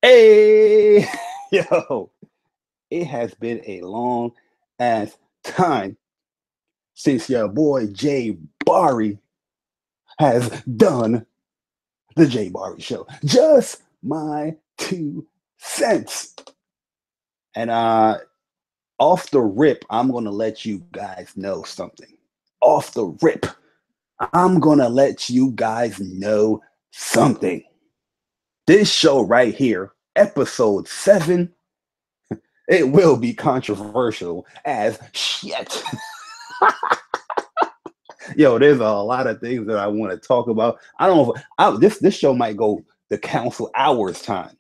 Hey, yo, it has been a long ass time since your boy JayBari has done the JayBari Show. Just my 2 cents. And off the rip, I'm gonna let you guys know something. Off the rip, I'm gonna let you guys know something. This show right here, episode 7, it will be controversial as shit. Yo, there's a lot of things that I want to talk about. I don't know if this show might go the council hours time.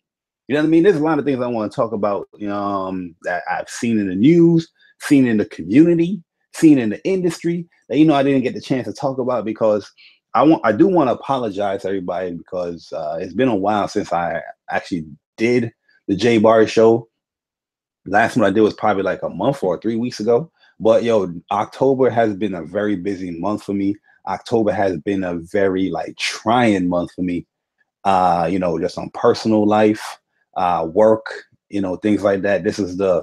You know what I mean? There's a lot of things I want to talk about that I've seen in the news, seen in the community, seen in the industry that I didn't get the chance to talk about because I do want to apologize to everybody because it's been a while since I actually did the JayBari Show. Last one I did was probably like a month or 3 weeks ago. But yo, October has been a very busy month for me. October has been a very trying month for me. Just on personal life, work, things like that. This is the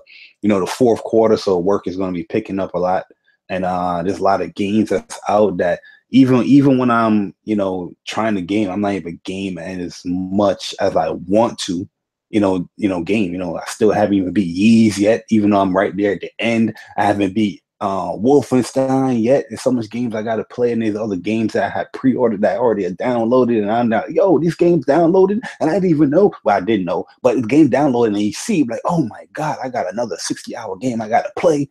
fourth quarter, so work is going to be picking up a lot, and there's a lot of games that's out that even when I'm trying to game, I'm not even gaming as much as I want to. Game. I still haven't even beat Yeez yet, even though I'm right there at the end. I haven't beat Wolfenstein yet. There's so much games I got to play, and there's other games that I had pre-ordered that I already had downloaded, and I'm not, this game's downloaded, and I didn't even know. Well, I didn't know, but the game downloaded, and you see, like, oh my God, I got another 60-hour game I got to play.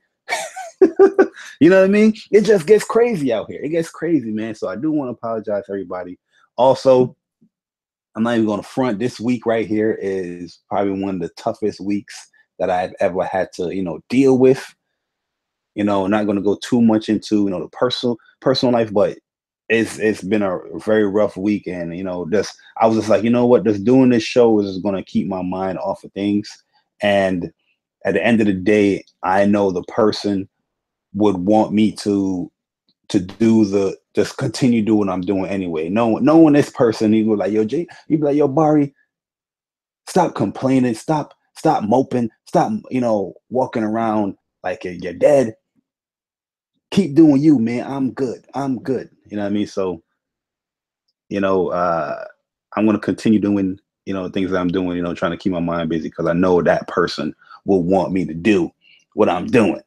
You know what I mean? It just gets crazy out here. It gets crazy, man. So I do want to apologize to everybody. Also, I'm not even going to front. This week right here is probably one of the toughest weeks that I've ever had to, deal with. Not going to go too much into, the personal life, but it's been a very rough week. And, I was just like, you know what, just doing this show is going to keep my mind off of things. And at the end of the day, I know the person would want me to just continue doing what I'm doing anyway. Knowing this person, he was like, yo, Jay, he'd be like, yo, Bari, stop complaining, stop moping, stop, walking around like you're dead. Keep doing you, man. I'm good. You know what I mean? So, I'm gonna continue doing, things that I'm doing, trying to keep my mind busy because I know that person will want me to do what I'm doing.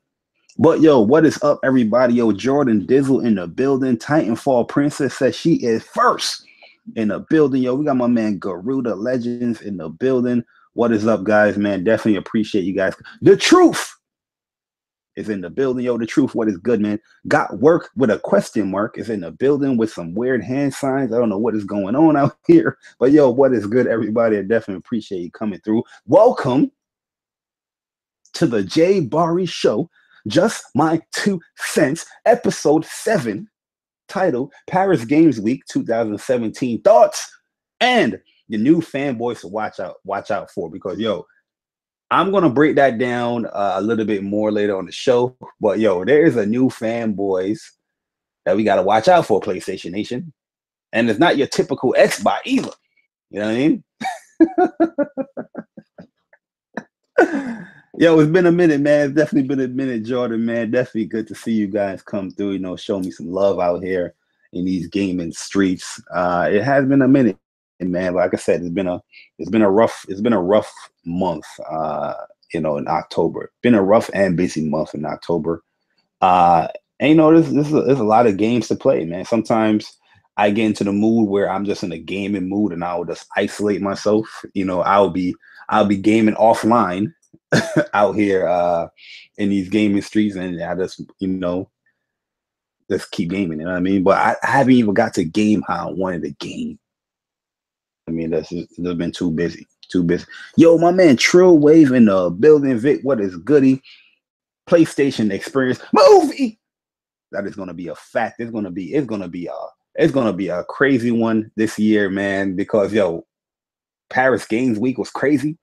But yo, what is up, everybody? Yo, Jordan Dizzle in the building. Titanfall Princess says she is first in the building. Yo, we got my man Garuda Legends in the building. What is up, guys? Man, definitely appreciate you guys. The Truth is in the building. Yo, The Truth, what is good, man? Got Work with a question mark is in the building with some weird hand signs. I don't know what is going on out here. But yo, what is good, everybody? I definitely appreciate you coming through. Welcome to the JayBari Show. Just my 2 cents, episode 7, titled Paris Games Week 2017 thoughts and the new Fanboys to watch out for. Because yo, I'm gonna break that down a little bit more later on the show. But yo, there is a new Fanboys that we gotta watch out for, PlayStation Nation, and it's not your typical Xbox either. You know what I mean? Yo, it's been a minute, man. It's definitely been a minute, Jordan, man. Definitely good to see you guys come through, show me some love out here in these gaming streets. It has been a minute, man. Like I said, it's been a rough month, in October. Been a rough and busy month in October. And there's a lot of games to play, man. Sometimes I get into the mood where I'm just in a gaming mood and I'll just isolate myself. I'll be gaming offline out here in these gaming streets, and I just just keep gaming, you know what I mean? But I haven't even got to game how I wanted to game. I mean, that's just been too busy. Yo, my man Trill Wave in the building. Vic, what is goody? PlayStation Experience movie. That is gonna be a fact. It's gonna be a crazy one this year, man, because yo, Paris Games Week was crazy.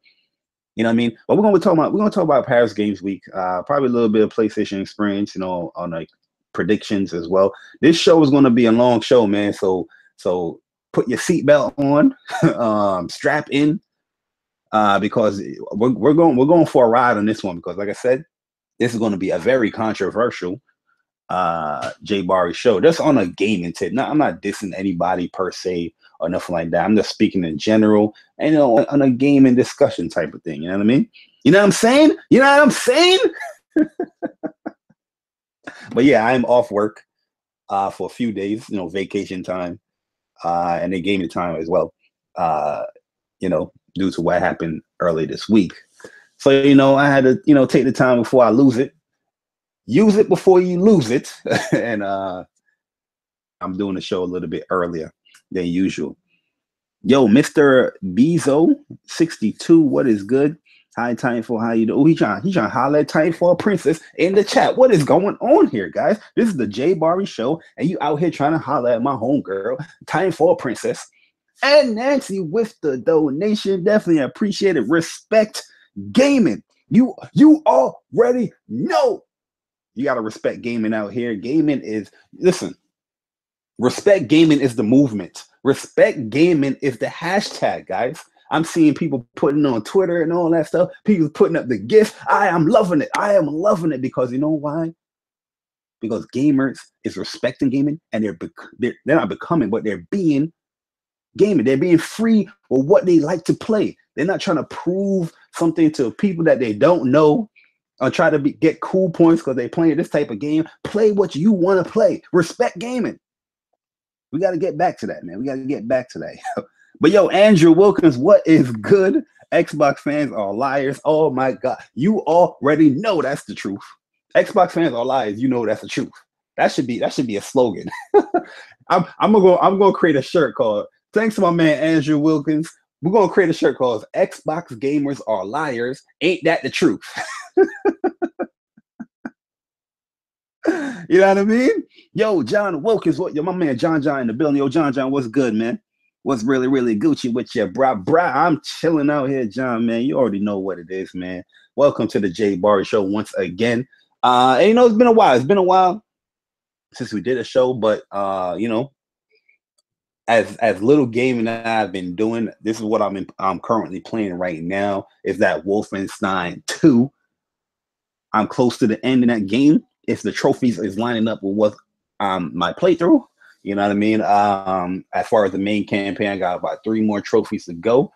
You know what I mean? But we're gonna talk about Paris Games Week. Probably a little bit of PlayStation Experience, on like predictions as well. This show is gonna be a long show, man. So put your seatbelt on, strap in. because we're going for a ride on this one, because like I said, this is going to be a very controversial JayBari show. That's on a gaming tip. Now, I'm not dissing anybody per se or nothing like that. I'm just speaking in general and on a gaming discussion type of thing. You know what I mean? You know what I'm saying? You know what I'm saying? But yeah, I'm off work for a few days, vacation time, and then gaming time as well, due to what happened early this week. So, I had to, take the time before I lose it. Use it before you lose it. And I'm doing the show a little bit earlier than usual. Yo, Mr. Bezo62, what is good? Hi, Titanfall, how you doing? Oh, he trying to holler at Titanfall Princess in the chat. What is going on here, guys? This is the JayBari Show, and you out here trying to holler at my homegirl, Titanfall Princess. And Nancy with the donation. Definitely appreciate it. Respect gaming. You already know. You got to respect gaming out here. Gaming is, listen, respect gaming is the movement. Respect gaming is the hashtag, guys. I'm seeing people putting on Twitter and all that stuff. People putting up the GIF. I am loving it. I am loving it because you know why? Because gamers is respecting gaming, and they're not becoming, but they're being gaming. They're being free with what they like to play. They're not trying to prove something to people that they don't know or try to get cool points because they're playing this type of game. Play what you want to play. Respect gaming. We got to get back to that, man. We got to get back to that. But yo, Andrew Wilkins, what is good? Xbox fans are liars. Oh my God. You already know that's the truth. Xbox fans are liars. You know that's the truth. That should be a slogan. I'm gonna create a shirt called, thanks to my man Andrew Wilkins. We're gonna create a shirt called Xbox Gamers Are Liars. Ain't that the truth? You know what I mean? Yo, John Wilkins, my man John in the building. Yo, John, what's good, man? What's really, really Gucci with you, brah? I'm chilling out here, John, man. You already know what it is, man. Welcome to the JayBari Show once again. And it's been a while. It's been a while since we did a show, but as little gaming that I've been doing, this is what I'm currently playing right now. Is that Wolfenstein 2? I'm close to the end of that game. If the trophies is lining up with what my playthrough, you know what I mean? As far as the main campaign, I got about 3 more trophies to go.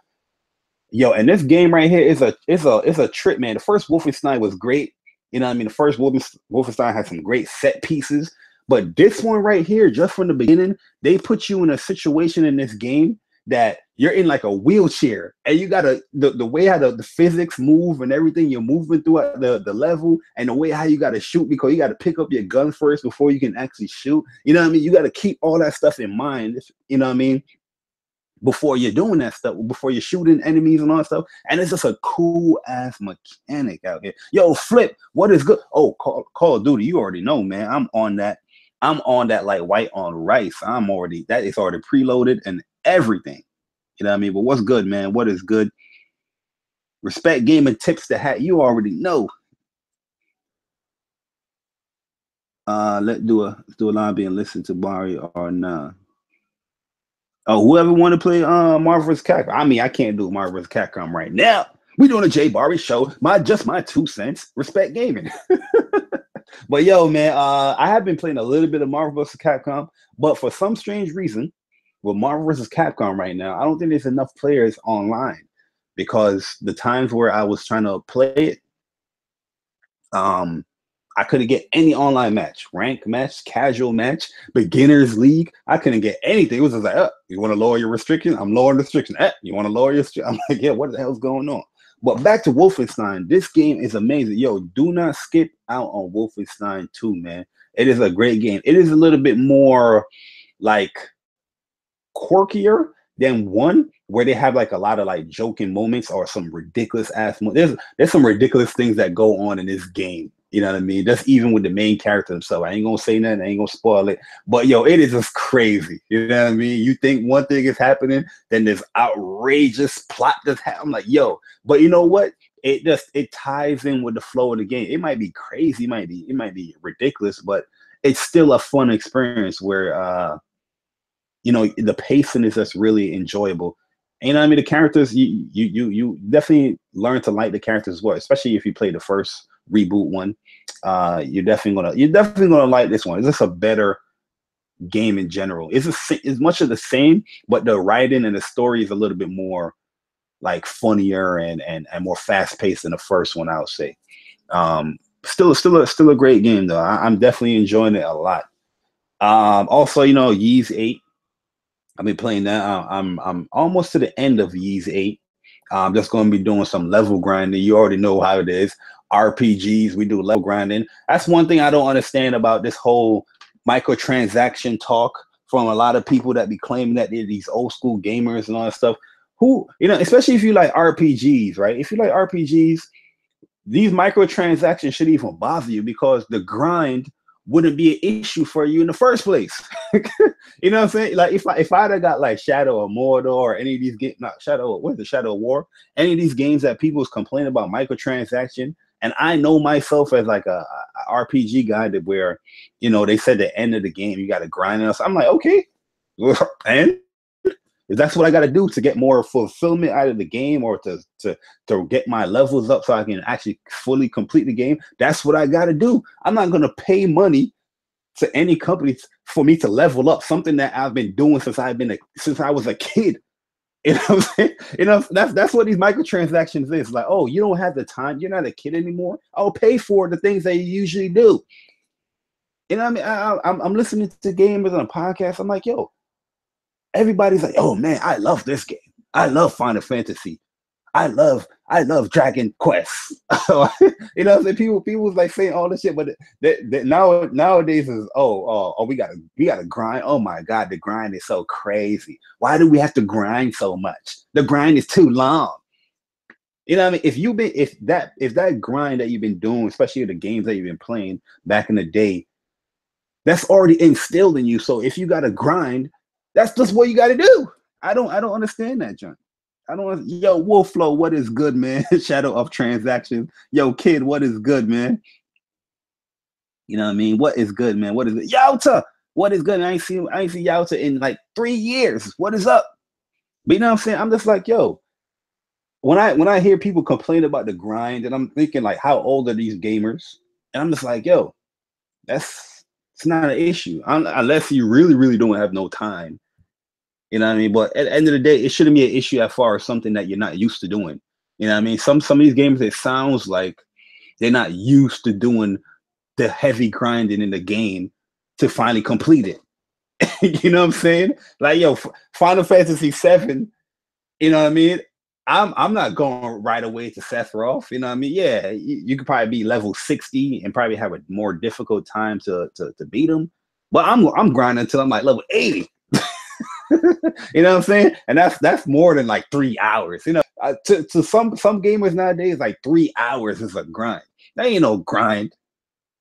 Yo, and this game right here is a trip, man. The first Wolfenstein was great. You know what I mean? The first Wolfenstein had some great set pieces. But this one right here, just from the beginning, they put you in a situation in this game that you're in like a wheelchair, and you gotta the way how the physics move and everything, you're moving throughout the level, and the way how you gotta shoot, because you gotta pick up your gun first before you can actually shoot. You know what I mean? You gotta keep all that stuff in mind. You know what I mean? Before you're doing that stuff, before you're shooting enemies and all that stuff. And it's just a cool ass mechanic out here. Yo, Flip, what is good? Oh, Call of Duty, you already know, man. I'm on that like white on rice. That is already preloaded and everything. You know what I mean? But what's good, man? What is good? Respect gaming tips to hat. You already know. Let's do a lobby and listen to Barry or nah. Oh, whoever want to play Marvel vs. Capcom. I mean, I can't do Marvel vs. Capcom right now. We doing a JayBari Show. My 2 cents. Respect gaming. But yo, man, I have been playing a little bit of Marvel vs. Capcom, but for some strange reason, with Marvel vs. Capcom right now, I don't think there's enough players online, because the times where I was trying to play it, I couldn't get any online match, rank match, casual match, beginners league. I couldn't get anything. It was just like, you want to lower your restriction? I'm lowering the restriction. You want to lower your restriction? I'm like, yeah, what the hell's going on? But back to Wolfenstein. This game is amazing. Yo, do not skip out on Wolfenstein 2, man. It is a great game. It is a little bit more like quirkier than 1, where they have like a lot of like joking moments or some ridiculous ass moments. There's some ridiculous things that go on in this game. You know what I mean? That's even with the main character himself. I ain't gonna say nothing. I ain't gonna spoil it. But yo, it is just crazy. You know what I mean? You think one thing is happening, then this outrageous plot just happens. I'm like, yo, but you know what? It ties in with the flow of the game. It might be crazy, it might be ridiculous, but it's still a fun experience where the pacing is just really enjoyable. You know what I mean? The characters, you definitely learn to like the characters as well, especially if you play the first reboot one. You're definitely gonna like this one. It's just a better game in general. It's much of the same, but the writing and the story is a little bit more like funnier and more fast paced than the first one, I would say. Still a great game though. I'm definitely enjoying it a lot. Also, you know, Ys 8. I've been playing that. I'm almost to the end of Ys 8. I'm just going to be doing some level grinding. You already know how it is. RPGs, we do level grinding. That's one thing I don't understand about this whole microtransaction talk from a lot of people that be claiming that they're these old school gamers and all that stuff. Who, you know, especially if you like RPGs, right? If you like RPGs, these microtransactions shouldn't even bother you because the grind wouldn't be an issue for you in the first place. You know what I'm saying? Like if I'd have got like Shadow of Mordor or any of these games, not Shadow, what is the Shadow of War? Any of these games that people's complaining about microtransaction, and I know myself as like a RPG guy that where, you know, they said the end of the game you got to grind us. I'm like, okay, and if that's what I got to do to get more fulfillment out of the game or to get my levels up so I can actually fully complete the game, that's what I got to do. I'm not going to pay money to any company for me to level up something that I've been doing since I was a kid. You know what I'm saying? You know, that's what these microtransactions is. Like, oh, you don't have the time. You're not a kid anymore. I'll pay for the things that you usually do. You know what I mean? I'm listening to gamers on a podcast. I'm like, yo, everybody's like, oh man, I love this game. I love Final Fantasy. I love Dragon Quest. You know, so people was like saying all this shit, but nowadays is we gotta grind. Oh my god, the grind is so crazy. Why do we have to grind so much? The grind is too long. You know what I mean? If that grind that you've been doing, especially the games that you've been playing back in the day, that's already instilled in you. So if you gotta grind, that's just what you gotta do. I don't understand that, John. Yo, Wolflow, what is good, man? Shadow of Transactions. Yo, Kid, what is good, man? You know what I mean? What is good, man? What is it? Yauta, what is good? I ain't seen Yauta in like 3 years. What is up? But you know what I'm saying? I'm just like, yo, when I hear people complain about the grind, and I'm thinking like, how old are these gamers? And I'm just like, yo, it's not an issue unless you really, really don't have no time. You know what I mean? But at the end of the day, it shouldn't be an issue as far as something that you're not used to doing. You know what I mean? Some of these games, it sounds like they're not used to doing the heavy grinding in the game to finally complete it. You know what I'm saying? Like, yo, Final Fantasy VII, you know what I mean? I'm not going right away to Sephiroth. You know what I mean? Yeah, you could probably be level 60 and probably have a more difficult time to beat him. But I'm grinding until I'm like level 80. You know what I'm saying? And that's more than like 3 hours. You know, to some gamers nowadays, like 3 hours is a grind. That ain't no grind.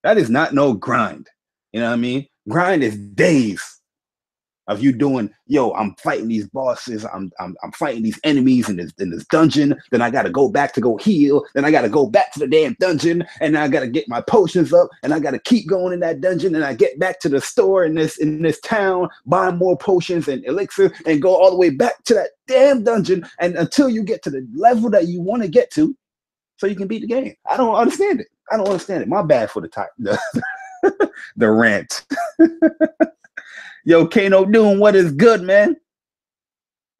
That is not no grind. You know what I mean? Grind is days of you doing, yo, I'm fighting these bosses, I'm fighting these enemies in this dungeon, then I gotta go back to go heal, then I gotta go back to the damn dungeon, and I gotta get my potions up, and I gotta keep going in that dungeon, and I get back to the store in this town, buy more potions and elixir, and go all the way back to that damn dungeon, and until you get to the level that you want to get to, so you can beat the game. I don't understand it. My bad for the rant. Yo, Kano doing what is good, man.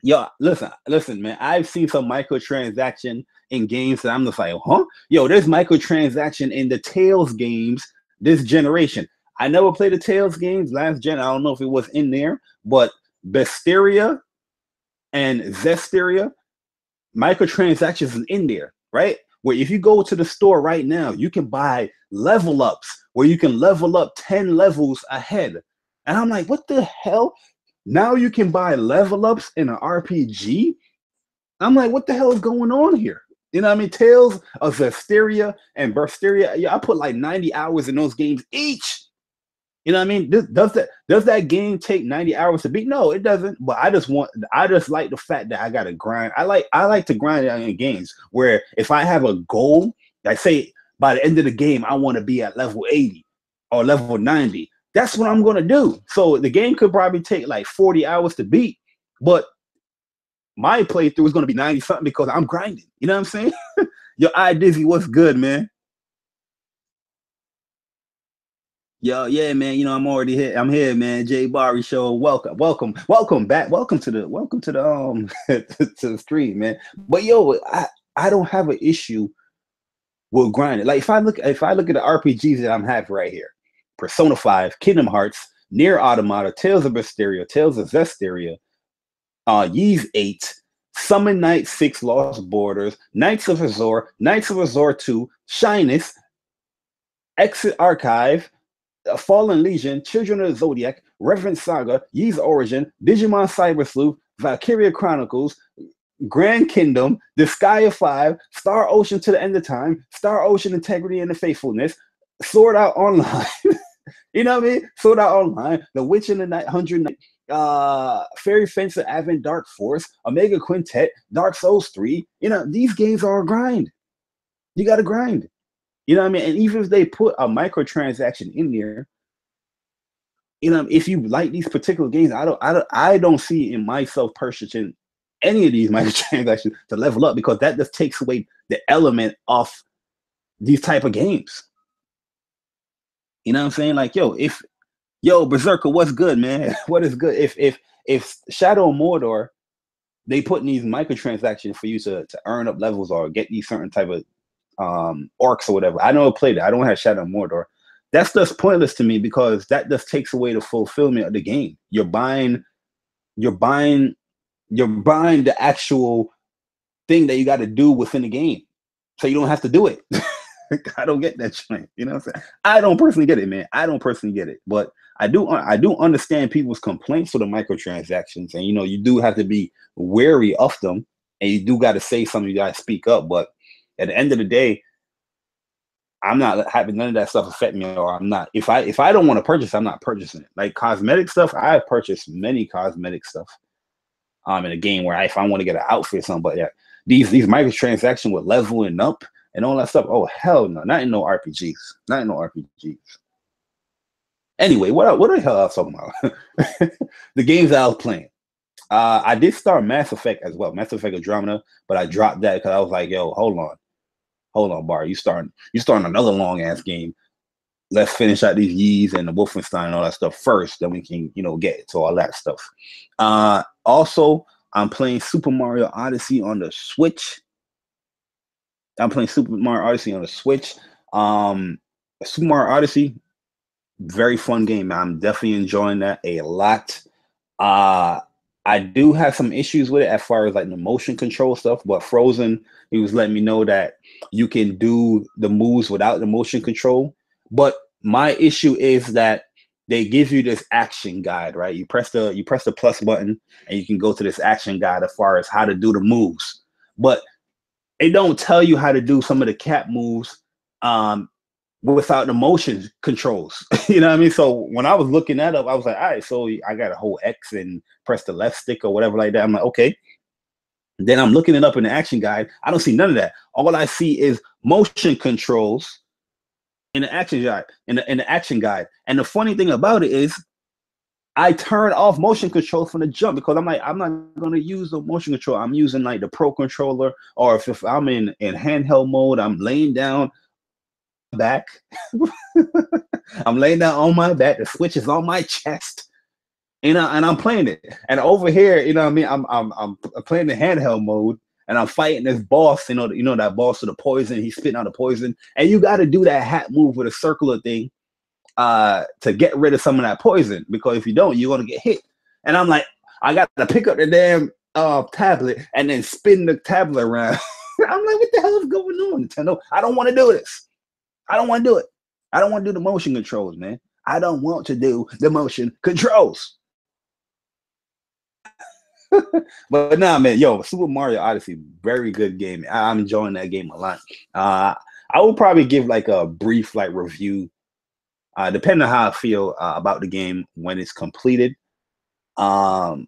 Yo, listen, man. I've seen some microtransaction in games that I'm just like, huh? Yo, there's microtransaction in the Tales games this generation. I never played the Tales games last gen. I don't know if it was in there, but Bestiria and Zestiria, microtransactions is in there, right? Where if you go to the store right now, you can buy level ups where you can level up 10 levels ahead. And I'm like, what the hell? Now you can buy level ups in an RPG? I'm like, what the hell is going on here? You know what I mean? Tales of Zestiria and Bersteria. Yeah, I put like 90 hours in those games each. You know what I mean? Does that game take 90 hours to beat? No, it doesn't. But I just like the fact that I gotta grind. I like to grind in games where if I have a goal, like say by the end of the game, I want to be at level 80 or level 90. That's what I'm going to do. So the game could probably take like 40 hours to beat, but my playthrough is going to be 90 something because I'm grinding. You know what I'm saying? Yo, Dizzy, what's good, man? Yo, yeah, man. You know, I'm already here. I'm here, man. JayBari Show. Welcome back. Welcome to the to the stream, man. But yo, I don't have an issue with grinding. Like if I look at the RPGs that I'm having right here, Persona 5, Kingdom Hearts, Nier Automata, Tales of Vesperia, Tales of Zestiria, Ys 8, Summon Night 6, Lost Borders, Knights of Azure, Knights of Azure 2, Shyness, Exit Archive, Fallen Legion, Children of the Zodiac, Reverend Saga, Ys Origin, Digimon Cyber Sleuth, Valkyria Chronicles, Grand Kingdom, Disgaea 5, Star Ocean to the End of Time, Star Ocean Integrity and the Faithfulness, Sword Art Online. You know what I mean? Sword Art Online, The Witch in the Night, 100 Night, Fairy Fencer, Advent Dark Force, Omega Quintet, Dark Souls 3. You know, these games are a grind. You got to grind. You know what I mean? And even if they put a microtransaction in there, you know, if you like these particular games, I don't see in myself purchasing any of these microtransactions to level up, because that just takes away the element of these type of games. You know what I'm saying? Like, yo, Berserker, what's good, man? What is good? If Shadow of Mordor, they put in these microtransactions for you to earn up levels or get these certain type of orcs or whatever. I never played it. I don't have Shadow of Mordor. That's just pointless to me, because that just takes away the fulfillment of the game. You're buying the actual thing that you got to do within the game, so you don't have to do it. I don't get that joint. You know what I'm saying? I don't personally get it, man. I don't personally get it, but I do understand people's complaints for the microtransactions, and you know, you do have to be wary of them, and you do got to say something. You got to speak up, but at the end of the day, I'm not having none of that stuff affect me, or I'm not. If I don't want to purchase, I'm not purchasing it. Like cosmetic stuff, I have purchased many cosmetic stuff in a game where if I want to get an outfit or something. But yeah, these microtransactions with leveling up and all that stuff, oh hell no, not in no RPGs. Not in no RPGs. Anyway, what the hell I was talking about? The games that I was playing. I did start Mass Effect as well, Mass Effect Andromeda, but I dropped that because I was like, yo, hold on, Bar. You starting another long ass game. Let's finish out these Ys and the Wolfenstein and all that stuff first, then we can, you know, get to all that stuff. Also, I'm playing Super Mario Odyssey on the Switch. Super Mario Odyssey, very fun game. I'm definitely enjoying that a lot. I do have some issues with it as far as like the motion control stuff, but Frozen, he was letting me know that you can do the moves without the motion control. But my issue is that they give you this action guide, right? You press the plus button and you can go to this action guide as far as how to do the moves. But it don't tell you how to do some of the cap moves without the motion controls. You know what I mean? So when I was looking that up, I was like, all right, so I got to hold X and press the left stick or whatever like that. I'm like, okay. Then I'm looking it up in the action guide. I don't see none of that. All I see is motion controls in the action guide. In the action guide. And the funny thing about it is, I turn off motion control from the jump, because I'm like, I'm not going to use the motion control. I'm using like the Pro controller, or if I'm in handheld mode, I'm laying down back. I'm laying down on my back. The Switch is on my chest, and I'm playing it. And over here, you know what I mean, I'm playing the handheld mode, and I'm fighting this boss. You know that boss with the poison. He's spitting out the poison, and you got to do that hat move with a circular thing to get rid of some of that poison, because if you don't, you're gonna get hit. And I'm like, I got to pick up the damn tablet and then spin the tablet around. I'm like, what the hell is going on, Nintendo? I don't want to do this. I don't want to do it. I don't want to do the motion controls, man. I don't want to do the motion controls. But nah, man, yo, Super Mario Odyssey, very good game. I'm enjoying that game a lot. I will probably give like a brief like review, depending on how I feel about the game when it's completed. I'm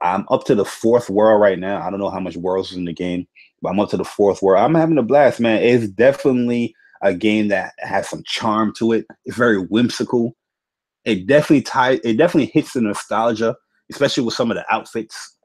up to the 4th world right now. I don't know how much worlds is in the game, but I'm up to the 4th world. I'm having a blast, man. It's definitely a game that has some charm to it. It's very whimsical. It definitely hits the nostalgia, especially with some of the outfits.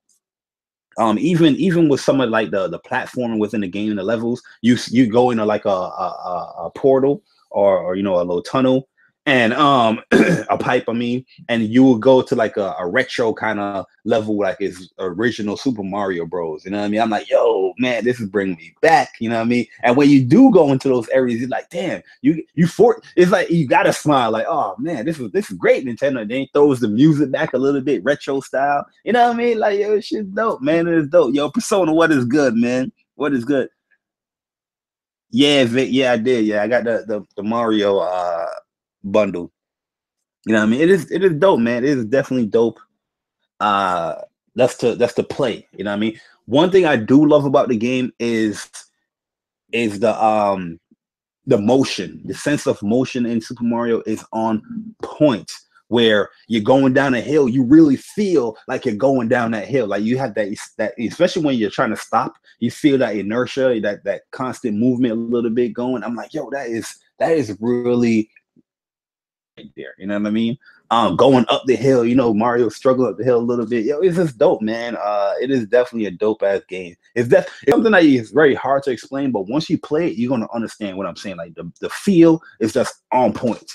Even with some of like the platforming within the game, the levels, you go into like a portal or you know, a little tunnel, and a pipe, I mean, and you will go to like a retro kind of level, like it's original Super Mario Bros. You know what I mean? I'm like, yo, man, this is bringing me back. You know what I mean? And when you do go into those areas, you're like, damn, it's like you gotta smile, like, oh man, this is great, Nintendo. Then throws the music back a little bit retro style. You know what I mean? Like, yo, shit's dope, man. It is dope. Yo, Persona, what is good, man? What is good? Yeah, Vic, yeah, I did. Yeah, I got the Mario bundle. You know what I mean? It is dope, man. It is definitely dope. Uh that's to play. You know what I mean? One thing I do love about the game is the motion. The sense of motion in Super Mario is on point. Where you're going down a hill, you really feel like you're going down that hill. Like you have that, especially when you're trying to stop, you feel that inertia, that constant movement a little bit going. I'm like, yo, that is really right there. You know what I mean? Going up the hill, you know, Mario struggle up the hill a little bit. Yo, it's just dope, man. It is definitely a dope ass game. It's something that is very hard to explain, but once you play it, you're gonna understand what I'm saying. Like the feel is just on point.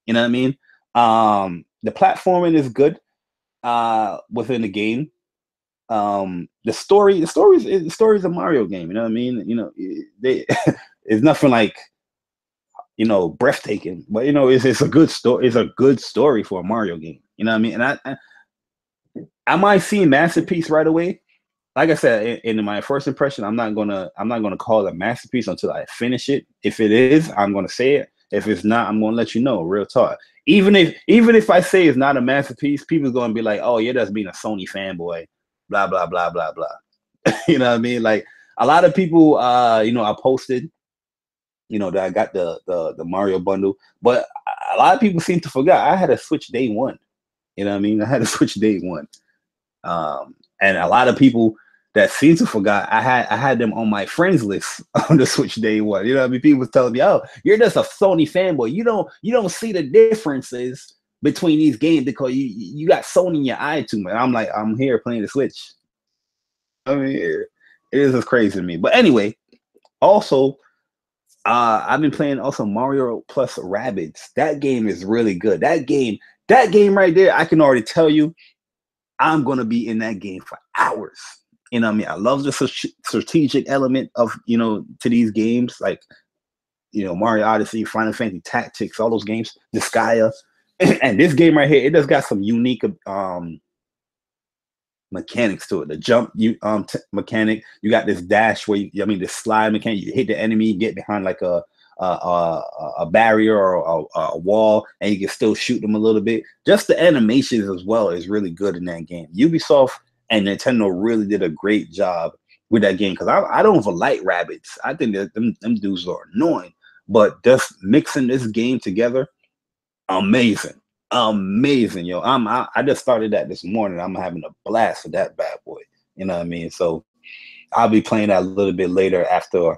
You know what I mean? The platforming is good within the game. The story is a Mario game. You know what I mean? You know, it's nothing like, you know, breathtaking, but you know, it's a good story. It's a good story for a Mario game. You know what I mean? And I might see masterpiece right away. Like I said, in my first impression, I'm not gonna call it a masterpiece until I finish it. If it is, I'm gonna say it. If it's not, I'm gonna let you know. Real talk. Even if I say it's not a masterpiece, people's gonna be like, "Oh, you're just being a Sony fanboy," blah blah blah blah blah. You know what I mean? Like a lot of people, you know, I posted, you know, that I got the Mario bundle, but a lot of people seem to forget I had a Switch day one. You know what I mean? I had a Switch day one, and a lot of people that seem to forgot I had them on my friends list on the Switch day one. You know what I mean? People was telling me, "Oh, you're just a Sony fanboy. You don't see the differences between these games because you got Sony in your eye too much." I'm like, I'm here playing the Switch. I mean, it is just crazy to me. But anyway, also, I've been playing also Mario plus Rabbids. That game is really good. That game right there, I can already tell you, I'm gonna be in that game for hours. You know what I mean? I love the strategic element of, you know, to these games, like, you know, Mario Odyssey, Final Fantasy Tactics, all those games, Disgaea. And this game right here, it just got some unique mechanics to it. The jump mechanic, you got this dash where this slide mechanic. You hit the enemy, get behind like a barrier or a wall, and you can still shoot them a little bit. Just the animations as well is really good in that game. Ubisoft and Nintendo really did a great job with that game, because I don't even like Rabbids. I think that them dudes are annoying, but just mixing this game together, amazing. Amazing, yo. I just started that this morning. I'm having a blast with that bad boy. You know what I mean? So I'll be playing that a little bit later after,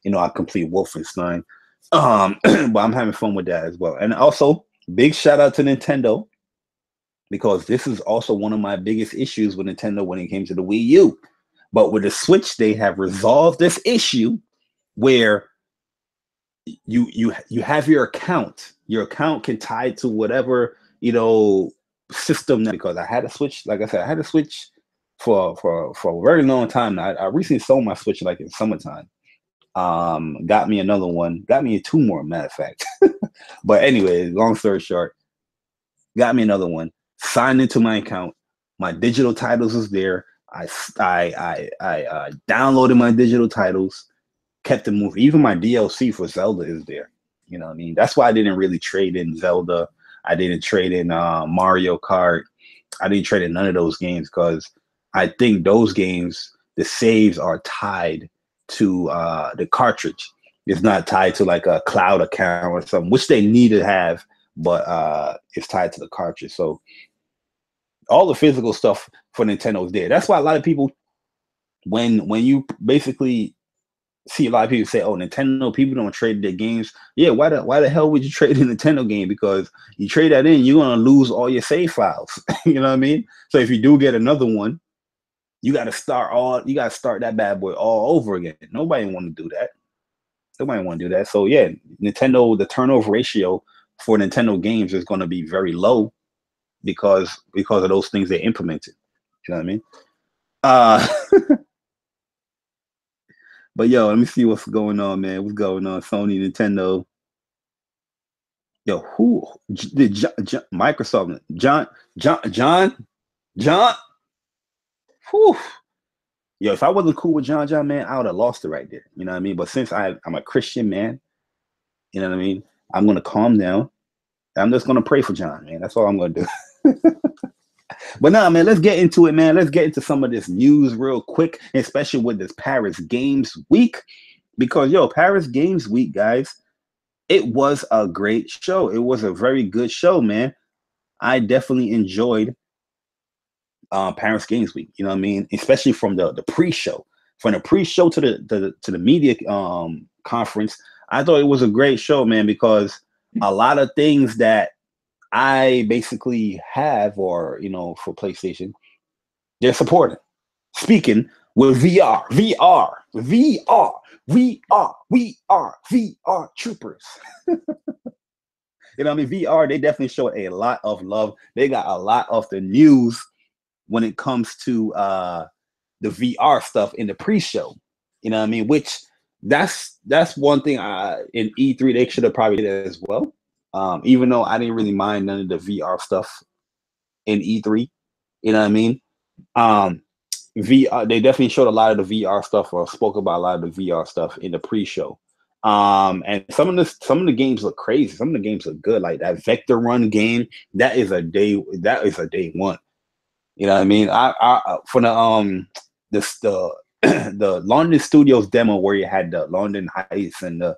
you know, I complete Wolfenstein. But I'm having fun with that as well. And also, big shout out to Nintendo, because this is also one of my biggest issues with Nintendo when it came to the Wii U. But with the Switch, they have resolved this issue where you have your account. Your account can tie to whatever, you know, system. Because I had a Switch, like I said, I had a Switch for a very long time. I recently sold my Switch like in summertime. Got me another one. Got me two more, matter of fact. But anyway, long story short, got me another one. Signed into my account. My digital titles was there. I downloaded my digital titles. Kept it moving. Even my DLC for Zelda is there. You know what I mean? That's why I didn't really trade in Zelda. I didn't trade in Mario Kart. I didn't trade in none of those games, because I think those games, the saves are tied to the cartridge. It's not tied to like a cloud account or something, which they need to have, but it's tied to the cartridge. So all the physical stuff for Nintendo is there. That's why a lot of people, when you basically see a lot of people say, "Oh, Nintendo people don't trade their games." Yeah, why the hell would you trade a Nintendo game? Because you trade that in, you're gonna lose all your save files. You know what I mean? So if you do get another one, you got to start that bad boy all over again. Nobody want to do that. Nobody want to do that. So yeah, Nintendo, the turnover ratio for Nintendo games is going to be very low because of those things they implemented. You know what I mean? But yo, let me see what's going on, man. What's going on? Sony, Nintendo. Yo, who did Microsoft? John. Whew. Yo, if I wasn't cool with John, man, I would have lost it right there. You know what I mean? But since I'm a Christian man, you know what I mean? I'm gonna calm down. I'm just gonna pray for John, man. That's all I'm gonna do. But nah, man, let's get into it, man. Let's get into some of this news real quick, especially with this Paris Games Week. Because yo, Paris Games Week, guys, it was a great show. It was a very good show, man. I definitely enjoyed Paris Games Week. You know what I mean? Especially from the pre-show. From the pre-show to the media conference, I thought it was a great show, man, because a lot of things that I basically have, or for PlayStation, they're supporting. Speaking with VR troopers. You know what I mean? VR, they definitely showed a lot of love. They got a lot of the news when it comes to the VR stuff in the pre-show. You know what I mean? Which that's one thing in E3 they should have probably did as well. Even though I didn't really mind none of the VR stuff in E3. You know what I mean? VR, they definitely showed a lot of the VR stuff, or spoke about a lot of the VR stuff in the pre-show. And some of the games look crazy. Some of the games look good. Like that Vector Run game, that is a day one. You know what I mean? I for the London Studios demo where you had the London Heights and the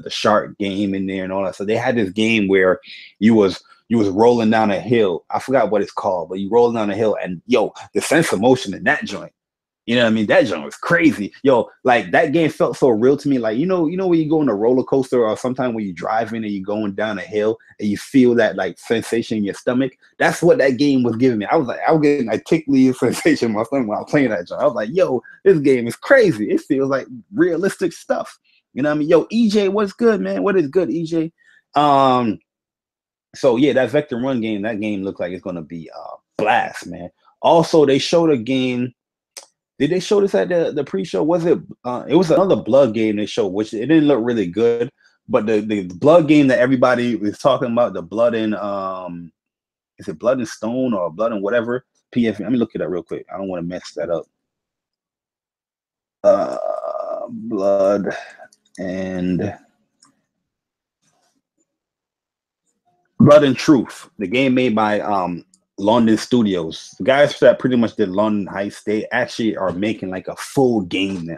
shark game in there and all that. So they had this game where you was rolling down a hill. I forgot what it's called, but you rolling down a hill, and yo, the sense of motion in that joint. You know what I mean? That joint was crazy. Yo, like that game felt so real to me. Like, you know when you go on a roller coaster, or sometimes when you driving and you're going down a hill and you feel that like sensation in your stomach. That's what that game was giving me. I was getting a tickly sensation in my stomach while I was playing that joint. I was like, yo, this game is crazy. It feels like realistic stuff. You know what I mean? Yo, EJ, what's good, man? What is good, EJ? So yeah, that Vector Run game, that game looked like it's gonna be a blast, man. Also, they showed a game. Did they show this at the pre-show? Was it? It was another Blood game they showed, which it didn't look really good. But the Blood game that everybody was talking about, the Blood and is it Blood and Stone or Blood and whatever? PF. Let me look it up real quick. I don't want to mess that up. Blood and Truth, the game made by London Studios. The guys that pretty much did London Heights, they actually are making like a full game now.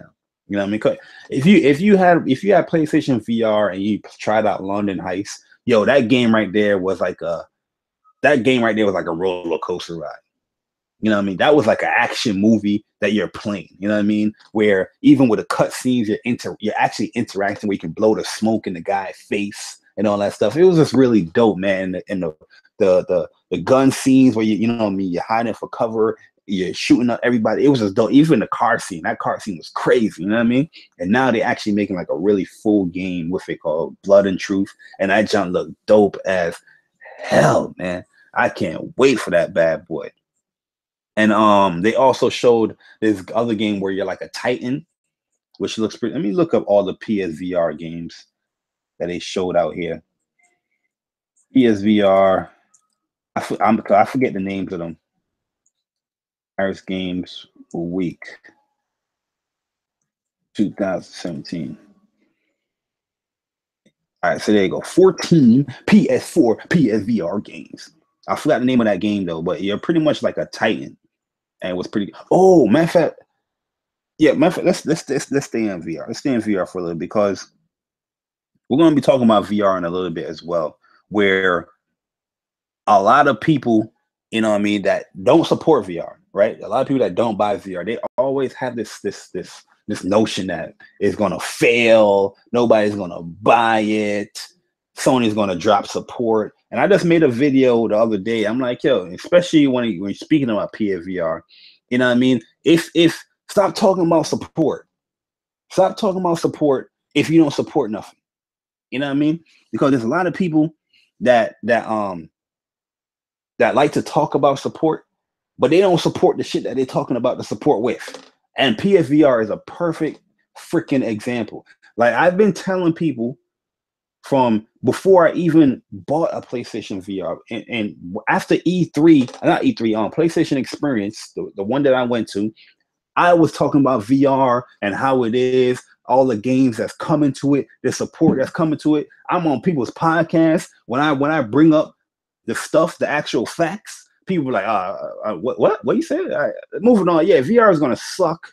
You know what I mean? 'Cause if you had PlayStation VR and you tried out London Heights, yo, that game right there was like a roller coaster ride. You know what I mean? That was like an action movie that you're playing. You know what I mean? Where even with the cutscenes, you're actually interacting, where you can blow the smoke in the guy's face and all that stuff. It was just really dope, man. And the gun scenes where you know what I mean, you're hiding for cover, you're shooting up everybody. It was just dope. Even the car scene, that car scene was crazy. You know what I mean? And now they're actually making like a really full game with it called Blood and Truth, and that junk looked dope as hell, man. I can't wait for that bad boy. And they also showed this other game where you're like a Titan, which looks pretty. Let me look up all the PSVR games that they showed out here. PSVR. I forget the names of them. Paris Games Week 2017. All right, so there you go. 14 PS4 PSVR games. I forgot the name of that game though, but you're pretty much like a Titan, and it was pretty. Oh, matter of fact, yeah, matter of fact, let's stay in VR. Let's stay in VR for a little, because we're going to be talking about VR in a little bit as well, where a lot of people, you know what I mean, that don't support VR, right? A lot of people that don't buy VR, they always have this notion that it's going to fail, nobody's going to buy it, Sony's going to drop support. And I just made a video the other day. I'm like, yo, especially when you're speaking about PSVR, You know what I mean? If stop talking about support. Stop talking about support if you don't support nothing. You know what I mean? Because there's a lot of people that like to talk about support, but they don't support the shit that they're talking about the support with. And PSVR is a perfect freaking example. Like, I've been telling people from before I even bought a PlayStation VR, and after E3, not E3, PlayStation Experience, the one that I went to, I was talking about VR and how it is, all the games that's coming to it, the support that's coming to it. I'm on people's podcasts. When I bring up the stuff, the actual facts, people are like, what you said? Moving on. Yeah, VR is going to suck.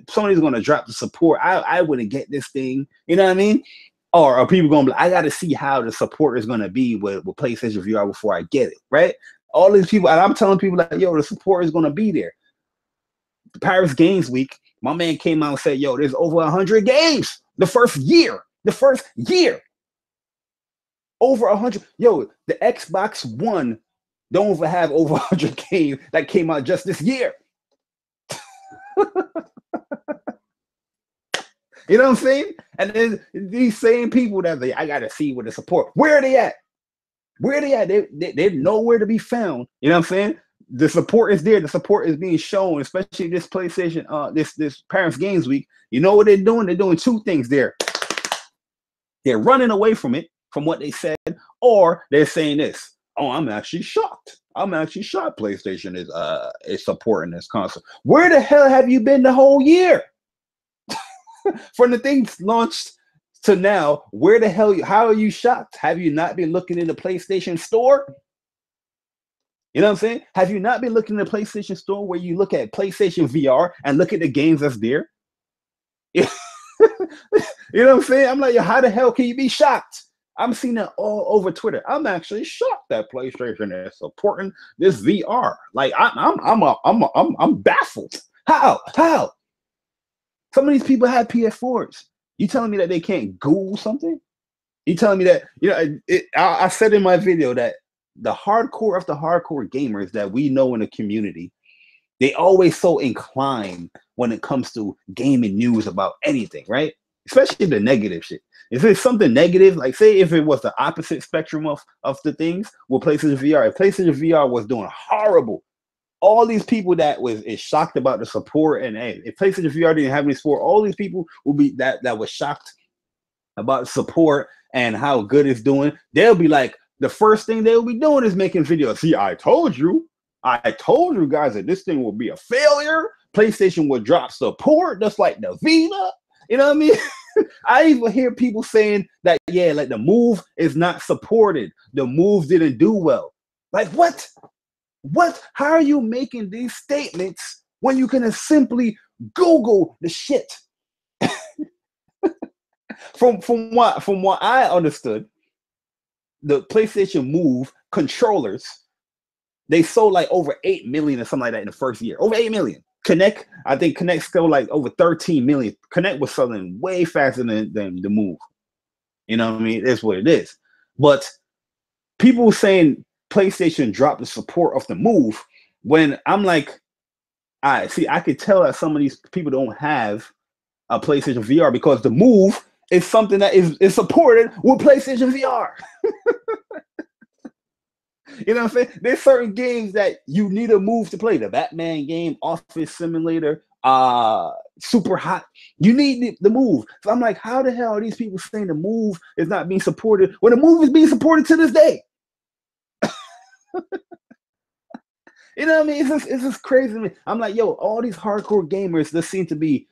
Somebody's going to drop the support. I wouldn't get this thing. You know what I mean? Or are people going to be like, I got to see how the support is going to be with PlayStation VR before I get it, right? All these people, and I'm telling people like, yo, the support is going to be there. Paris Games Week, my man came out and said, yo, there's over 100 games the first year. Over 100. Yo, the Xbox One don't even have over 100 games that came out just this year. You know what I'm saying? And then these same people that I got to see with the support. Where are they at? They're nowhere to be found. You know what I'm saying? The support is there. The support is being shown, especially this PlayStation, this Paris Games Week. You know what they're doing? They're doing two things there. They're running away from it, from what they said, or they're saying this. Oh, I'm actually shocked. PlayStation is supporting this console. Where the hell have you been the whole year? From the things launched to now, where the hell? How are you shocked? Have you not been looking in the PlayStation Store? You know what I'm saying? Have you not been looking in the PlayStation Store where you look at PlayStation VR and look at the games that's there? You know what I'm saying? I'm like, how the hell can you be shocked? I'm seeing it all over Twitter. I'm actually shocked that PlayStation is supporting this VR. Like, I'm baffled. How? Some of these people have PS4s. You telling me that they can't Google something? You telling me that, you know, I said in my video that the hardcore of the hardcore gamers that we know in the community, they always so inclined when it comes to gaming news about anything, right? Especially the negative shit. If it's something negative, like say if it was the opposite spectrum of the things with PlayStation VR, if PlayStation VR was doing horrible, all these people that is shocked about the support, and hey, if PlayStation VR didn't have any support, all these people will be that was shocked about support and how good it's doing. They'll be like, the first thing they'll be doing is making videos. See, I told you guys that this thing will be a failure. PlayStation will drop support just like the Vita. You know what I mean? I even hear people saying that, yeah, like the Move is not supported. The Move didn't do well. Like, what? How are you making these statements when you can simply Google the shit? From what I understood, the PlayStation Move controllers, they sold like over 8 million or something like that in the first year. Over 8 million. Connect, I think Connect sold like over 13 million. Connect was selling way faster than the Move. You know what I mean? That's what it is. But people saying PlayStation dropped the support of the Move, when I'm like, I could tell that some of these people don't have a PlayStation VR because the Move is something that is supported with PlayStation VR. You know what I'm saying? There's certain games that you need a Move to play. The Batman game, Office Simulator, Super Hot. You need the Move. So I'm like, how the hell are these people saying the Move is not being supported when the Move is being supported to this day? You know what I mean? It's just crazy to me. I'm like, yo, all these hardcore gamers just seem to be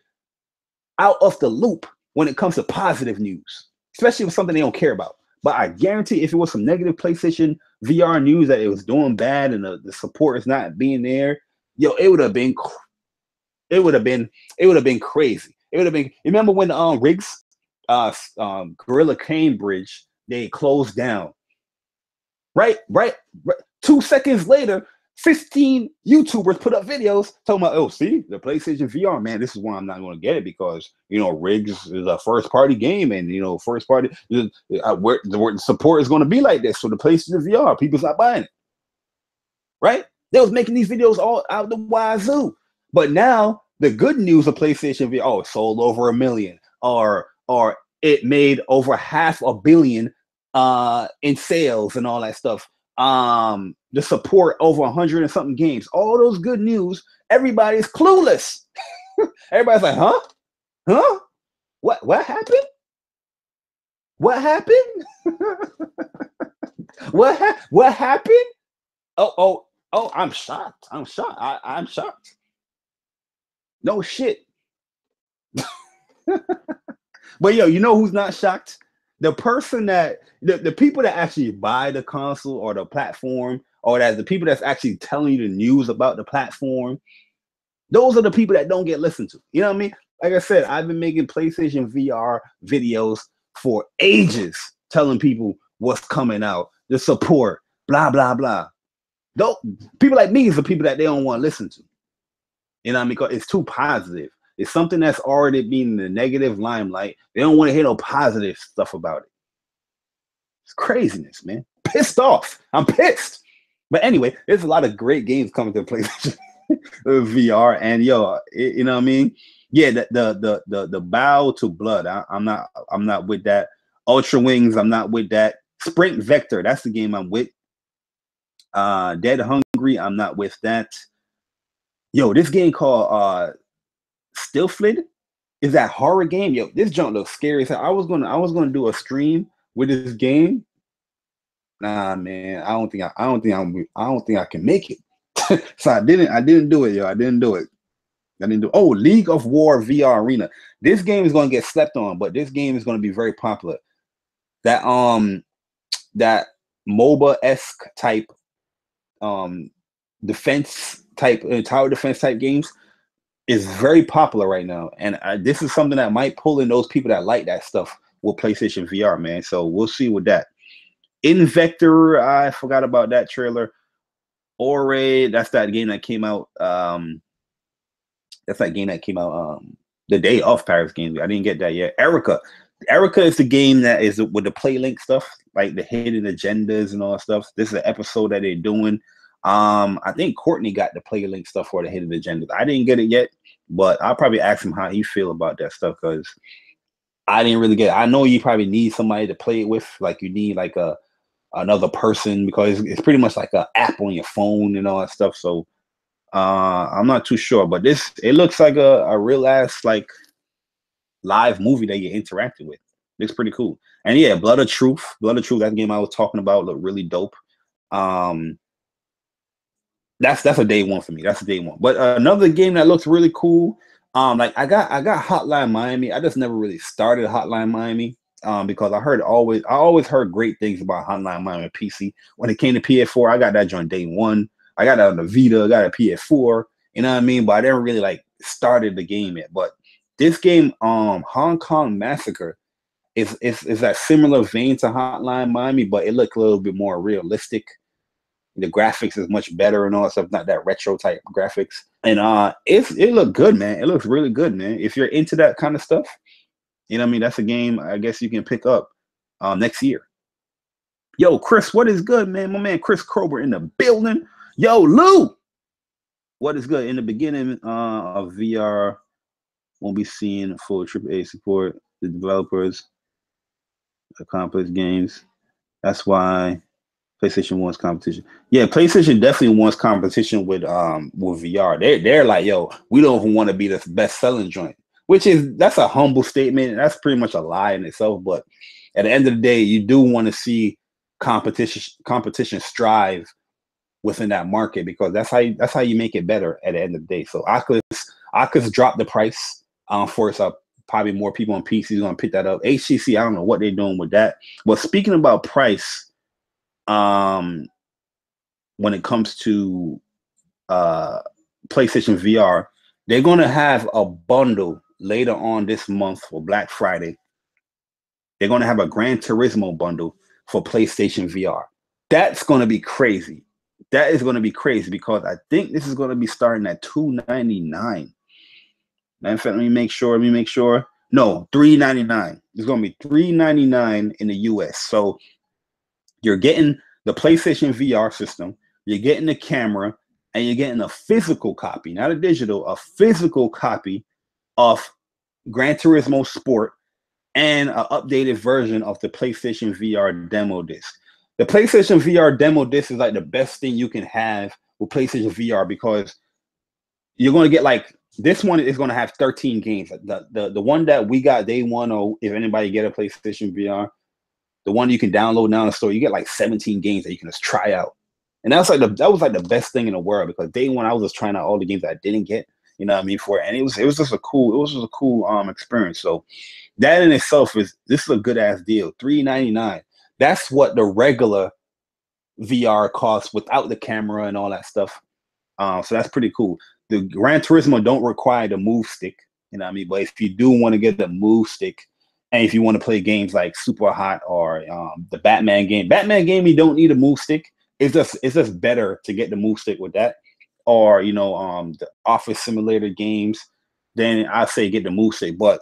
out of the loop when it comes to positive news, especially with something they don't care about. But I guarantee if it was some negative PlayStation VR news that it was doing bad and the support is not being there, yo, it would have been crazy. It would have been. You remember when Riggs, Gorilla Cambridge, they closed down. Right. 2 seconds later, 15 YouTubers put up videos talking about, oh, see, the PlayStation VR, man, this is why I'm not going to get it, because, you know, Riggs is a first-party game, and, you know, first-party, where the support is going to be like this. So the PlayStation VR, people's not buying it. Right? They was making these videos all out the wazoo. But now the good news of PlayStation VR, oh, it sold over 1 million, or it made over $500 million in sales and all that stuff. The support over 100 and something games. All those good news. Everybody's clueless. Everybody's like, huh? Huh? What happened? What happened? What happened? Oh, I'm shocked. I'm shocked. No shit. But yo, you know who's not shocked? The person that the people that actually buy the console or the platform, or that the people that's actually telling you the news about the platform, those are the people that don't get listened to. You know what I mean? Like I said, I've been making PlayStation VR videos for ages, telling people what's coming out, the support, blah, blah, blah. Don't, people like me is the people that they don't want to listen to. You know what I mean? Because it's too positive. It's something that's already been in the negative limelight. They don't want to hear no positive stuff about it. It's craziness, man. Pissed off. I'm pissed. But anyway, there's a lot of great games coming to PlayStation VR, and yo, you know what I mean? Yeah, the Bow to Blood. I'm not with that. Ultra Wings, I'm not with that. Sprint Vector, that's the game I'm with. Dead Hungry, I'm not with that. Yo, this game called Stillflid is that horror game. Yo, this junk looks scary. So I was gonna do a stream with this game. Nah, man, I don't think I can make it. So I didn't do it, yo. I didn't do it. Oh, League of War VR Arena. This game is gonna get slept on, but this game is gonna be very popular. That that MOBA-esque type defense type tower defense type games is very popular right now, and this is something that might pull in those people that like that stuff with PlayStation VR, man. So we'll see with that. Invector, I forgot about that trailer. Ore, that's that game that came out. That's that game that came out the day of Paris Games. I didn't get that yet. Erica is the game that is with the PlayLink stuff, like the hidden agendas and all that stuff. This is an episode that they're doing. I think Courtney got the PlayLink stuff for the hidden agendas. I didn't get it yet, but I'll probably ask him how he feel about that stuff, because I didn't really get it. I know you probably need somebody to play it with, like you need like another person, because it's pretty much like an app on your phone and all that stuff. So I'm not too sure, but it looks like a real ass like live movie that you're interacting with. It's pretty cool. And yeah, Blood of Truth, that game I was talking about looked really dope. That's a day one for me. That's a day one. But another game that looks really cool. Like I got Hotline Miami. I just never really started Hotline Miami. Because I always heard great things about Hotline Miami PC. When it came to PS4, I got that joint day one. I got that on the Vita, I got a PS4, you know what I mean? But I never really like started the game yet. But this game, Hong Kong Massacre, is that similar vein to Hotline Miami, but it looked a little bit more realistic. The graphics is much better and all that stuff, not that retro type graphics. And it looked good, man. It looks really good, man. If you're into that kind of stuff, you know what I mean? That's a game I guess you can pick up next year. Yo, Chris, what is good, man? My man Chris Krober in the building. Yo, Lou, what is good? In the beginning of VR, won't be seeing full AAA support. The developers accomplish games. That's why PlayStation wants competition. Yeah, PlayStation definitely wants competition with VR. They're like, yo, we don't even want to be the best selling joint, that's a humble statement. That's pretty much a lie in itself. But at the end of the day, you do want to see competition strive within that market, because that's how you make it better at the end of the day. So Oculus dropped the price for us. Probably more people on PC gonna pick that up. HTC, I don't know what they're doing with that. But speaking about price, when it comes to PlayStation VR, they're gonna have a bundle later on this month for Black Friday. They're gonna have a Gran Turismo bundle for PlayStation VR. That's gonna be crazy. That is going to be crazy, because I think this is going to be starting at $299. In fact, let me make sure. No, $399. It's going to be $399 in the US. So you're getting the PlayStation VR system. You're getting the camera. and you're getting a physical copy, not a digital, a physical copy of Gran Turismo Sport and an updated version of the PlayStation VR demo disc. The PlayStation VR demo disc is like the best thing you can have with PlayStation VR because you're going to get like, this one is going to have 13 games. The one that we got day one, or if anybody get a PlayStation VR, the one you can download now in the store, you get like 17 games that you can just try out. And that's like that was like the best thing in the world because day one I was just trying out all the games that I didn't get, you know what I mean, for it. And it was just a cool experience. So that in itself this is a good ass deal. $3.99. That's what the regular VR costs without the camera and all that stuff. So that's pretty cool. The Gran Turismo don't require the move stick, you know what I mean? But if you do want to get the move stick, and if you want to play games like Super Hot or the Batman game, you don't need a move stick. It's just better to get the move stick with that, or the Office Simulator games. Then I say get the move stick. But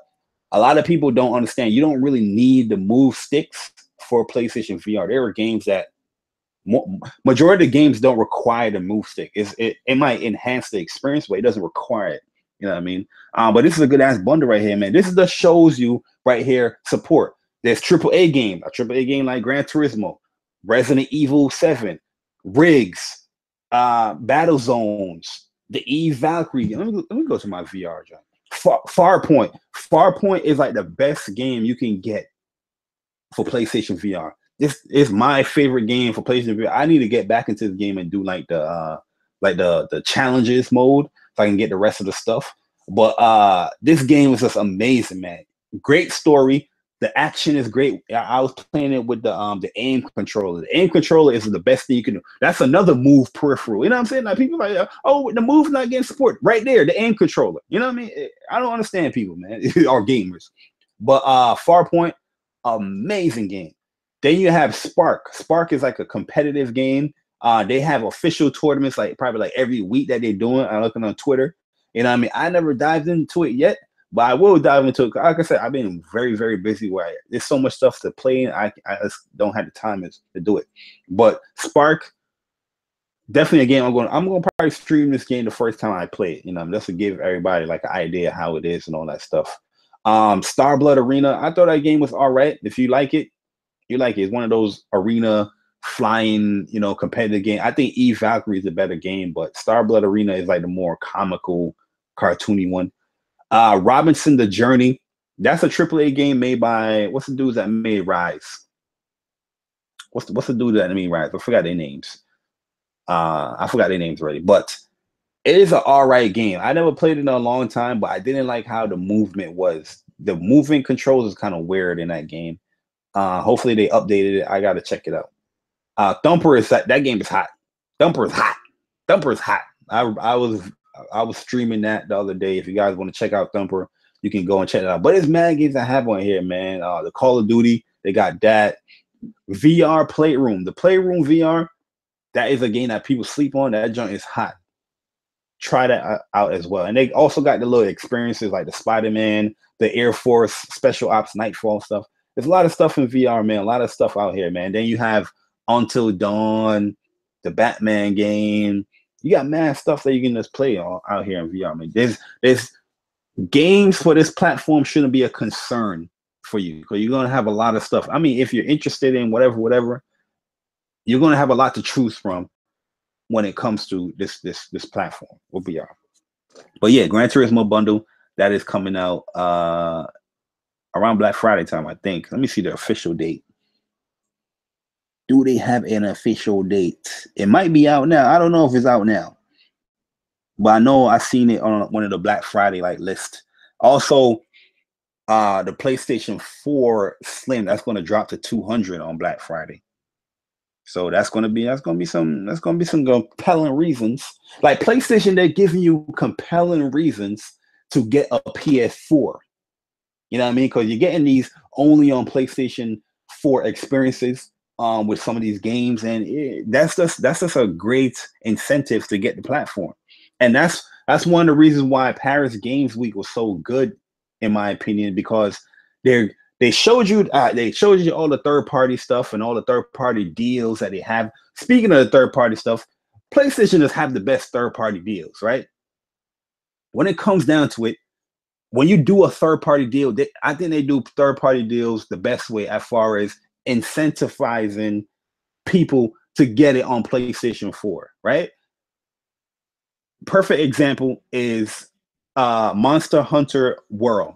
a lot of people don't understand. You don't really need the move sticks for PlayStation VR. There are games that majority of the games don't require the move stick. It might enhance the experience, but it doesn't require it. You know what I mean? But this is a good ass bundle right here, man. This just shows you right here support. There's AAA games, a AAA game like Gran Turismo, Resident Evil 7, Rigs, Battle Zones, the Eve Valkyrie. Let me go to my VR, John. Farpoint. Farpoint is like the best game you can get for PlayStation VR. This is my favorite game for PlayStation VR. I need to get back into the game and do like the challenges mode so I can get the rest of the stuff. But this game is just amazing, man. Great story. The action is great. I was playing it with the aim controller. The aim controller is the best thing you can do. That's another move peripheral. You know what I'm saying? Like people are like, oh, the move's not getting support. Right there, the aim controller. You know what I mean? I don't understand people, man, or gamers. But Farpoint, amazing game. Then you have Spark. Spark is like a competitive game. They have official tournaments probably like every week that they're doing. I'm looking on Twitter. You know what I mean? I never dived into it yet, but I will dive into it. Like I said, I've been very, very busy where there's so much stuff to play and I just don't have the time to do it. But Spark, definitely a game I'm gonna probably stream this game the first time I play it, just to give everybody like an idea how it is and all that stuff. Starblood Arena, I thought that game was all right. If you like it, you like it. It's one of those arena flying, competitive game. I think Eve Valkyrie is a better game, but Starblood Arena is like the more comical, cartoony one. Robinson the Journey, that's a AAA game made by what's the dudes that made Rise? What's the dude that made Rise? I forgot their names. I forgot their names already, but it is an all right game. I never played it in a long time, but I didn't like how the movement was. The movement controls is kind of weird in that game. Hopefully they updated it. I gotta check it out. Thumper is that game is hot. Thumper is hot. Thumper is hot. I was streaming that the other day. If you guys want to check out Thumper, you can go and check it out. But it's mad games I have on here, man. The Call of Duty, they got that. VR Playroom. The Playroom VR, that is a game that people sleep on. That joint is hot. Try that out as well. And they also got the little experiences like the Spider-Man, the Air Force, Special Ops, Nightfall stuff. There's a lot of stuff in VR, man. A lot of stuff out here, man. Then you have Until Dawn, the Batman game. You got mad stuff that you can just play out here in VR, man. There's games for this platform shouldn't be a concern for you because you're gonna have a lot of stuff. I mean, if you're interested in whatever, you're gonna have a lot to choose from when it comes to this platform with VR. But yeah, Gran Turismo bundle that is coming out around Black Friday time, I think. Let me see the official date. Do they have an official date? It might be out now. I don't know if it's out now, but I know I seen it on one of the Black Friday list. Also, the PlayStation 4 Slim that's going to drop to $200 on Black Friday. So that's gonna be some compelling reasons. Like PlayStation, they're giving you compelling reasons to get a PS4. You know what I mean? Because you're getting these only on PlayStation 4 experiences with some of these games, and that's just a great incentive to get the platform. And that's one of the reasons why Paris Games Week was so good, in my opinion, because they showed you all the third-party stuff and all the third-party deals that they have. Speaking of the third-party stuff, PlayStation does have the best third-party deals, right? When it comes down to it, when you do a third-party deal, I think they do third-party deals the best way as far as incentivizing people to get it on PlayStation 4, right? Perfect example is Monster Hunter World.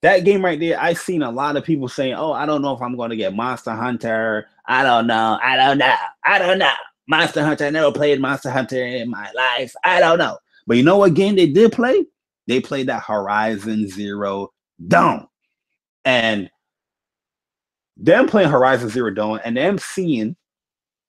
That game right there, I've seen a lot of people saying, oh, I don't know if I'm going to get Monster Hunter. I don't know. Monster Hunter, I never played Monster Hunter in my life. I don't know. But you know what game they did play? They played that Horizon Zero Dawn. And them playing Horizon Zero Dawn and them seeing,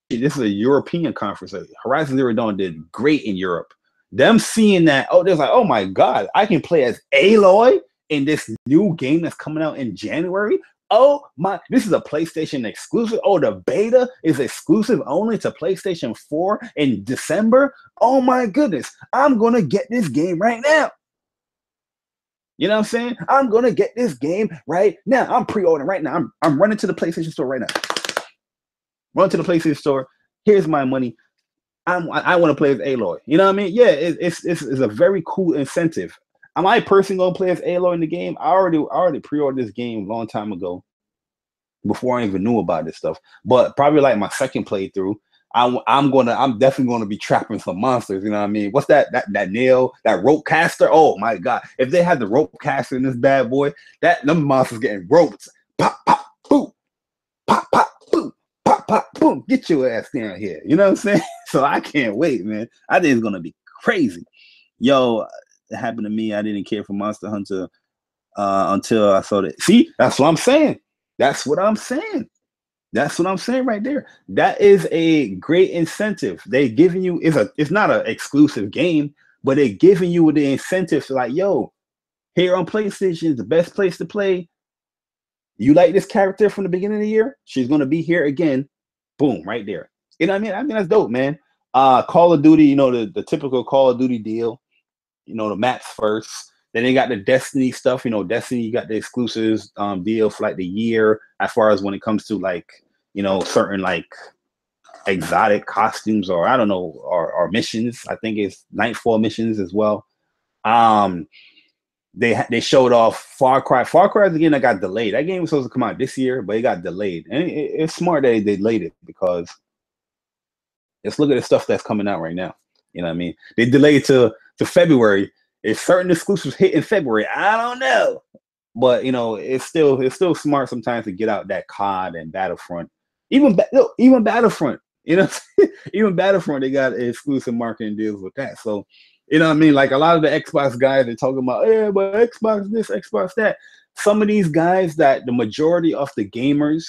this is a European conference. Horizon Zero Dawn did great in Europe. Them seeing that, they're like, oh my God, I can play as Aloy in this new game that's coming out in January. Oh my, this is a PlayStation exclusive. Oh, the beta is exclusive only to PlayStation 4 in December. Oh my goodness, I'm gonna get this game right now. You know what I'm saying? I'm gonna get this game right now. I'm pre-ordering right now. I'm running to the PlayStation store right now. Run to the PlayStation store. Here's my money. I want to play as Aloy. You know what I mean? Yeah, it's a very cool incentive. Am I personally gonna play as Aloy in the game? I already pre-ordered this game a long time ago, before I even knew about this stuff. But probably like my second playthrough, I'm definitely gonna be trapping some monsters. You know what I mean? What's that nail, that rope caster? Oh my God! If they had the rope caster in this bad boy, them monsters getting roped. Pop pop boom, pop pop boom, pop pop boom. Get your ass down here. You know what I'm saying? So I can't wait, man. I think it's gonna be crazy. Yo, it happened to me. I didn't care for Monster Hunter until I saw that. See, that's what I'm saying. That's what I'm saying. That's what I'm saying right there. That is a great incentive. They giving you, it's not an exclusive game, but they're giving you the incentive to like, yo, here on PlayStation is the best place to play. You like this character from the beginning of the year? She's gonna be here again. Boom, right there. You know what I mean? I think that's dope, man. Call of Duty, the typical Call of Duty deal. The maps first. Then they got the Destiny stuff. Destiny, you got the exclusives deal for like the year, as far as when it comes to like, certain like exotic costumes, or I don't know, or missions. I think it's Nightfall missions as well. They showed off Far Cry. Far Cry again, that got delayed. That game was supposed to come out this year, but it got delayed. And it's smart that they delayed it, because let's look at the stuff that's coming out right now. You know what I mean? They delayed to February. If certain exclusives hit in February, I don't know. But it's still smart sometimes to get out that COD and Battlefront. Even Battlefront, even Battlefront, they got exclusive marketing deals with that. So, you know what I mean? Like a lot of the Xbox guys, they're talking about, yeah, but Xbox this, Xbox that. Some of these guys, that the majority of the gamers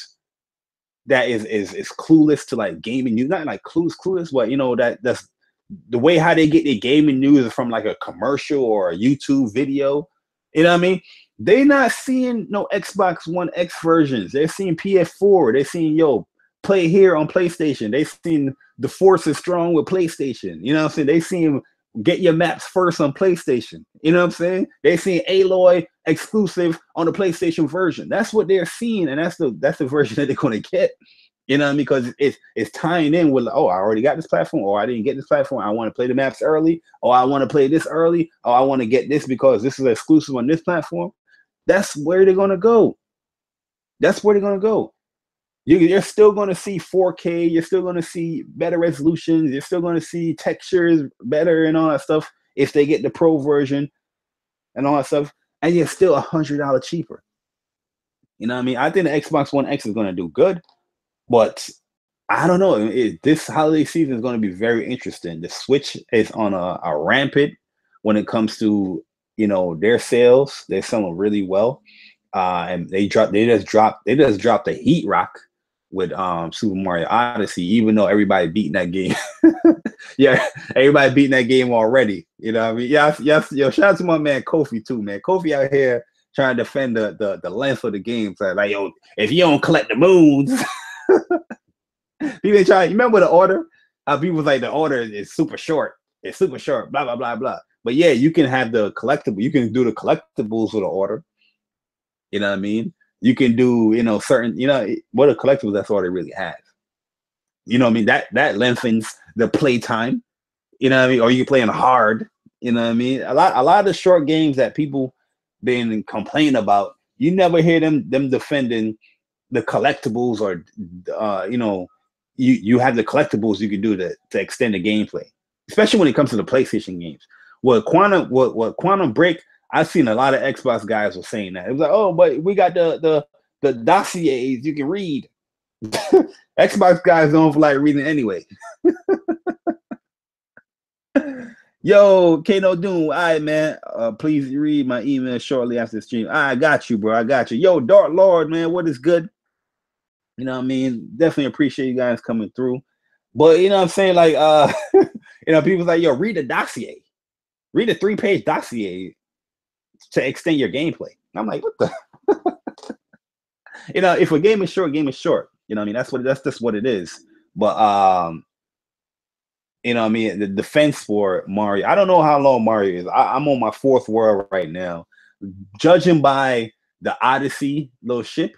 that is clueless to like gaming news, not like clueless, but that's the way how they get their gaming news is from like a commercial or a YouTube video. You know what I mean? They not seeing no Xbox One X versions. They're seeing PS4. They're seeing, play here on PlayStation. They seen the Force is strong with PlayStation. You know what I'm saying? They seen get your maps first on PlayStation. You know what I'm saying? They seen Aloy exclusive on the PlayStation version. That's what they're seeing, and that's the version that they're gonna get. You know what I mean? Because it's tying in with, oh, I already got this platform, or I didn't get this platform. I want to play the maps early, or I want to play this early, or I want to get this because this is exclusive on this platform. That's where they're gonna go. That's where they're gonna go. You're still gonna see 4K. You're still gonna see better resolutions. You're still gonna see textures better and all that stuff if they get the Pro version and all that stuff. And you're still $100 cheaper. You know what I mean? I think the Xbox One X is gonna do good. But I don't know. This holiday season is going to be very interesting. The Switch is on a rampant when it comes to their sales. They're selling really well, and they just dropped the heat rock with Super Mario Odyssey. Even though everybody beating that game, yeah, everybody beating that game already. You know what I mean? Yes. Yo, shout out to my man Kofi too, man. Kofi out here trying to defend the length of the game. So like, yo, if you don't collect the moons. People trying. You remember the order? How people was like, the order is super short. It's super short. Blah blah blah blah. But yeah, you can have the collectible. You can do the collectibles with the order. You know what I mean? You can do certain. What a collectibles, that's all they really have. You know what I mean? That lengthens the play time. You know what I mean? Or you can play on hard. You know what I mean? A lot of the short games that people been complaining about, you never hear them defending the collectibles, or you know, you have the collectibles you can do to extend the gameplay, especially when it comes to the PlayStation games. What Quantum Break, I've seen a lot of Xbox guys were saying that. It was like, oh, but we got the dossiers you can read. Xbox guys don't feel like reading anyway. Yo, Kano Doom, all right, man. Please read my email shortly after the stream. I got you, bro. I got you. Yo, Dark Lord, man, what is good? You know what I mean? Definitely appreciate you guys coming through. But you know what I'm saying? Like, you know, people's like, yo, read the dossier. Read a 3-page dossier to extend your gameplay. And I'm like, what the? You know, if a game is short, game is short. You know what I mean? That's just what it is. But you know what I mean? The defense for Mario, I don't know how long Mario is. I'm on my 4th world right now. Judging by the Odyssey little ship,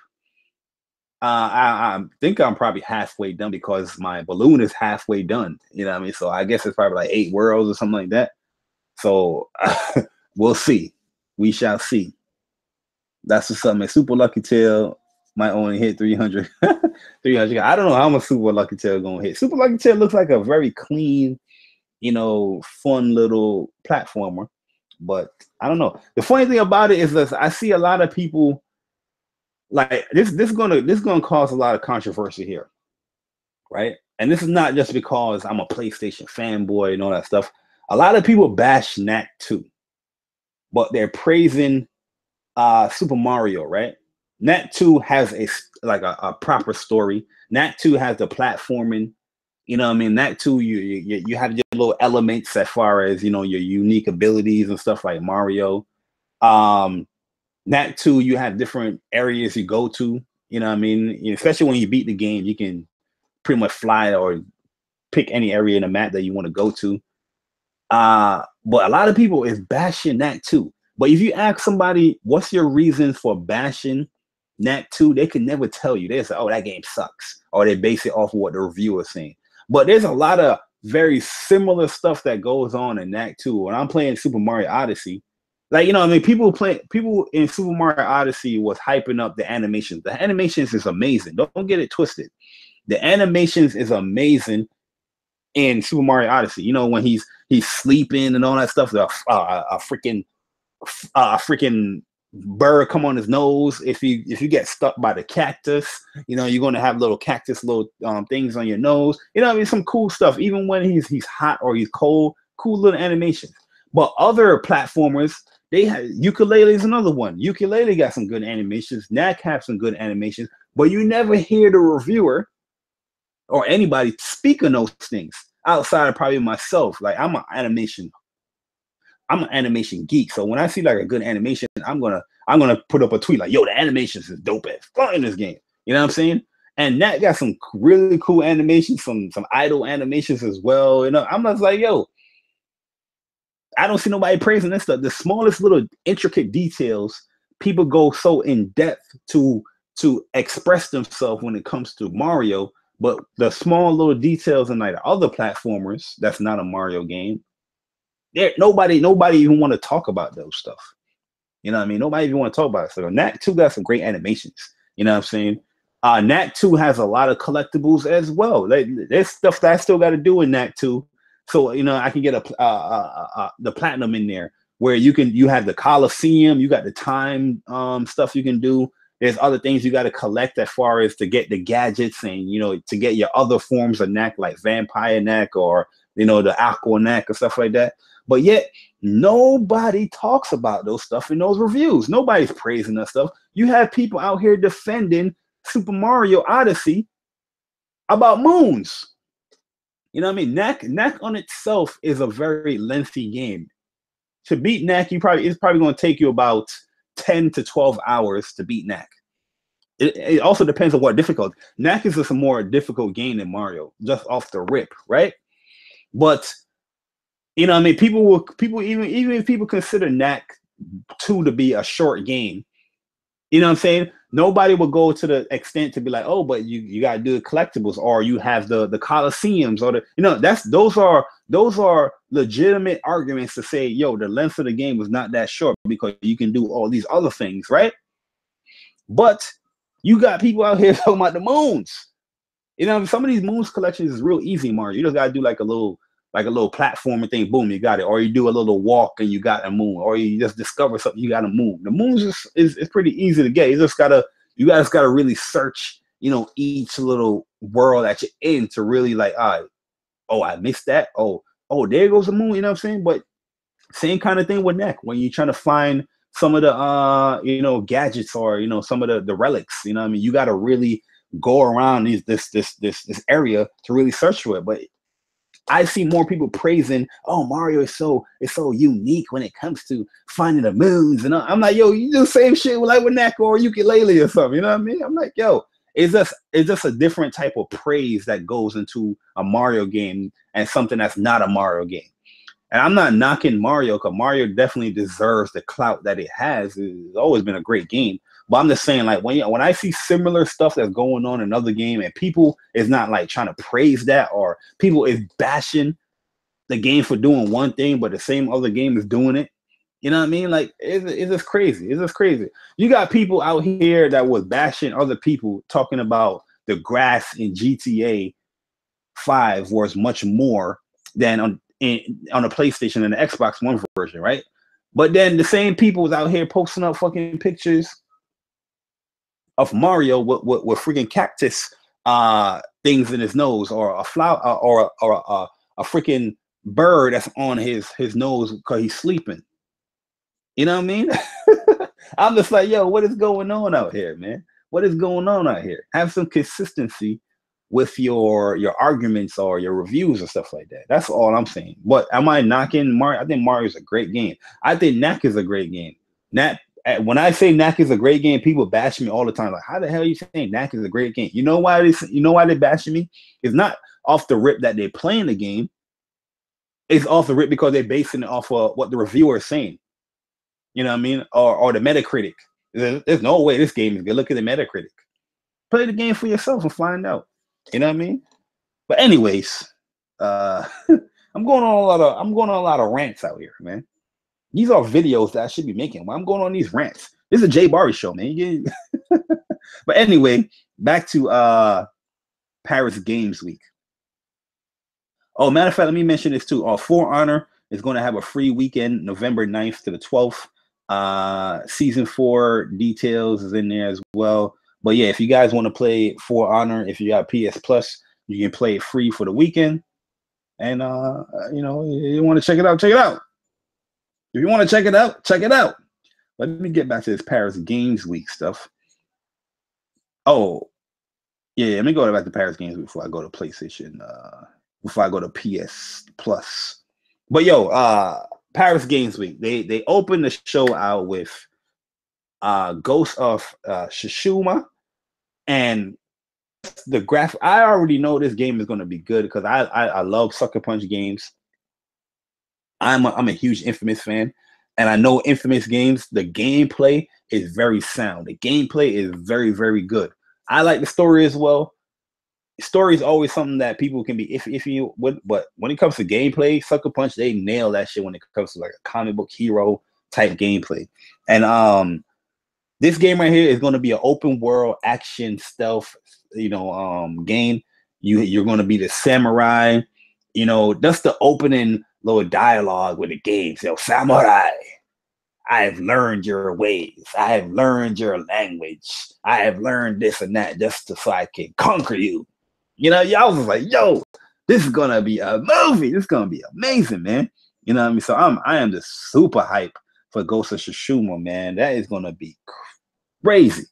I think I'm probably halfway done because my balloon is halfway done. You know what I mean? So I guess it's probably like 8 worlds or something like that. So we'll see. We shall see. That's what's up, man. Super Lucky Tail might only hit 300. 300. I don't know how much Super Lucky Tail gonna hit. Super Lucky Tail looks like a very clean, you know, fun little platformer. But I don't know. The funny thing about it is that I see a lot of people like this is gonna cause a lot of controversy here, right? And this is not just because I'm a PlayStation fanboy and all that stuff. A lot of people bash Knack 2, but they're praising Super Mario, right? Knack 2 has a proper story. Knack 2 has the platforming. You know what I mean? Knack 2, you have your little elements as far as, you know, your unique abilities and stuff like Mario. Knack 2, you have different areas you go to. You know what I mean? Especially when you beat the game, you can pretty much fly or pick any area in the map that you want to go to. But a lot of people is bashing Knack 2. But if you ask somebody, what's your reason for bashing Knack 2, they can never tell you. They say, oh, that game sucks. Or they base it off of what the reviewer's saying. But there's a lot of very similar stuff that goes on in Knack 2. When I'm playing Super Mario Odyssey, like, you know, I mean, people in Super Mario Odyssey was hyping up the animations. The animations is amazing. Don't get it twisted. The animations is amazing in Super Mario Odyssey. You know, when he's sleeping and all that stuff, a freaking bird come on his nose. If you get stuck by the cactus, you know, you're gonna have little cactus things on your nose. You know, I mean, some cool stuff. Even when he's hot or he's cold, cool little animations. But other platformers, they have Ukulele is another one. Ukulele got some good animations. Knack have some good animations, but you never hear the reviewer or anybody speak of those things outside of probably myself. Like I'm an animation geek. So when I see like a good animation, I'm gonna put up a tweet like, yo, the animations is dope as fuck in this game. You know what I'm saying? And Nat got some really cool animations, some idle animations as well. You know, I'm just like, yo, I don't see nobody praising this stuff. The smallest little intricate details, people go so in depth to express themselves when it comes to Mario. But the small little details in like other platformers, that's not a Mario game. Nobody even want to talk about those stuff. You know what I mean? Nobody even want to talk about it. So Knack 2 got some great animations. You know what I'm saying? Knack 2 has a lot of collectibles as well. There's stuff that I still got to do in Knack 2. So, you know, I can get the platinum in there where you have the Coliseum, you got the time stuff you can do. There's other things you got to collect as far as to get the gadgets and, you know, to get your other forms of Knack like Vampire Knack or, you know, the Aqua Knack or stuff like that. But yet nobody talks about those stuff in those reviews. Nobody's praising that stuff. You have people out here defending Super Mario Odyssey about moons. You know what I mean? Knack on itself is a very lengthy game. To beat Knack, it's probably going to take you about 10 to 12 hours to beat Knack. It also depends on what difficulty. Knack is just a more difficult game than Mario, just off the rip, right? But you know what I mean? People even if people consider Knack 2 to be a short game, you know what I'm saying? nobody would go to the extent to be like, oh, but you got to do the collectibles, or you have the Colosseums, or those are legitimate arguments to say, yo, the length of the game was not that short because you can do all these other things, right? But you got people out here talking about the moons. Some of these moons collections is real easy, Mario. You just gotta do like a little platforming thing, boom, you got it. Or you do a little walk and you got a moon, or you just discover something, you got a moon. The moons is pretty easy to get. You guys gotta really search, each little world that you're in to really like, all right, oh, I missed that. Oh, there goes the moon, you know what I'm saying? But same kind of thing with Neck when you're trying to find some of the gadgets, or some of the relics, you know what I mean? You gotta really go around this area to really search for it. But I see more people praising, oh, Mario is so unique when it comes to finding the moons, and I'm like, yo, you do the same shit with Neko or Ukulele or something, you know what I mean? I'm like, yo, it's just a different type of praise that goes into a Mario game and something that's not a Mario game. And I'm not knocking Mario, because Mario definitely deserves the clout that it has. It's always been a great game. But I'm just saying, like, when I see similar stuff that's going on in another game, and people is not like trying to praise that, or people is bashing the game for doing one thing, but the same other game is doing it. You know what I mean? Like, it's just crazy. It's just crazy. You got people out here that was bashing other people, talking about the grass in GTA 5 was much more than on the PlayStation and the Xbox One version, right? But then the same people was out here posting up fucking pictures of Mario with freaking cactus things in his nose, or a flower, or a freaking bird that's on his nose because he's sleeping. You know what I mean? I'm just like, yo, what is going on out here, man? What is going on out here? Have some consistency with your arguments or your reviews and stuff like that. That's all I'm saying. But am I knocking Mario? I think Mario's a great game. I think Knack is a great game. When I say Knack is a great game, people bash me all the time. Like, how the hell are you saying Knack is a great game? You know why they bashing me? It's not off the rip that they're playing the game. It's off the rip because they're basing it off of what the reviewer is saying. You know what I mean? Or the Metacritic. There's no way this game is good. Look at the Metacritic. Play the game for yourself and find out. You know what I mean? But anyways, I'm going on a lot of rants out here, man. These are videos that I should be making. Well, I'm going on these rants. This is a JayBari Show, man. But anyway, back to Paris Games Week. Oh, matter of fact, let me mention this too. For Honor is going to have a free weekend, November 9th to the 12th. Season 4 details is in there as well. But yeah, if you guys want to play For Honor, if you got PS Plus, you can play it free for the weekend. And you want to check it out, check it out. If you want to check it out, check it out. Let me get back to this Paris Games Week stuff. Oh, yeah, let me go back to Paris Games Week before I go to PlayStation, before I go to PS Plus. But yo, Paris Games Week, they opened the show out with Ghost of Tsushima, and the graphic. I already know this game is going to be good because I love Sucker Punch games. I'm a huge Infamous fan, and I know Infamous games, the gameplay is very sound. The gameplay is very, very good. I like the story as well. Story is always something that people can be iffy with, but when it comes to gameplay, Sucker Punch, they nail that shit when it comes to like a comic book hero type gameplay. And this game right here is going to be an open world action stealth, game. You're going to be the samurai. That's the opening little dialogue with the game. So, samurai, I have learned your ways. I have learned your language. I have learned this and that just so I can conquer you. Y'all was like, yo, this is gonna be a movie. This is gonna be amazing, man. You know what I mean? So I am just super hype for Ghost of Tsushima, man. That is gonna be crazy.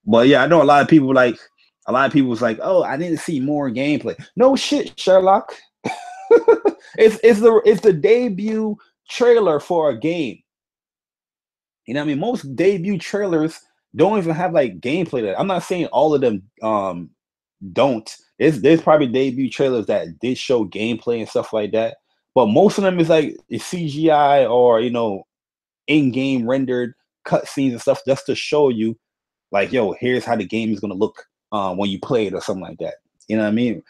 But yeah, I know a lot of people was like, oh, I didn't see more gameplay. No shit, Sherlock. It's the debut trailer for a game. You know what I mean? Most debut trailers don't even have like gameplay. I'm not saying all of them don't. There's probably debut trailers that did show gameplay and stuff like that, but most of them is like CGI or in-game rendered cutscenes and stuff just to show you like, yo, here's how the game is gonna look when you play it or something like that. You know what I mean?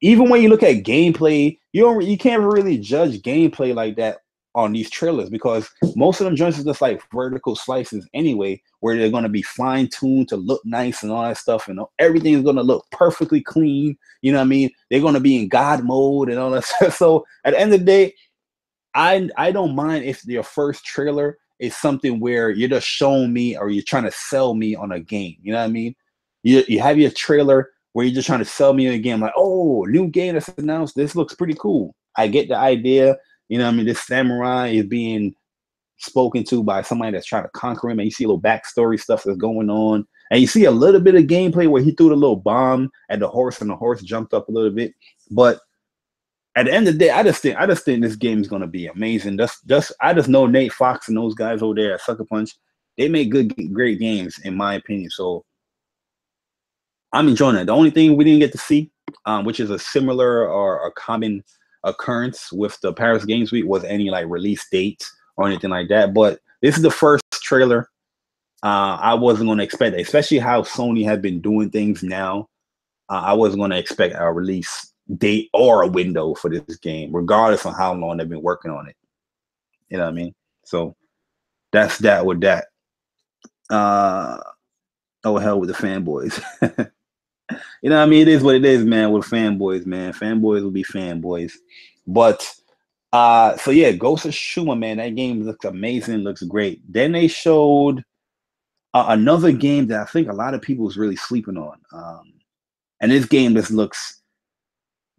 Even when you look at gameplay, you can't really judge gameplay like that on these trailers, because most of them joints are just like vertical slices anyway, where they're going to be fine tuned to look nice and all that stuff, and everything is going to look perfectly clean. You know what I mean? They're going to be in God mode and all that stuff. So at the end of the day, I don't mind if your first trailer is something where you're just showing me or you're trying to sell me on a game. You know what I mean? You have your trailer where you're just trying to sell me a game, like, oh, new game that's announced. This looks pretty cool. I get the idea. You know what I mean? This samurai is being spoken to by somebody that's trying to conquer him, and you see a little backstory stuff that's going on. And you see a little bit of gameplay where he threw the little bomb at the horse and the horse jumped up a little bit. But at the end of the day, I just think this game is gonna be amazing. I just know Nate Fox and those guys over there at Sucker Punch, they make great games in my opinion. So I'm enjoying it. The only thing we didn't get to see, which is a similar or a common occurrence with the Paris Games Week, was any like release dates or anything like that. But this is the first trailer. I wasn't going to expect it, especially how Sony has been doing things now. I wasn't going to expect a release date or a window for this game, regardless of how long they've been working on it. You know what I mean? So that's that with that. Oh, hell with the fanboys. You know what I mean? It is what it is, man, with fanboys, man. Fanboys will be fanboys. But so yeah, Ghost of Tsushima, man, that game looks amazing, looks great. Then they showed another game that I think a lot of people was really sleeping on. And this game just looks,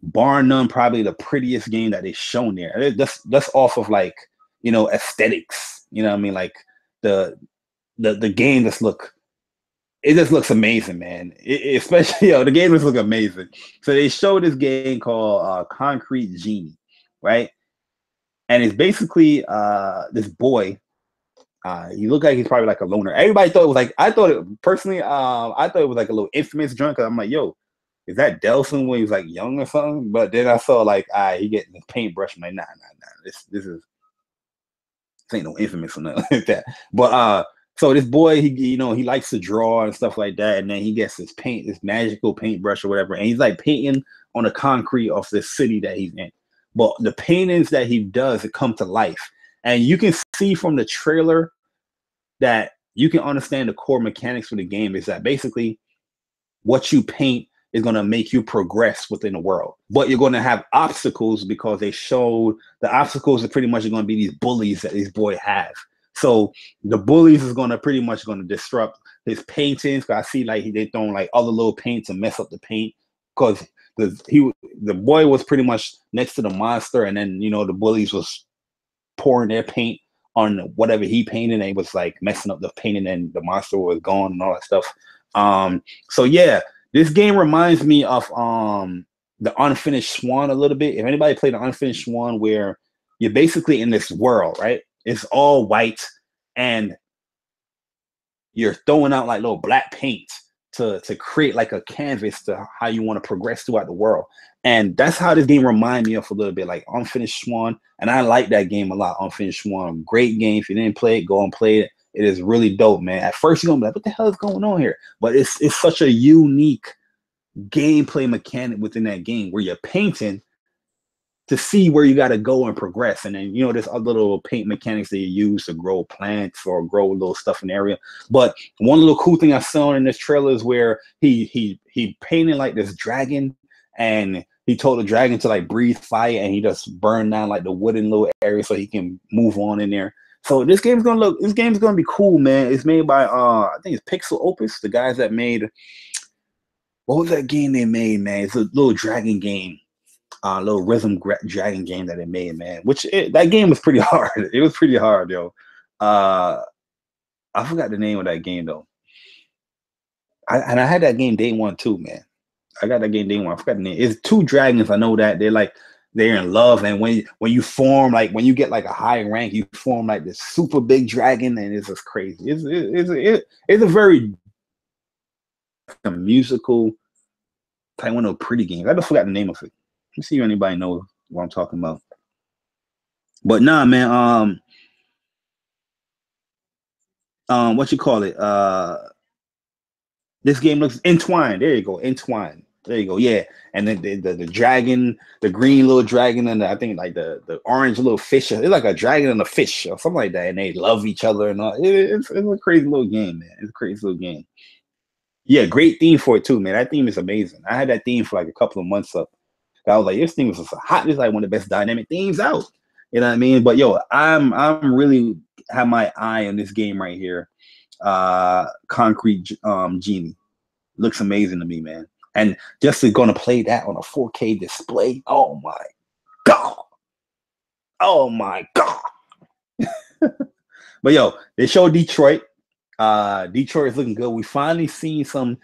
bar none, probably the prettiest game that they've shown there. That's off of like, you know, aesthetics. You know what I mean? Like the game just looks amazing, man. Especially, the game just look amazing. So they showed this game called Concrete Genie, right? And it's basically this boy. He looked like he's probably like a loner. Everybody thought it was like, I thought it was like a little Infamous joint. Cause I'm like, yo, is that Delson when he was like young or something? But then I saw like, he getting the paintbrush. I'm like, nah. This ain't no Infamous or nothing like that. But so this boy, he likes to draw and stuff like that, and then he gets this magical paintbrush or whatever, and he's like painting on the concrete of the city that he's in. But the paintings that he does, it come to life, and you can see from the trailer that you can understand the core mechanics for the game is that basically what you paint is going to make you progress within the world, but you're going to have obstacles because they showed the obstacles are pretty much going to be these bullies that this boy have. So the bullies is going to disrupt his paintings. I see like they throwing like other little paints and mess up the paint because the boy was pretty much next to the monster, and then the bullies was pouring their paint on whatever he painted, and it was like messing up the painting, and the monster was gone and all that stuff. So yeah, this game reminds me of the Unfinished Swan a little bit. If anybody played the Unfinished Swan, where you're basically in this world, right? It's all white, and you're throwing out like little black paint to create like a canvas to how you want to progress throughout the world. And that's how this game reminds me of a little bit, like Unfinished Swan. And I like that game a lot, Unfinished Swan. Great game. If you didn't play it, go and play it. It is really dope, man. At first, you're going to be like, what the hell is going on here? But it's such a unique gameplay mechanic within that game where you're painting to see where you got to go and progress. And then, there's other little paint mechanics that you use to grow plants or grow little stuff in the area. But one little cool thing I saw in this trailer is where he painted like this dragon, and he told the dragon to like breathe fire, and he just burned down like the wooden little area so he can move on in there. So this game's gonna be cool, man. It's made by I think it's Pixel Opus, the guys that made, what was that game they made, man? It's a little dragon game. Little rhythm dragon game that they made, man. That game was pretty hard. It was pretty hard, yo. I forgot the name of that game though. I had that game day one too, man. I got that game day one. I forgot the name. It's two dragons. I know that they're in love, and when you form, like when you get like a high rank, you form like this super big dragon, and it's just crazy. It's a very musical type one of pretty games. I just forgot the name of it. Let me see if anybody knows what I'm talking about. But nah, man. What you call it? This game looks entwined. There you go, entwined. There you go. Yeah, and then the dragon, the green little dragon, and I think like the orange little fish. It's like a dragon and a fish or something like that, and they love each other and all. It's a crazy little game, man. It's a crazy little game. Yeah, great theme for it too, man. That theme is amazing. I had that theme for like a couple of months up. I was like, this theme is hot. It's like one of the best dynamic themes out. You know what I mean? But yo, I'm really have my eye on this game right here. Concrete Genie looks amazing to me, man. And just to gonna play that on a 4K display. Oh my god. Oh my god. But yo, they showed Detroit. Detroit is looking good. We finally seen some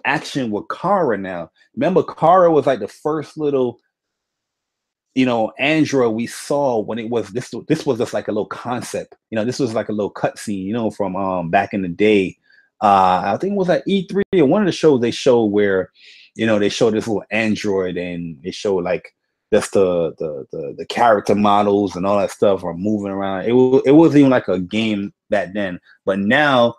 action with Kara now. Remember, Kara was like the first little, you know, android we saw when it was this was just like a little concept. You know, this was like a little cutscene, you know, from back in the day. I think it was at E3 or one of the shows they showed where, you know, they showed this little android and they showed like just the character models and all that stuff are moving around. It wasn't even like a game back then, but now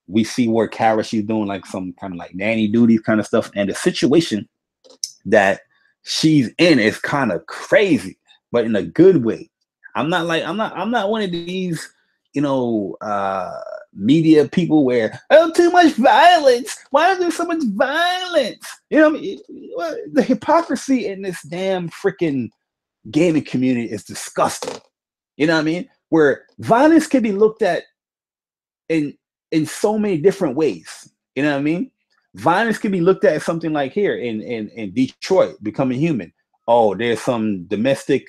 we see where Kara, she's doing like some kind of like nanny duties kind of stuff, and the situation that she's in is kind of crazy, but in a good way. I'm not one of these, you know, media people where, oh, too much violence. Why is there so much violence? You know what I mean? The hypocrisy in this damn freaking gaming community is disgusting. You know what I mean? Where violence can be looked at in so many different ways. You know what I mean? Violence can be looked at as something like here in Detroit, Becoming Human. Oh, there's some domestic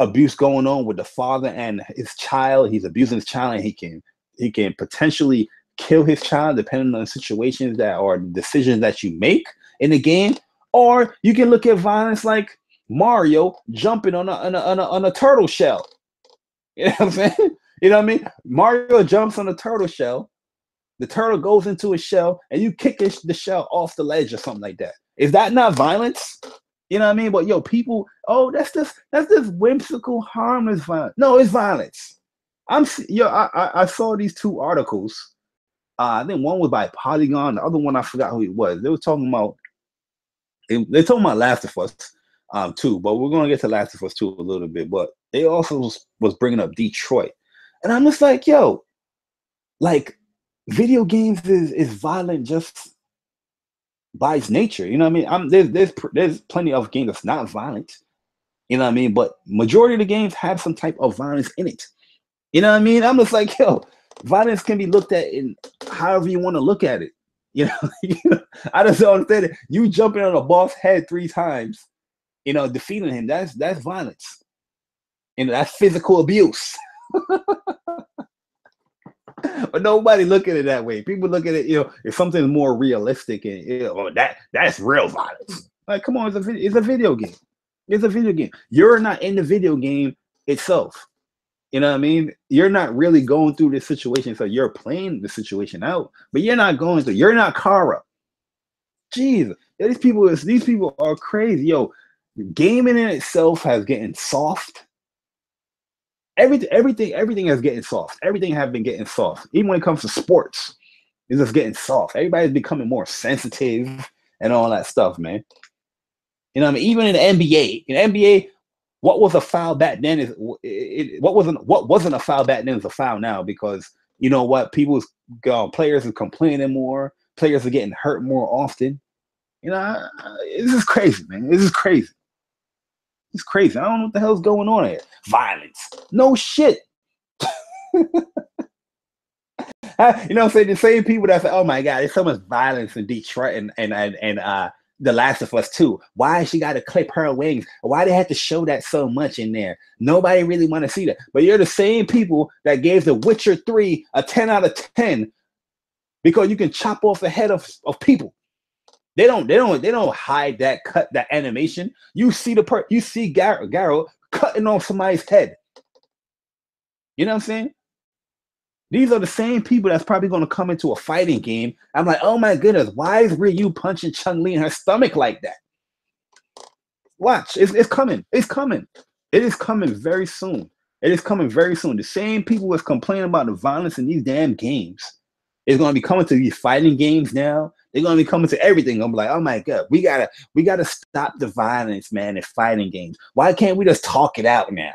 abuse going on with the father and his child. He's abusing his child, and he can potentially kill his child depending on situations that or decisions that you make in the game. Or you can look at violence like Mario jumping on a turtle shell. You know what I'm saying? You know what I mean? Mario jumps on a turtle shell. The turtle goes into a shell, and you kick the shell off the ledge or something like that. Is that not violence? You know what I mean? But yo, people, oh, that's just whimsical, harmless violence. No, it's violence. I saw these two articles. I think one was by Polygon, the other one I forgot who it was. They were talking about Last of Us too, but we're gonna get to Last of Us 2 a little bit. But they also was bringing up Detroit, and I'm just like, yo, like video games is violent just by its nature. You know what I mean? There's plenty of games that's not violent. You know what I mean? But majority of the games have some type of violence in it. You know what I mean? I'm just like, yo, violence can be looked at in however you want to look at it. You know, I just don't understand it. You jumping on a boss head 3 times, you know, defeating him, that's violence. And that's physical abuse. But nobody look at it that way. People look at it, you know, if something's more realistic and, you know, that's real violence. Like, come on, it's a video game. It's a video game. You're not in the video game itself. You know what I mean? You're not really going through this situation. So you're playing the situation out, but you're not going through. You're not Kara. Jeez, these people are crazy. Yo, gaming in itself has getting soft. Everything is getting soft. Everything has been getting soft. Even when it comes to sports, it's just getting soft. Everybody's becoming more sensitive and all that stuff, man. You know what I mean? Even in the NBA, what was a foul back then what wasn't a foul back then is a foul now, because you know what, players are complaining more, players are getting hurt more often. You know, this is crazy, man. This is crazy. It's crazy. I don't know what the hell's going on here. Violence. No shit. You know what I'm saying? The same people that say, oh my God, there's so much violence in Detroit and The Last of Us 2. Why she got to clip her wings? Why they had to show that so much in there? Nobody really want to see that. But you're the same people that gave The Witcher 3 a 10 out of 10 because you can chop off the head of people. They don't hide that animation. You see you see Garrow cutting off somebody's head. You know what I'm saying? These are the same people that's probably going to come into a fighting game. I'm like, oh my goodness, why is Ryu punching Chun-Li in her stomach like that? Watch, it's coming. It's coming. It is coming very soon. It is coming very soon. The same people was complaining about the violence in these damn games It's gonna be coming to these fighting games now. They're gonna be coming to everything. I'm like, oh my god, we gotta stop the violence, man, in fighting games. Why can't we just talk it out now?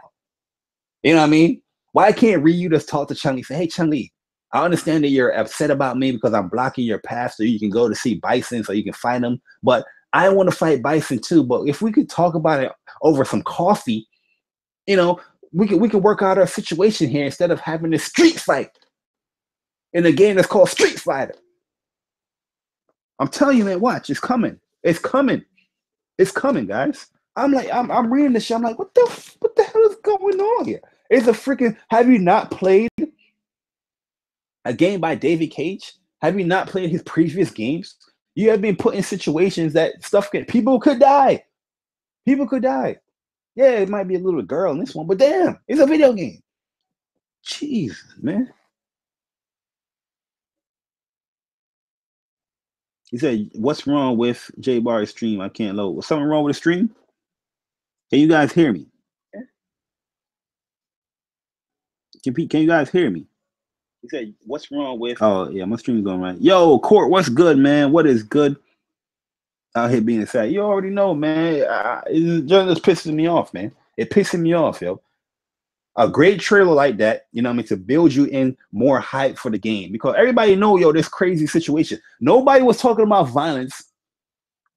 You know what I mean? Why can't Ryu just talk to Chun-Li? Say, hey, Chun-Li, I understand that you're upset about me because I'm blocking your path so you can go to see Bison so you can fight him. But I want to fight Bison too. But if we could talk about it over some coffee, you know, we can work out our situation here instead of having this street fight in a game that's called Street Fighter. I'm telling you, man, watch, it's coming. It's coming. It's coming, guys. I'm reading this shit. I'm like, what the hell is going on here? It's a freaking, have you not played a game by David Cage? Have you not played his previous games? You have been put in situations that people could die. People could die. Yeah, it might be a little girl in this one, but damn, it's a video game. Jeez, man. He said, what's wrong with JayBari's stream? I can't load. Was something wrong with the stream? Can you guys hear me? Can you guys hear me? He said, what's wrong with... Oh, yeah, my stream's going right. Yo, Court, what's good, man? What is good? Out here being sad. You already know, man. It just pisses me off, man. It pisses me off, yo. A great trailer like that, you know what I mean, to build you in more hype for the game. Because everybody know, yo, this crazy situation. Nobody was talking about violence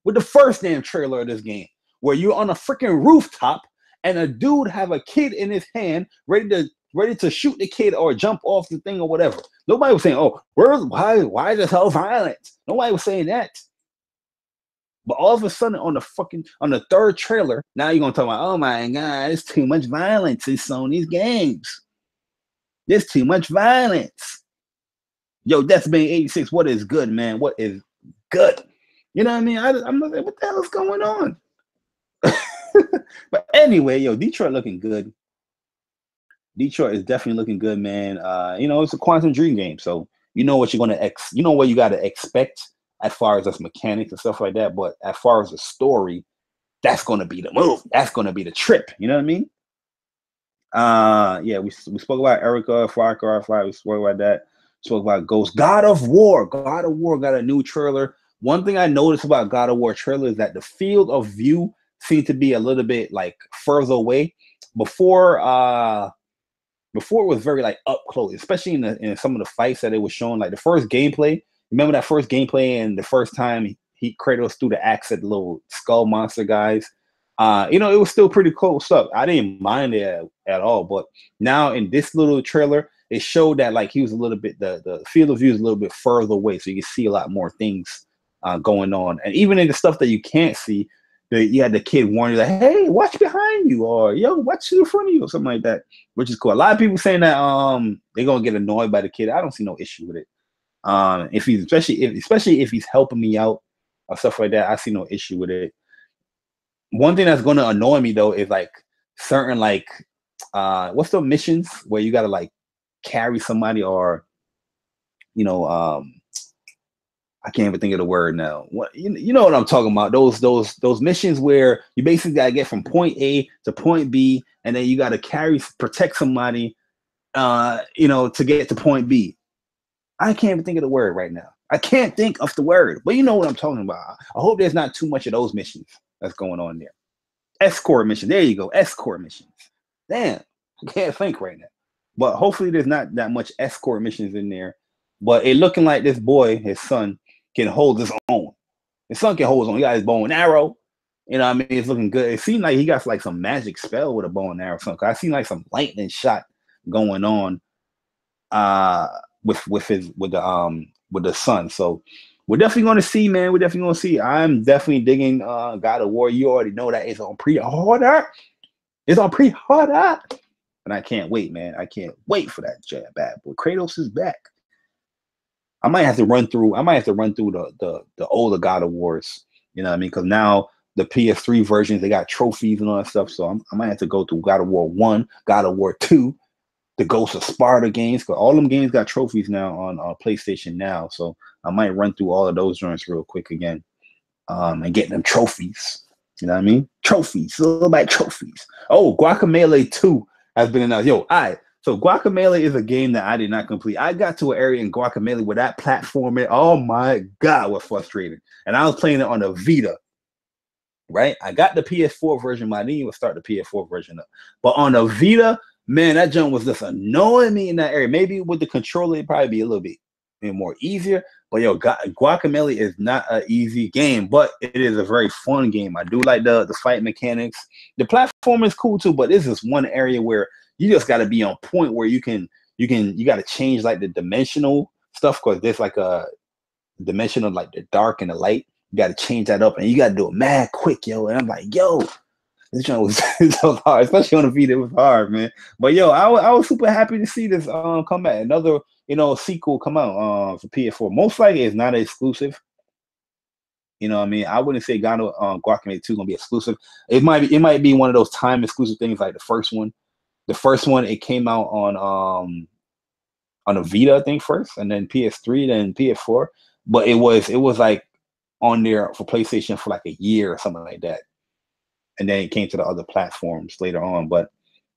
with the first damn trailer of this game, where you're on a freaking rooftop and a dude have a kid in his hand ready to shoot the kid or jump off the thing or whatever. Nobody was saying, oh, why is this so violent? Nobody was saying that. But all of a sudden on the third trailer, now you're gonna talk about, oh my god, there's too much violence in Sony's games. There's too much violence. Yo, Death Bane 86, what is good, man? What is good? You know what I mean? I'm like, what the hell is going on? But anyway, yo, Detroit looking good. Detroit is definitely looking good, man. You know, it's a Quantum Dream game, so you know what you're gonna you know what you gotta expect as far as us mechanics and stuff like that. But as far as the story, that's gonna be the move. That's gonna be the trip. You know what I mean? Yeah, we spoke about Erica, Far Cry 5. We spoke about that. Spoke about Ghost. God of War. God of War got a new trailer. One thing I noticed about God of War trailer is that the field of view seemed to be a little bit like further away. Before it was very like up close, especially in some of the fights that it was showing. Like the first gameplay, remember that first gameplay and the first time Kratos threw the axe at the little skull monster guys. You know, it was still pretty cool stuff. I didn't mind it at all. But now in this little trailer, it showed that like he was a little bit, the field of view is a little bit further away, so you can see a lot more things going on. And even in the stuff that you can't see, you had the kid warning you like, hey, watch behind you, or yo, watch in front of you, or something like that, which is cool. A lot of people saying that they're gonna get annoyed by the kid. I don't see no issue with it. If he's especially if he's helping me out or stuff like that, I see no issue with it. One thing that's gonna annoy me though is like certain like what's the missions where you gotta like carry somebody, or you know, I can't even think of the word now. What you know what I'm talking about? Those missions where you basically gotta get from point A to point B, and then you gotta protect somebody, you know, to get to point B. I can't even think of the word right now. I can't think of the word, but you know what I'm talking about. I hope there's not too much of those missions that's going on there. Escort mission. There you go. Escort missions. Damn, I can't think right now. But hopefully there's not that much escort missions in there. But it looking like this boy, his son, can hold his own. His son can hold his own. He got his bow and arrow. You know what I mean? It's looking good. It seemed like he got like some magic spell with a bow and arrow. I seen like some lightning shot going on with the son. So we're definitely going to see, man. We're definitely going to see. I'm definitely digging God of War. You already know that it's on pre-order. It's on pre-order. And I can't wait, man. I can't wait for that bad boy. Kratos is back. I might have to run through the older God of Wars, you know what I mean? Because now the PS3 versions, they got trophies and all that stuff. So I might have to go through God of War 1, God of War 2, the Ghost of Sparta games, because all them games got trophies now on PlayStation Now. So I might run through all of those joints real quick again, and get them trophies. You know what I mean? Trophies. It's all about trophies. Oh, Guacamelee 2 has been announced. Yo, So Guacamelee is a game that I did not complete. I got to an area in Guacamelee where that platforming, oh my God, was frustrating. And I was playing it on the Vita, right? I got the PS4 version, but I didn't even start the PS4 version up. But on the Vita, man, that jump was just annoying me in that area. Maybe with the controller, it'd probably be a little bit more easier. But yo, Guacamelee is not an easy game, but it is a very fun game. I do like the fight mechanics. The platform is cool too, but this is one area where you just got to be on point where you got to change like the dimensional stuff, because there's like a dimensional, like the dark and the light. You got to change that up, and you got to do it mad quick, yo. And I'm like, yo, this one was so hard, especially on the Vita. It was hard, man. But yo, I was super happy to see this come back. Another sequel come out for PS4. Most likely it's not an exclusive. You know what I mean? I wouldn't say Guacamelee 2 gonna be exclusive. It might be one of those time exclusive things like the first one. The first one, it came out on a Vita, I think, first, and then PS3, then PS4. But it was like on there for PlayStation for like a year or something like that. And then it came to the other platforms later on, but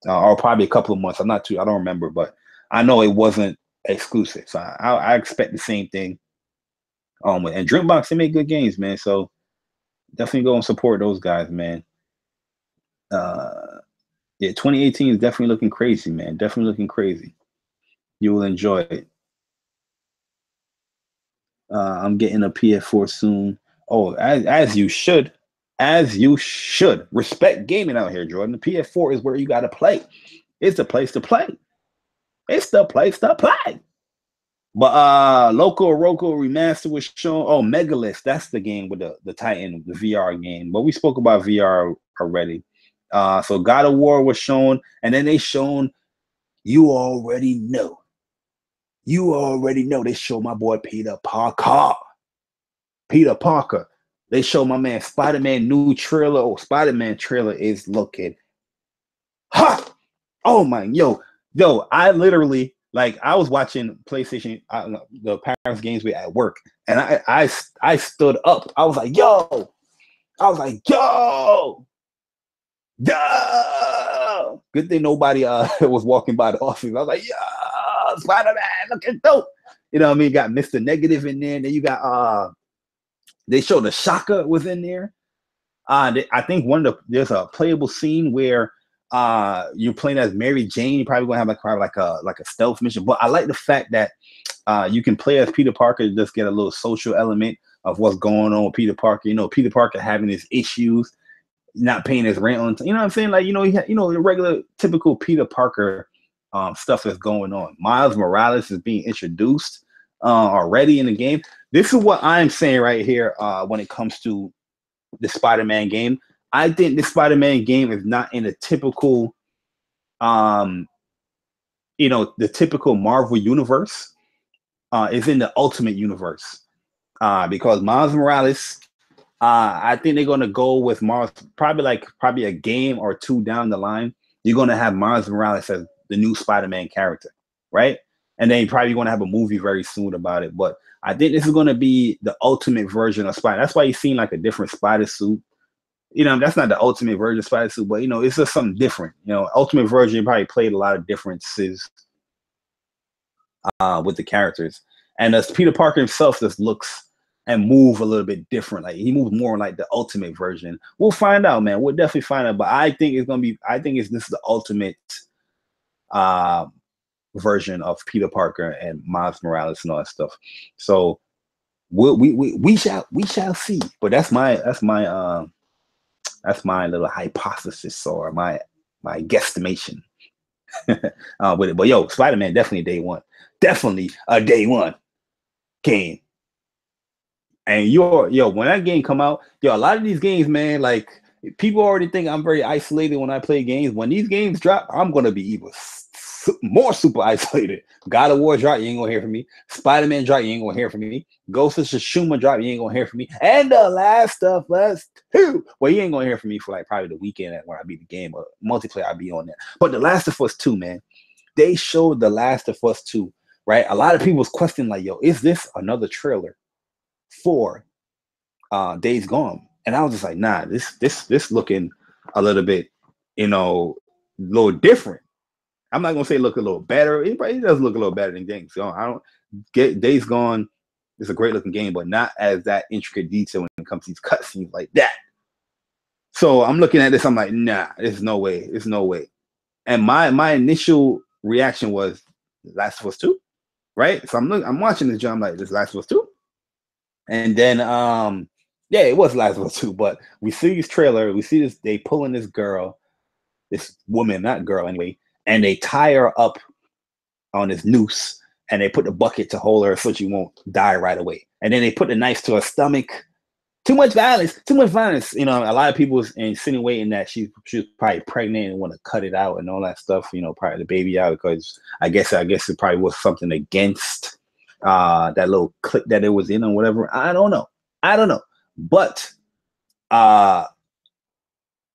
or probably a couple of months. I don't remember, but I know it wasn't exclusive. So I expect the same thing. And Drinkbox, they make good games, man. So definitely go and support those guys, man. Yeah, 2018 is definitely looking crazy, man. Definitely looking crazy. You will enjoy it. I'm getting a PS4 soon. Oh, as you should. As you should. Respect gaming out here, Jordan. The PS4 is where you got to play. It's the place to play. It's the place to play. But Loco Roco Remaster was shown. Oh, Megalith. That's the game with the Titan, the VR game. But we spoke about VR already. So God of War was shown, and then they shown, you already know. You already know. They showed my boy Peter Parker. Peter Parker. They showed my man Spider-Man new trailer. Oh, Spider-Man trailer is looking hot. Oh my, yo, I literally, like, I was watching PlayStation, the Paris games at work, and I stood up. I was like, yo. Good thing nobody was walking by the office. I was like, yo, Spider-Man, looking dope. You know what I mean? Got Mr. Negative in there. And then you got they showed the Shaka was in there. I think there's a playable scene where you're playing as Mary Jane. You're probably gonna have like a stealth mission. But I like the fact that you can play as Peter Parker to just get a little social element of what's going on with Peter Parker. You know, Peter Parker having his issues, not paying his rent on time. You know what I'm saying? Like, the regular typical Peter Parker stuff that's going on. Miles Morales is being introduced already in the game. This is what I'm saying right here when it comes to the Spider-Man game. I think the Spider-Man game is not in a typical, the typical Marvel universe. It's in the Ultimate Universe because Miles Morales, I think they're going to go with Miles, probably a game or two down the line. You're going to have Miles Morales as the new Spider-Man character, right? And then you're probably going to have a movie very soon about it. But I think this is going to be the ultimate version of Spider. That's why you've seen like a different Spider suit. That's not the ultimate version of Spider suit, but it's just something different. Ultimate version probably played a lot of differences with the characters. And as Peter Parker himself just looks and move a little bit different. Like he moves more like the ultimate version. We'll find out, man. We'll definitely find out. But I think this is the ultimate version of Peter Parker and Miles Morales and all that stuff. So we shall see. But that's my little hypothesis or my guesstimation with it. But yo, Spider-Man definitely day one. Definitely a day one game. And when that game come out, a lot of these games, man, like people already think I'm very isolated when I play games. When these games drop, I'm gonna be even more super isolated. God of War drop, you ain't gonna hear from me. Spider-Man drop, you ain't gonna hear from me. Ghost of Tsushima drop, you ain't gonna hear from me. And The Last of Us 2. Well, you ain't gonna hear from me for like probably the weekend when I beat the game, or multiplayer, I'll be on there. But The Last of Us 2, man, they showed The Last of Us 2, right? A lot of people was questioning like, yo, is this another trailer for Days Gone? And I was just like, nah, this looking a little bit, little different. I'm not gonna say look a little better. It does look a little better than Days Gone. I don't get Days Gone. It's a great looking game, but not as that intricate detail when it comes to these cutscenes like that. So I'm looking at this. I'm like, nah, there's no way. There's no way. And my initial reaction was Last of Us 2, right? So I'm watching this jump like this Last of Us 2. And then yeah, it was Last of Us 2, but we see this trailer, we see this, they pulling this girl, this woman, not girl anyway, and they tie her up on this noose and they put the bucket to hold her so she won't die right away. And then they put the knife to her stomach. Too much violence, too much violence. You know, a lot of people was insinuating that she was probably pregnant and want to cut it out and all that stuff, you know, probably the baby out, because I guess it probably was something against that little clip that it was in or whatever. I don't know. But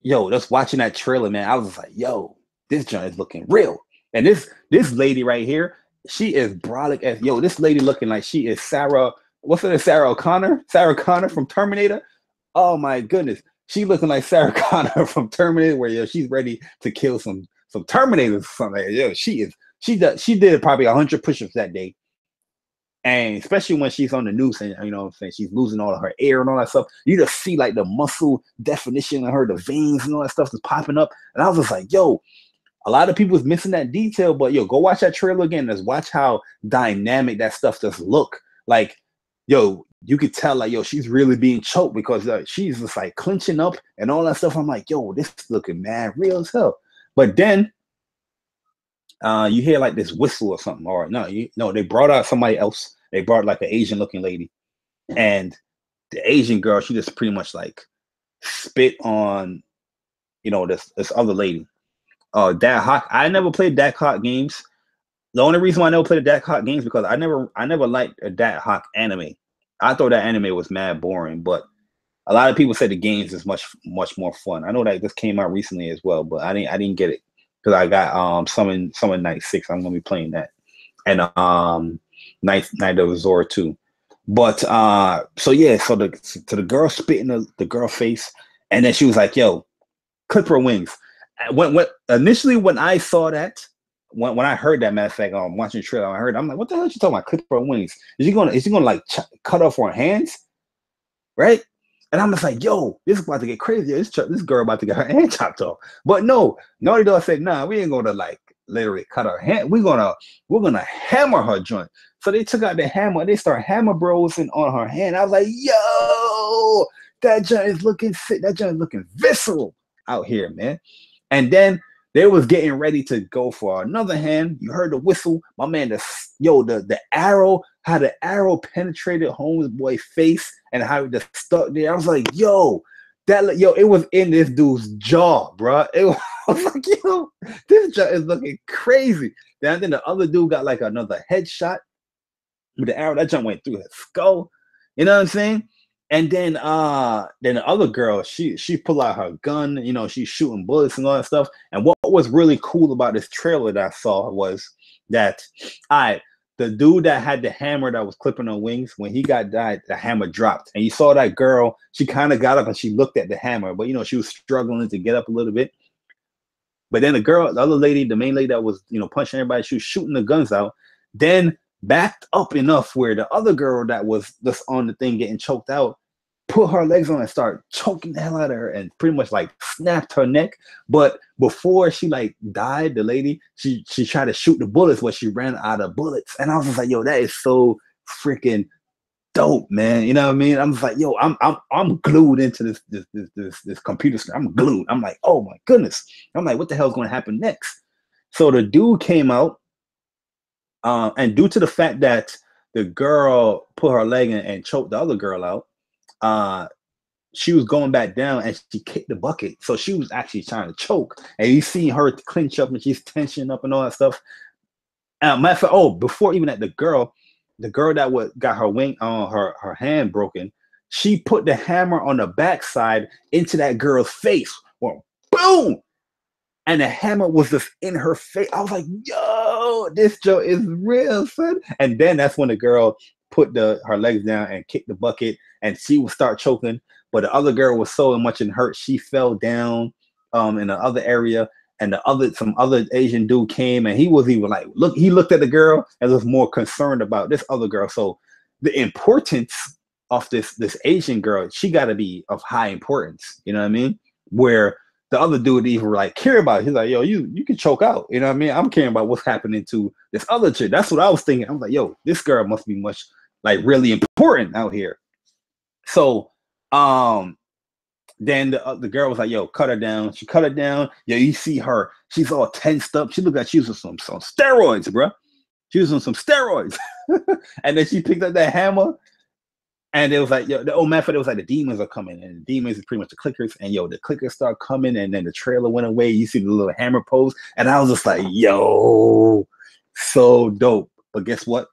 yo, just watching that trailer, man, I was like, yo, this joint is looking real. And this lady right here, she is brolic as yo. This lady looking like she is Sarah. What's her name? Sarah Connor from Terminator. Oh my goodness, she looking like Sarah Connor from Terminator, where yo, she's ready to kill some Terminators or something. Yo, she did probably 100 push-ups that day, and especially when she's on the noose and you know what I'm saying, she's losing all of her air and all that stuff. You just see like the muscle definition of her, the veins and all that stuff is popping up, and I was just like, yo. A lot of people was missing that detail, but yo, go watch that trailer again. Just watch how dynamic that stuff just look. Like, yo, you could tell like, yo, she's really being choked because she's just like clenching up and all that stuff. I'm like, yo, this is looking mad real as hell. But then you hear like this whistle or something, or no, they brought out somebody else. They brought like an Asian looking lady, and the Asian girl, she just pretty much like spit on, you know, this other lady. Dat Hawk. I never played Dat Hawk games. The only reason why I never played Dat Hawk games because I never liked a Dat Hawk anime. I thought that anime was mad boring, but a lot of people said the games is much more fun. I know that this came out recently as well, but I didn't get it because I got Summon Night 6. I'm gonna be playing that, and Night of Azor too. But so yeah, so the girl spit in the girl face, and then she was like, "Yo, clip her wings." When initially when I saw that, when I heard that, matter of fact, watching the trailer, I'm like, what the hell is she talking about? Clip her wings? Is she gonna like cut off her hands, right? And I'm just like, yo, this is about to get crazy. This girl about to get her hand chopped off. But no, Naughty Dog said, nah, we ain't gonna like literally cut her hand. We're gonna hammer her joint. So they took out the hammer. They start hammer brosing on her hand. I was like, yo, that joint is looking sick. That joint is looking visceral out here, man. And then they was getting ready to go for another hand. You heard the whistle. My man, the arrow, how the arrow penetrated Homeboy's face and how it just stuck there. I was like, yo, it was in this dude's jaw, bro. I was like, yo, this jaw is looking crazy. Then the other dude got like another headshot with the arrow. That jump went through his skull. You know what I'm saying? And then the other girl, she pulled out her gun, you know, she's shooting bullets and all that stuff. And what was really cool about this trailer that I saw was that the dude that had the hammer that was clipping her wings, when he got died, the hammer dropped. And you saw that girl, she kind of got up and she looked at the hammer, but you know, she was struggling to get up a little bit. But then the other lady, the main lady that was, you know, punching everybody, she was shooting the guns out, then backed up enough where the other girl that was just on the thing getting choked out put her legs on and started choking the hell out of her and pretty much like snapped her neck. But before she like died, the lady, she tried to shoot the bullets, but she ran out of bullets. And I was just like, yo, that is so freaking dope, man. You know what I mean? I'm just like, yo, I'm glued into this computer screen. I'm glued. I'm like, oh my goodness. I'm like, what the hell is going to happen next? So the dude came out, and due to the fact that the girl put her leg in and choked the other girl out, she was going back down and she kicked the bucket. So she was actually trying to choke. And you see her clench up and she's tensioning up and all that stuff. Matter of fact, before even that, the girl that got her wing on her hand broken, she put the hammer on the backside into that girl's face. Well, boom! And the hammer was just in her face. I was like, yo, this joke is real, son. And then that's when the girl put her legs down and kicked the bucket, and she would start choking. But the other girl was so much in hurt, she fell down in the other area. and some other Asian dude came, and he was even like, he looked at the girl and was more concerned about this other girl. So the importance of this Asian girl, she got to be of high importance. You know what I mean? Where the other dude even like care about it. He's like, yo, you can choke out. You know what I mean? I'm caring about what's happening to this other chick. That's what I was thinking. I was like, yo, this girl must be much like really important out here. So then the girl was like, yo, cut her down. She cut her down. Yo, you see her. She's all tensed up. She looked like she was on some steroids, bro. She was on some steroids. And then she picked up that hammer. And it was like, yo, the old method, it was like the demons are coming. And the demons is pretty much the clickers. And yo, the clickers start coming. And then the trailer went away. You see the little hammer pose. And I was just like, yo, so dope. But guess what?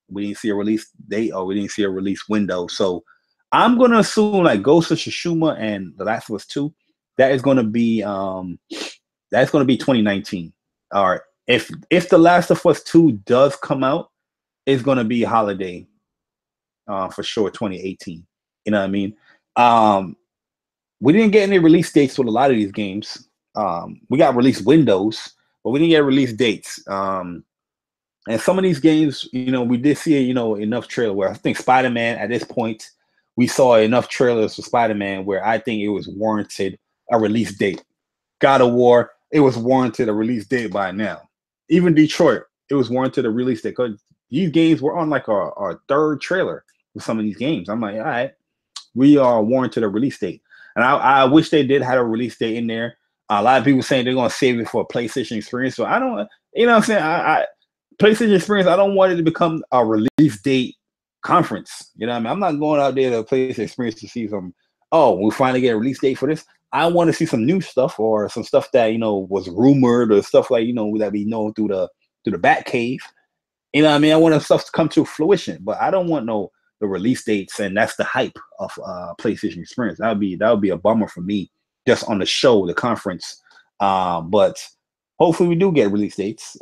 We didn't see a release date, or we didn't see a release window. So I'm gonna assume like Ghost of Tsushima and The Last of Us 2, that is gonna be 2019. All right. If The Last of Us 2 does come out, it's gonna be holiday for sure, 2018. You know what I mean? We didn't get any release dates with a lot of these games. We got release windows, but we didn't get release dates. And some of these games, you know, we did see, enough trailer where I think Spider-Man at this point, we saw enough trailers for Spider-Man where I think it was warranted a release date. God of War, it was warranted a release date by now. Even Detroit, it was warranted a release date, because these games were on like our third trailer with some of these games. I'm like, all right, we are warranted a release date. And I wish they did have a release date in there. A lot of people saying they're going to save it for a PlayStation experience. So I don't, you know what I'm saying? PlayStation experience, I don't want it to become a release date conference. You know what I mean? I'm not going out there to PlayStation experience to see some, we finally get a release date for this. I want to see some new stuff, or some stuff that, was rumored, or stuff like, that we know through the Bat Cave. You know what I mean? I want stuff to come to fruition, but I don't want the release dates, and that's the hype of PlayStation experience. That would be a bummer for me, just on the show, the conference. But hopefully we do get release dates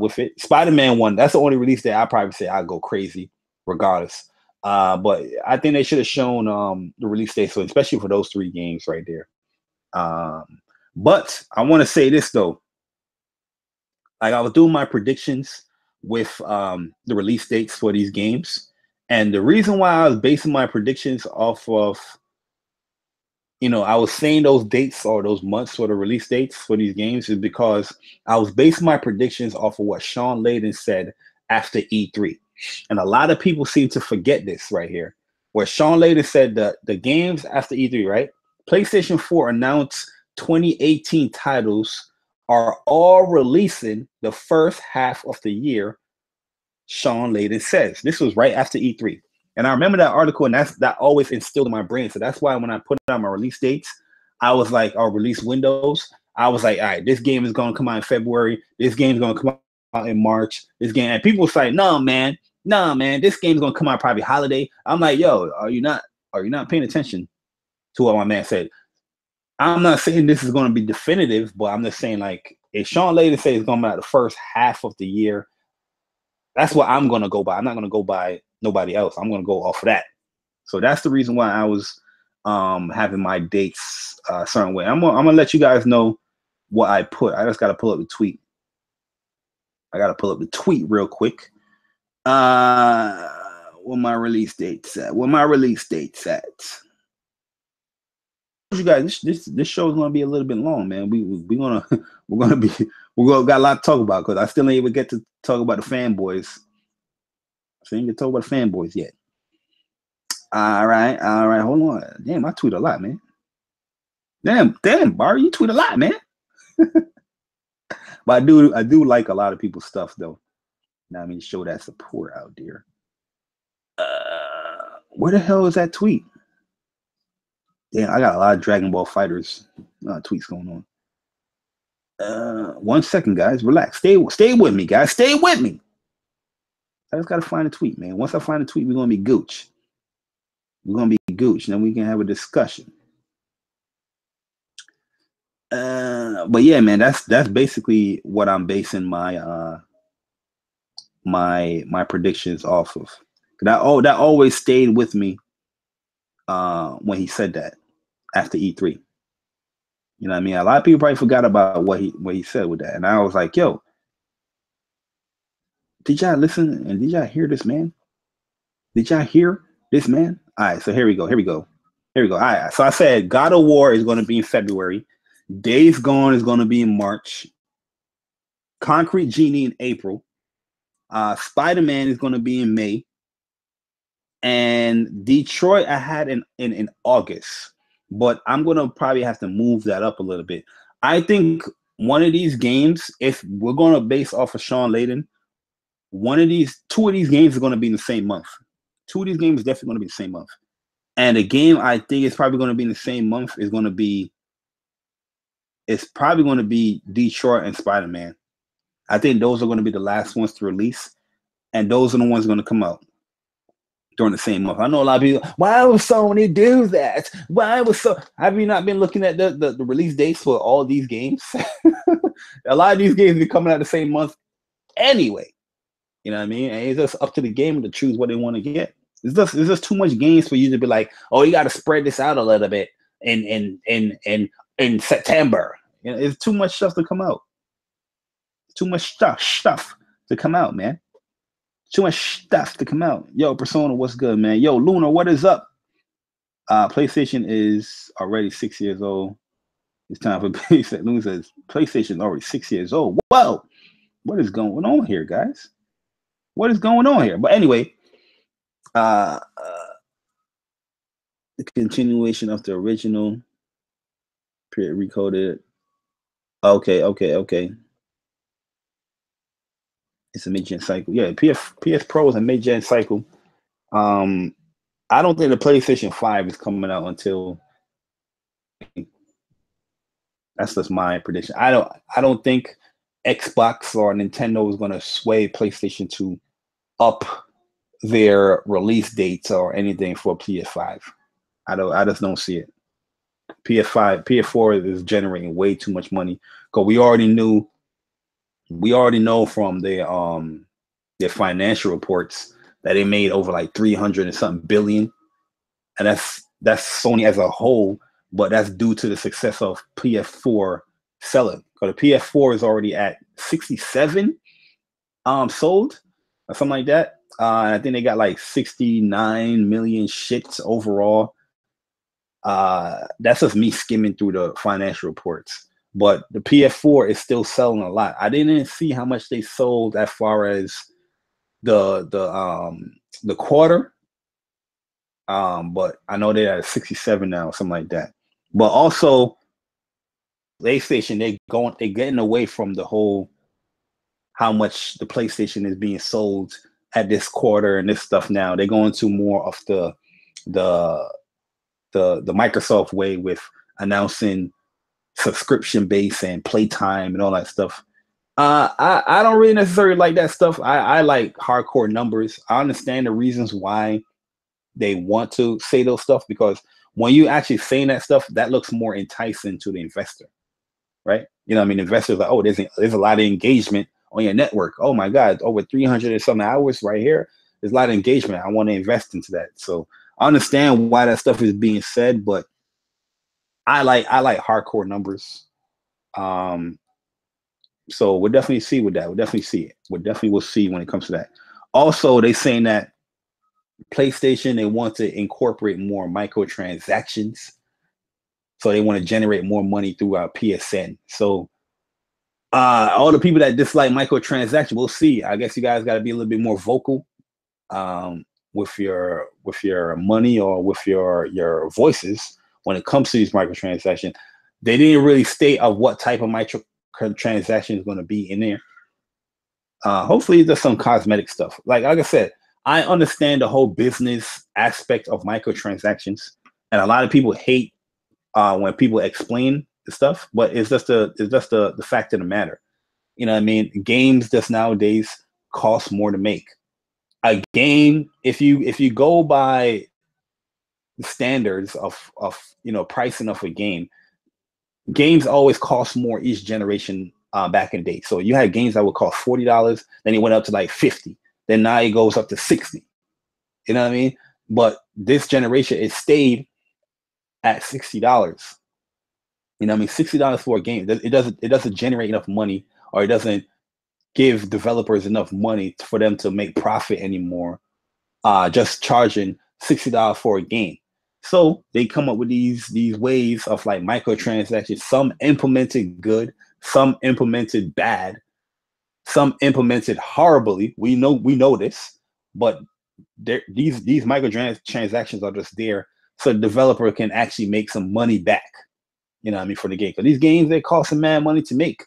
with it. Spider-Man 1, that's the only release date I probably say I'd go crazy regardless. But I think they should have shown the release date, so especially for those 3 games right there. But I want to say this though. Like, I was doing my predictions with the release dates for these games. And the reason why I was basing my predictions off of, I was saying those dates or those months for the release dates for these games is because I was basing my predictions off of what Sean Layden said after E3. And a lot of people seem to forget this right here, where Sean Layden said that the games after E3, right? PlayStation 4 announced 2018 titles are all releasing the first half of the year, Sean Layden says. This was right after E3. And I remember that article, and that always instilled in my brain. So that's why when I put out my release dates, I was like, our release windows, I was like, all right, this game is going to come out in February. This game is going to come out in March. This game, and people say, no, man, this game is going to come out probably holiday. I'm like, yo, are you not paying attention to what my man said? I'm not saying this is going to be definitive, but I'm just saying, like, if Sean Layden says it's going to come out the first half of the year, that's what I'm going to go by. I'm not going to go by nobody else. I'm going to go off of that. So that's the reason why I was having my dates a certain way. I'm going to let you guys know what I put. I just got to pull up the tweet. Real quick. Where my release dates at? You guys, this show is gonna be a little bit long, man. We got a lot to talk about, because I still ain't even get to talk about the Fanboys. So I ain't get to talk about the Fanboys yet. All right. Hold on. Damn, I tweet a lot, man. Damn, Barry, you tweet a lot, man. But I do like a lot of people's stuff though. Now I mean, show that support out there. Where the hell is that tweet? Damn, I got a lot of Dragon Ball Fighters tweets going on. 1 second, guys. Relax. Stay with me, guys. Stay with me. I just gotta find a tweet, man. Once I find a tweet, we're gonna be gooch. Then we can have a discussion. But yeah, man, that's basically what I'm basing my my predictions off of. That always stayed with me when he said that after E3. You know what I mean? A lot of people probably forgot about what he said with that. And I was like, yo, did y'all listen and did y'all hear this man? Did y'all hear this man? All right, so here we go. Here we go. Here we go. All right. So I said God of War is going to be in February. Days Gone is going to be in March. Concrete Genie in April. Spider-Man is going to be in May. And Detroit I had in August. But I'm going to probably have to move that up a little bit. I think one of these games, if we're going to base off of Sean Layden, two of these games are going to be in the same month. Two of these games is definitely going to be the same month. And the game I think is probably going to be in the same month is going to be, it's probably going to be Detroit and Spider-Man. I think those are going to be the last ones to release. And those are the ones going to come out during the same month. I know a lot of people, why would Sony do that? Why was so? Have you not been looking at the release dates for all these games? A lot of these games be coming out the same month anyway. You know what I mean? And it's just up to the gamer to choose what they want to get. It's just too much games for you to be like, oh, you got to spread this out a little bit in September. You know, it's too much stuff to come out. Too much stuff to come out, man. Too much stuff to come out. Yo, Persona, what's good, man? Yo, Luna, what is up? PlayStation is already 6 years old. It's time for PlayStation. Luna says PlayStation is already 6 years old. Whoa, what is going on here, guys? What is going on here? But anyway, the continuation of the original period recoded. Okay. It's a mid-gen cycle. Yeah, PS Pro is a mid-gen cycle. I don't think the PlayStation 5 is coming out until, that's just my prediction. I don't think Xbox or Nintendo is going to sway PlayStation to up their release dates or anything for PS5. I just don't see it. PS4 is generating way too much money because we already know from their financial reports that they made over like 300 and something billion, and that's Sony as a whole, but that's due to the success of PS4 selling. Because the PS4 is already at 67 sold or something like that. I think they got like 69 million shits overall. That's just me skimming through the financial reports. But the PS4 is still selling a lot. I didn't see how much they sold as far as the quarter. But I know they're at 67 now, something like that. But also, PlayStation, they're getting away from the whole how much the PlayStation is being sold at this quarter and this stuff now. They're going to more of the Microsoft way with announcing subscription base and playtime and all that stuff. I don't really necessarily like that stuff. I like hardcore numbers. I understand the reasons why they want to say those stuff, because when you actually saying that stuff, that looks more enticing to the investor, right? You know what I mean? Investors are like, oh, there's a lot of engagement on your network. Oh my God, over 300 and some hours right here. There's a lot of engagement. I want to invest into that. So I understand why that stuff is being said, but I like hardcore numbers. So we'll definitely see with that. We'll definitely see it. We'll see when it comes to that. Also, they saying that PlayStation, they want to incorporate more microtransactions. So they want to generate more money through our PSN. So all the people that dislike microtransactions, we'll see. I guess you guys got to be a little bit more vocal with your money or with your voices when it comes to these microtransactions. They didn't really state of what type of microtransaction is going to be in there. Hopefully there's some cosmetic stuff. Like I said, I understand the whole business aspect of microtransactions, and a lot of people hate when people explain the stuff, but it's just the fact of the matter. You know what I mean? Games just nowadays cost more to make. A game, if you go by the standards of pricing of a game, games always cost more each generation back in the day. So you had games that would cost $40, then it went up to like 50, then now it goes up to 60. You know what I mean? But this generation, it stayed at $60. You know what I mean? $60 for a game, it doesn't generate enough money, or it doesn't give developers enough money for them to make profit anymore. Just charging $60 for a game. So they come up with these ways of like microtransactions. Some implemented good, some implemented bad, some implemented horribly. We know this, but these microtransactions are just there so the developer can actually make some money back. You know what I mean, for the game. Because these games, they cost some mad money to make.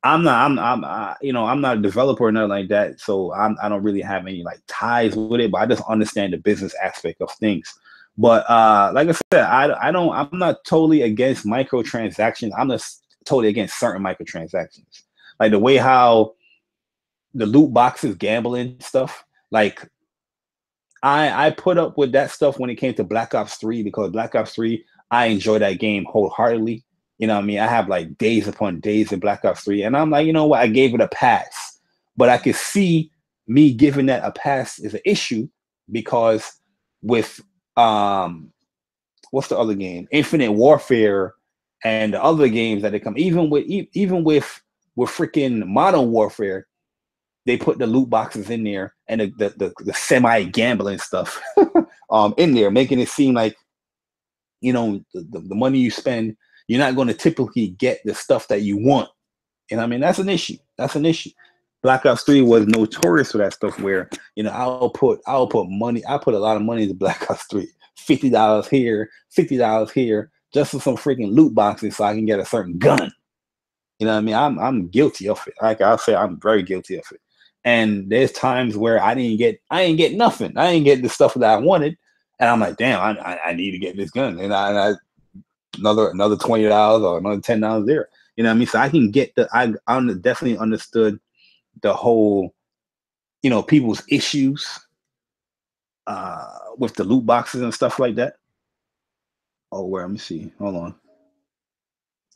I'm not a developer or nothing like that, so I don't really have any like ties with it, but I just understand the business aspect of things. But like I said, I'm not totally against microtransactions. I'm just totally against certain microtransactions. Like the way how the loot boxes, gambling stuff, like I put up with that stuff when it came to Black Ops 3, because Black Ops 3, I enjoy that game wholeheartedly. You know what I mean? I have like days upon days in Black Ops 3, and I'm like, you know what? I gave it a pass. But I could see me giving that a pass is an issue, because with what's the other game? Infinite Warfare and the other games that they come, even with freaking Modern Warfare, they put the loot boxes in there and the semi gambling stuff in there, making it seem like, you know, the money you spend, you're not going to typically get the stuff that you want. You know what I mean? That's an issue. That's an issue. Black Ops 3 was notorious for that stuff, where, you know, I'll put money. I put a lot of money into Black Ops 3. $50 here, $50 here, just for some freaking loot boxes so I can get a certain gun. You know what I mean? I'm guilty of it. Like I'll say, I'm very guilty of it. And there's times where I ain't get nothing. I ain't get the stuff that I wanted. And I'm like, damn, I need to get this gun. And I another $20 or another $10 there. You know what I mean? So I can get I definitely understood the whole, you know, people's issues with the loot boxes and stuff like that. Oh, let me see. Hold on.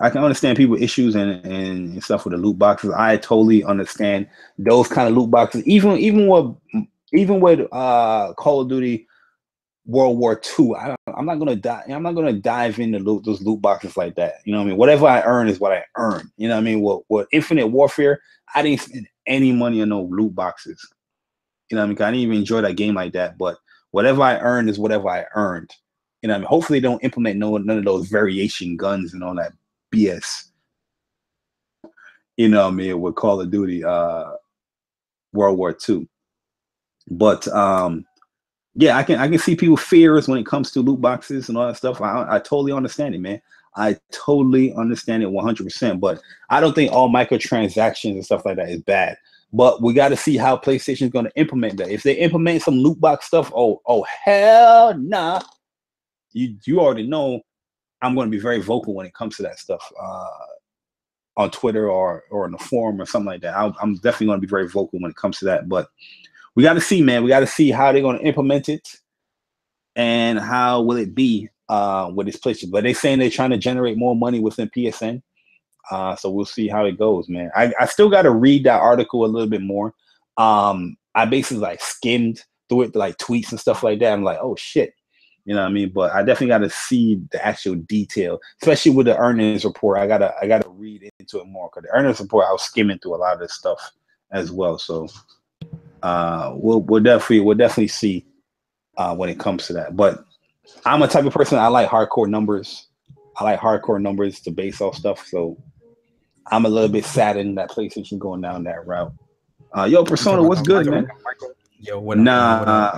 I can understand people's issues and stuff with the loot boxes. I totally understand those kind of loot boxes. Even with Call of Duty World War II, I'm not gonna dive into those loot boxes like that. You know what I mean? Whatever I earn is what I earn. You know what I mean? What Infinite Warfare, I didn't spend any money on no loot boxes. You know what I mean? I didn't even enjoy that game like that. But whatever I earned is whatever I earned. You know what I mean? Hopefully they don't implement none of those variation guns and all that BS. You know what I mean? With Call of Duty World War II. But yeah, I can see people's fears when it comes to loot boxes and all that stuff. I totally understand it, man. I totally understand it 100%. But I don't think all microtransactions and stuff like that is bad. But we got to see how PlayStation is going to implement that. If they implement some loot box stuff, oh hell nah. You already know I'm going to be very vocal when it comes to that stuff on Twitter or in the forum or something like that. I'm definitely going to be very vocal when it comes to that. But we got to see, man. We got to see how they're going to implement it and how will it be with this PlayStation. But they're saying they're trying to generate more money within PSN. So we'll see how it goes, man. I still got to read that article a little bit more. I basically like skimmed through it, like tweets and stuff like that. I'm like, oh shit. You know what I mean? But I definitely got to see the actual detail, especially with the earnings report. I gotta read into it more, because the earnings report, I was skimming through a lot of this stuff as well. So we'll definitely see when it comes to that. But I'm a type of person, I like hardcore numbers. I like hardcore numbers to base off stuff. So I'm a little bit saddened that PlayStation going down that route. Yo, Persona, what's good, man? Yo, what up?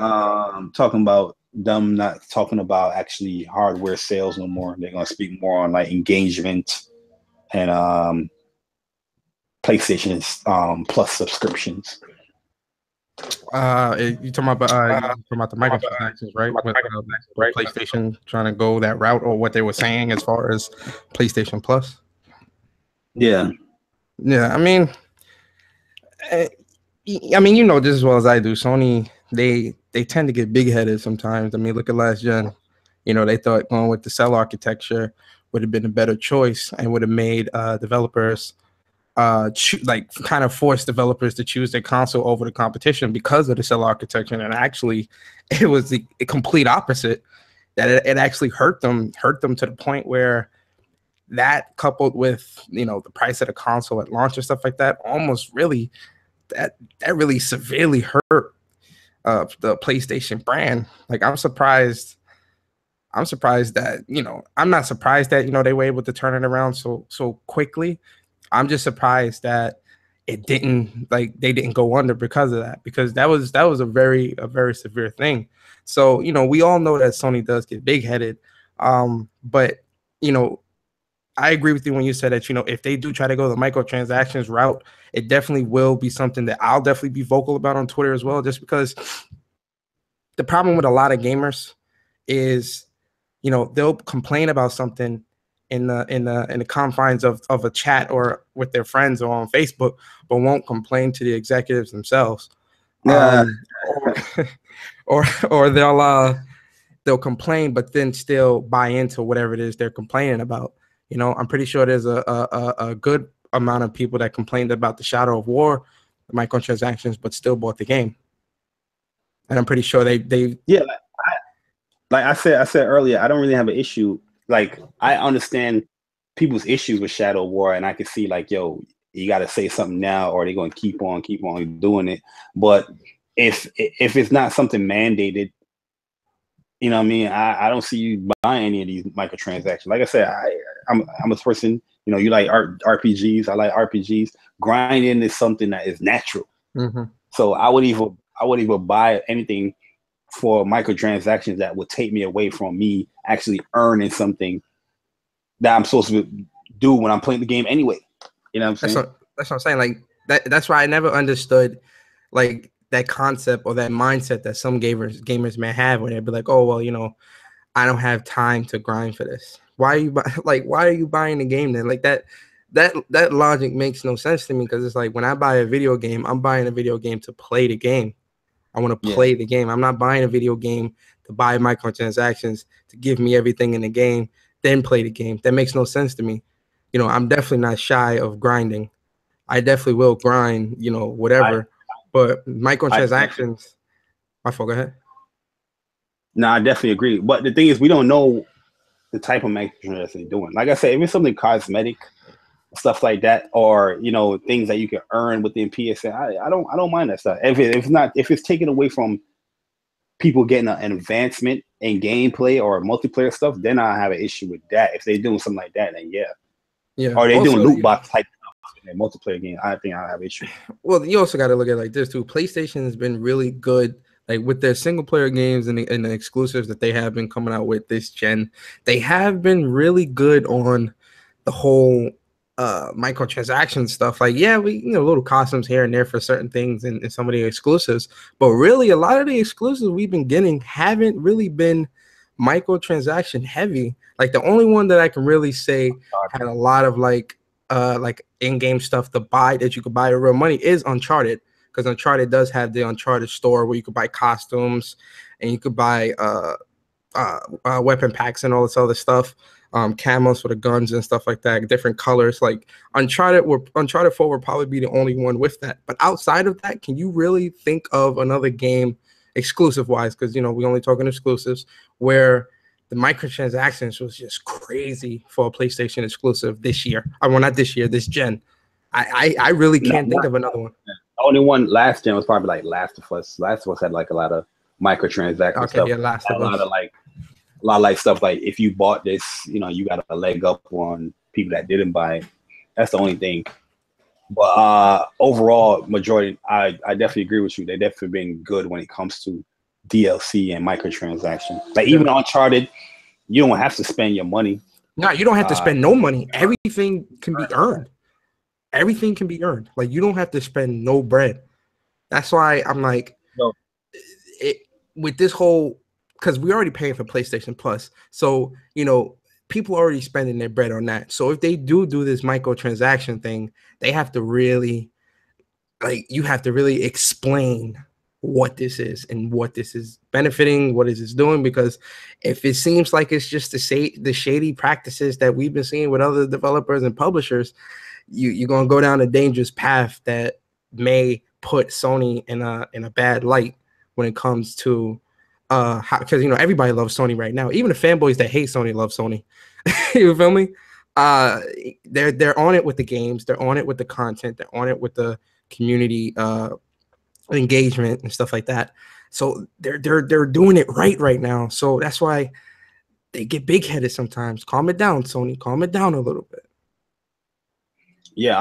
I'm talking about them not talking about actually hardware sales no more. They're gonna speak more on like engagement and PlayStation's Plus subscriptions. You talking about the microtransactions, right? With PlayStation trying to go that route, or what they were saying as far as PlayStation Plus? Yeah. I mean, you know just as well as I do. Sony, they tend to get big-headed sometimes. I mean, look at last gen. You know, they thought going with the cell architecture would have been a better choice and would have made developers like kind of force developers to choose their console over the competition because of the cell architecture. And actually, it was the complete opposite. That it actually hurt them to the point where that coupled with, you know, the price of the console at launch and stuff like that, almost really that really severely hurt the PlayStation brand. Like I'm surprised that, you know, I'm not surprised that, you know, they were able to turn it around so quickly. I'm just surprised that it didn't, like, they didn't go under because of that, because that was a very severe thing. So, you know, we all know that Sony does get big-headed, but, you know, I agree with you when you said that, you know, if they do try to go the microtransactions route, it definitely will be something that I'll definitely be vocal about on Twitter as well, just because the problem with a lot of gamers is, you know, they'll complain about something in the confines of a chat or with their friends or on Facebook, but won't complain to the executives themselves. Yeah. Or they'll complain, but then still buy into whatever it is they're complaining about. You know, I'm pretty sure there's a good amount of people that complained about the Shadow of War microtransactions, but still bought the game. And I'm pretty sure they yeah. Like I said earlier, I don't really have an issue. Like I understand people's issues with Shadow War, and I can see like, yo, you got to say something now, or they're going to keep on doing it. But if it's not something mandated, you know what I mean, I don't see you buying any of these microtransactions. Like I said, I'm a person, you know, you like RPGs. I like RPGs. Grinding is something that is natural. Mm-hmm. So I would even buy anything for microtransactions that would take me away from me actually earning something that I'm supposed to do when I'm playing the game anyway. You know what I'm saying? That's what I'm saying. Like that's why I never understood like that concept or that mindset that some gamers may have, where they'd be like, oh, well, you know, I don't have time to grind for this. Why are you buying the game then? Like that logic makes no sense to me, because it's like when I buy a video game, I'm buying a video game to play the game. I want to play the game. I'm not buying a video game to buy microtransactions to give me everything in the game, then play the game. That makes no sense to me. You know, I'm definitely not shy of grinding. I definitely will grind, you know, whatever. But microtransactions, my fault, go ahead. No, I definitely agree. But the thing is, we don't know the type of microtransactions they're doing. Like I said, if it's something cosmetic, stuff like that, or you know, things that you can earn within PSN, I don't mind that stuff. If it's taken away from people getting an advancement in gameplay or multiplayer stuff, then I have an issue with that. If they're doing something like that, then yeah. Or they're doing loot box type stuff in a multiplayer game, I think I have an issue. Well, you also got to look at it like this too. PlayStation has been really good, like with their single player games and the exclusives that they have been coming out with this gen. They have been really good on the whole microtransaction stuff. Like, yeah, we, you know, little costumes here and there for certain things and some of the exclusives, but really a lot of the exclusives we've been getting haven't really been microtransaction heavy. Like the only one that I can really say had a lot of like in-game stuff to buy that you could buy with real money is Uncharted, because Uncharted does have the Uncharted store where you could buy costumes and you could buy weapon packs and all this other stuff. Camos for the guns and stuff like that, different colors. Like Uncharted 4 would probably be the only one with that. But outside of that, can you really think of another game exclusive wise? Because, you know, we're only talking exclusives where the microtransactions was just crazy for a PlayStation exclusive this year. Well, not this year, this gen. I really can't think of another one. The only one last gen was probably like Last of Us. Last of Us had like a lot of microtransaction stuff. Yeah, Last of Us. A lot of like stuff like if you bought this, you know, you got a leg up on people that didn't buy it. That's the only thing. But overall, majority, I definitely agree with you. They definitely been good when it comes to DLC and microtransactions. Like even Uncharted, you don't have to spend your money. No, you don't have to spend no money. Everything can be earned. Everything can be earned. Like you don't have to spend no bread. That's why I'm like, with this whole, because we're already paying for PlayStation Plus. So, you know, people are already spending their bread on that. So if they do this microtransaction thing, they have to really, like, you have to really explain what this is and what this is benefiting, what is this doing, because if it seems like it's just the shady practices that we've been seeing with other developers and publishers, you're going to go down a dangerous path that may put Sony in a bad light when it comes to because, you know, everybody loves Sony right now. Even the fanboys that hate Sony love Sony. You feel me? They're on it with the games, they're on it with the content, they're on it with the community engagement and stuff like that. So they're doing it right now. So that's why they get big headed sometimes. Calm it down, Sony. Calm it down a little bit. Yeah.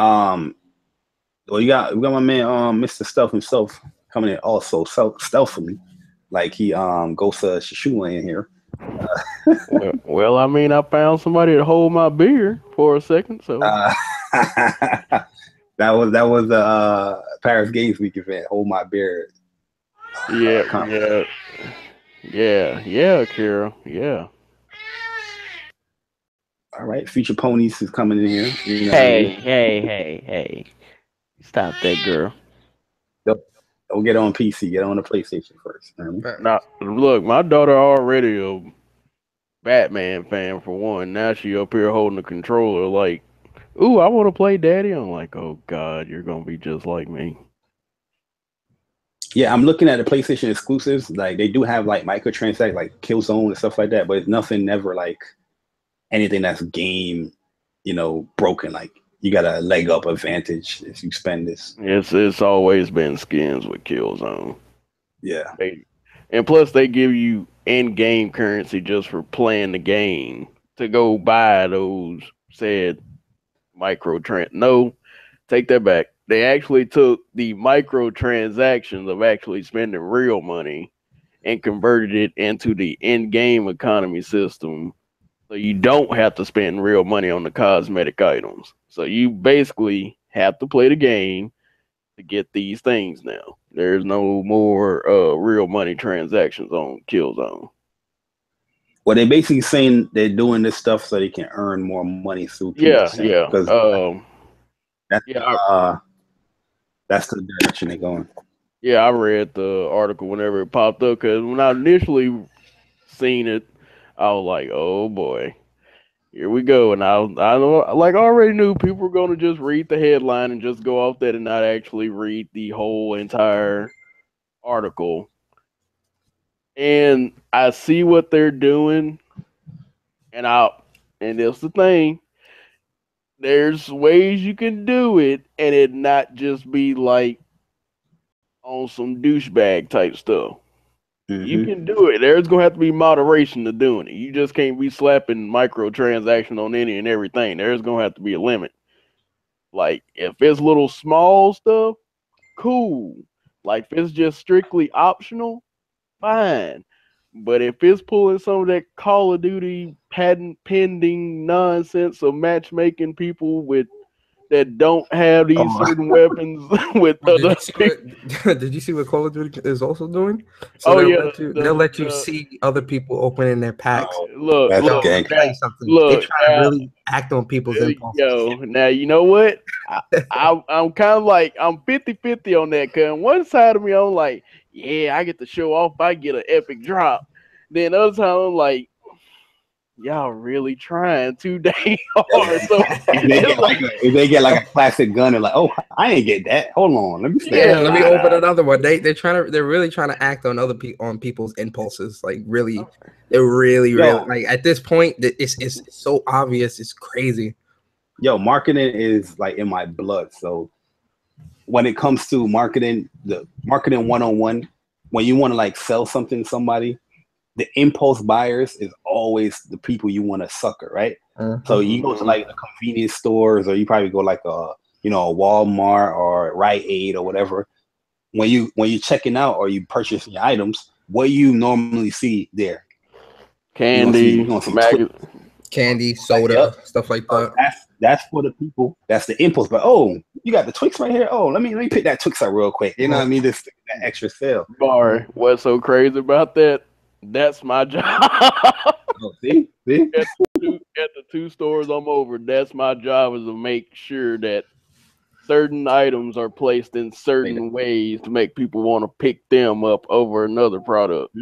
Well, we got my man Mr. Stealth himself coming in also stealthily, like he goes to Shishula in here. Well, I mean, I found somebody to hold my beer for a second, so that was the Paris Games Week event. Hold my beer. Yeah, Kira, yeah. All right, Future Ponies is coming in here. You know, Hey! Stop that, girl. Don't get on PC. Get on the PlayStation first. Now, look, my daughter already a Batman fan for one. Now she up here holding the controller like, ooh, I want to play Daddy. I'm like, oh God, you're gonna be just like me. Yeah, I'm looking at the PlayStation exclusives. Like they do have like microtransactions, like Killzone and stuff like that, but it's nothing never like anything that's game, broken. Like you got a leg up advantage if you spend this. It's always been skins with Killzone. Yeah. And plus they give you in-game currency just for playing the game to go buy those said No, take that back. They actually took the microtransactions of actually spending real money and converted it into the in-game economy system. So you don't have to spend real money on the cosmetic items. So you basically have to play the game to get these things now. There's no more real money transactions on Killzone. Well, they're basically saying they're doing this stuff so they can earn more money through Yeah. That's the direction they're going. Yeah, I read the article whenever it popped up because when I initially seen it, I was like, "Oh boy, here we go." And I already knew people were going to just read the headline and just go off that and not actually read the whole entire article. And I see what they're doing, and that's the thing. There's ways you can do it, and it not just be like on some douchebag type stuff. Mm-hmm. You can do it. There's gonna have to be moderation to doing it. You just can't be slapping microtransactions on any and everything. There's gonna have to be a limit. Like if it's little small stuff, cool. Like if it's just strictly optional, fine. But if it's pulling some of that Call of Duty patent pending nonsense of matchmaking people with that don't have these certain weapons with other people. Did you see what Call of Duty is also doing? So they'll let you see other people opening their packs. Look, they try to really act on people's impulses. Now you know what? I'm kind of like I'm 50-50 on that. Cause one side of me I'm like, yeah, I get to show off if I get an epic drop. Then the other time I'm like, y'all really trying too dang hard. So if they get like a classic gun and like, oh, I ain't get that. Hold on, let me open another one. They're really trying to act on on people's impulses. Like they're really like at this point it's so obvious. It's crazy. Yo, marketing is like in my blood. So when it comes to marketing, the marketing 101, when you want to like sell something to somebody, the impulse buyers is always the people you want to sucker, right? Mm-hmm. So you go to like the convenience stores, or you probably go like a Walmart or Rite Aid or whatever. When you're checking out or you purchasing your items, what you normally see there? Candy, candy, soda, stuff like that. That's for the people. That's the impulse. But oh, you got the Twix right here. Oh, let me pick that Twix up real quick. You know what I mean? This that extra sale. Bar. What's so crazy about that? That's my job. Oh, see? At the two stores I'm over, that's my job, is to make sure that certain items are placed in certain ways to make people want to pick them up over another product.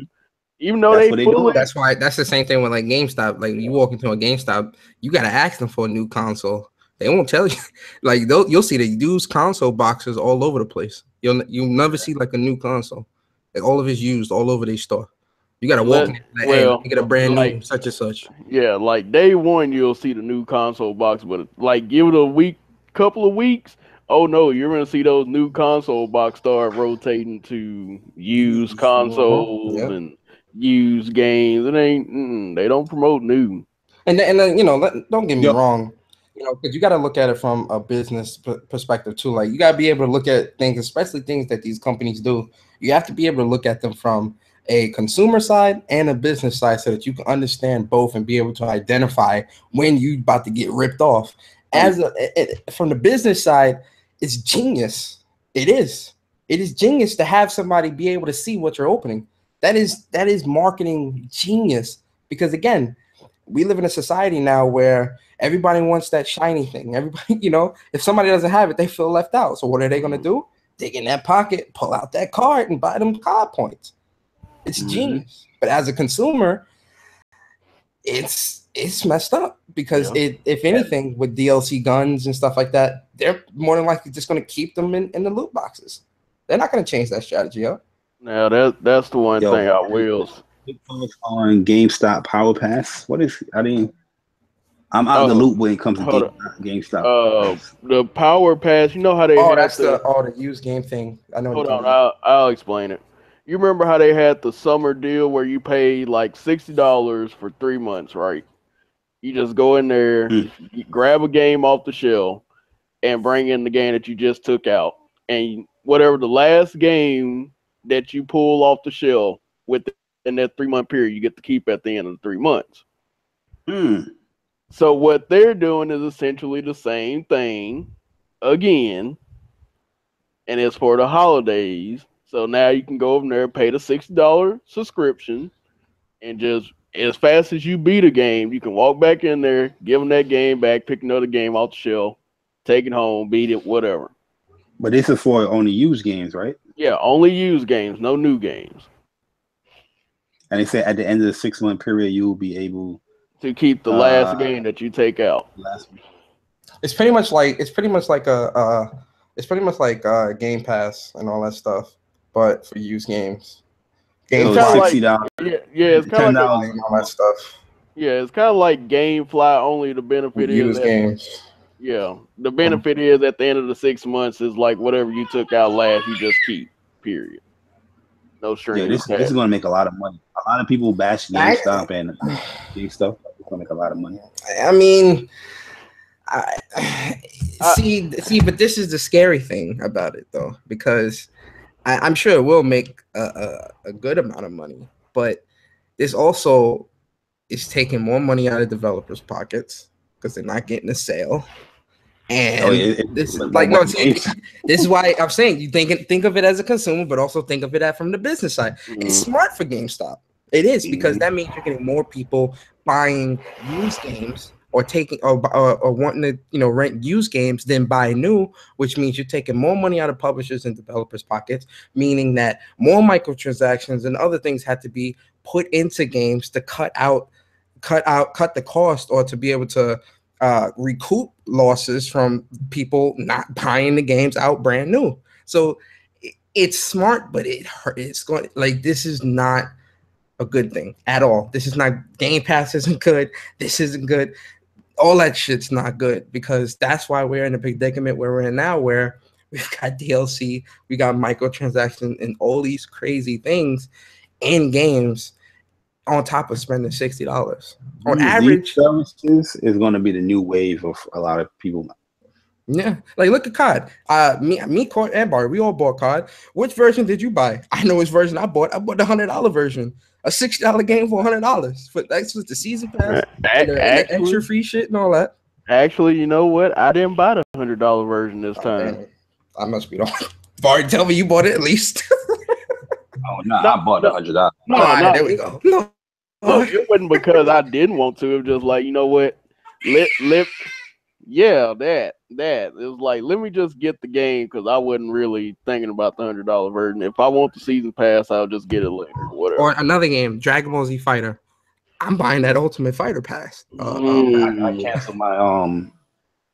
Even though they do. That's why that's the same thing with like GameStop. Like you walk into a GameStop, you gotta ask them for a new console. They won't tell you. Like you'll see the used console boxes all over the place. You'll never see like a new console. Like all of it's used all over their store. You gotta walk in. Hey, let me get a brand like, new such and such. Yeah, like day one, you'll see the new console box, but like give it a week, couple of weeks. Oh no, you're gonna see those new console box start rotating to used consoles Yep. and used games. It ain't. They don't promote new. And then you know, don't get me wrong, you know, because you got to look at it from a business perspective too. Like you got to be able to look at things, especially things that these companies do. You have to be able to look at them from a consumer side and a business side, so that you can understand both and be able to identify when you about to get ripped off. From the business side, it's genius. It is genius to have somebody be able to see what you're opening. That is marketing genius, because again, we live in a society now where everybody wants that shiny thing. Everybody, you know, if somebody doesn't have it, they feel left out. So what are they going to do? Dig in that pocket, pull out that card, and buy them card points. It's genius. But as a consumer, it's messed up, because if anything, with DLC guns and stuff like that, they're more than likely just going to keep them in the loot boxes. They're not going to change that strategy, yo. Now that's the one thing I will. On GameStop Power Pass. What is? I'm out of the loop when it comes to GameStop. The Power Pass. You know how they? That's the used game thing. I know. Hold on, I'll explain it. You remember how they had the summer deal where you paid like $60 for 3 months, right? You just go in there, you grab a game off the shelf, and bring in the game that you just took out, and whatever the last game that you pull off the shelf within that 3 month period, you get to keep at the end of the 3 months. So what they're doing is essentially the same thing again, and it's for the holidays. So now you can go over there, pay the $60 subscription, and just as fast as you beat a game, you can walk back in there, give them that game back, pick another game off the shelf, take it home, beat it, whatever. But this is for only used games, right? Yeah, only used games, no new games. And they say at the end of the 6 month period, you will be able to keep the last game that you take out. It's pretty much like Game Pass and all that stuff, but for used games. It's kind of like it's kind of like all that stuff. Yeah, it's kind of like GameFly. Only the benefit is games. Yeah, the benefit is at the end of the 6 months is like whatever you took out last, you just keep. Period. No strings. Yeah, this is going to make a lot of money. A lot of people bash GameStop and GameStop. It's going to make a lot of money. I mean, see, but this is the scary thing about it, though, because I'm sure it will make a good amount of money, but this also is taking more money out of developers' pockets because they're not getting a sale. And this is why I'm saying you think of it as a consumer, but also think of it from the business side. It's smart for GameStop. It is, because that means you're getting more people buying used games or taking or wanting to rent used games than buy new, which means you're taking more money out of publishers and developers' pockets, meaning that more microtransactions and other things had to be put into games to cut the cost, or to be able to recoup losses from people not buying the games out brand new. So it's smart, but it's going, like, this is not a good thing at all. This is not, Game Pass isn't good. This isn't good. All that shit's not good, because that's why we're in a predicament where we're in now, where we've got DLC, we got microtransactions and all these crazy things in games on top of spending $60. On average, services is going to be the new wave of a lot of people. Yeah, like look at COD. Me, Court, and Barry, we all bought COD. Which version did you buy? I know which version I bought. I bought the $100 version, a $60 game for $100. But that's with the season pass, and the extra free shit and all that. Actually, you know what? I didn't buy the $100 version this time. Damn. I must be wrong. Barry, tell me you bought it at least. Oh no, I bought the $100. No, there we go. No. Look, it wasn't because I didn't want to. It was just like, you know what? That. It was like, let me just get the game, because I wasn't really thinking about the $100 version. If I want the season pass, I'll just get it later. Whatever. Or another game, Dragon Ball Z Fighter. I'm buying that Ultimate Fighter pass. I canceled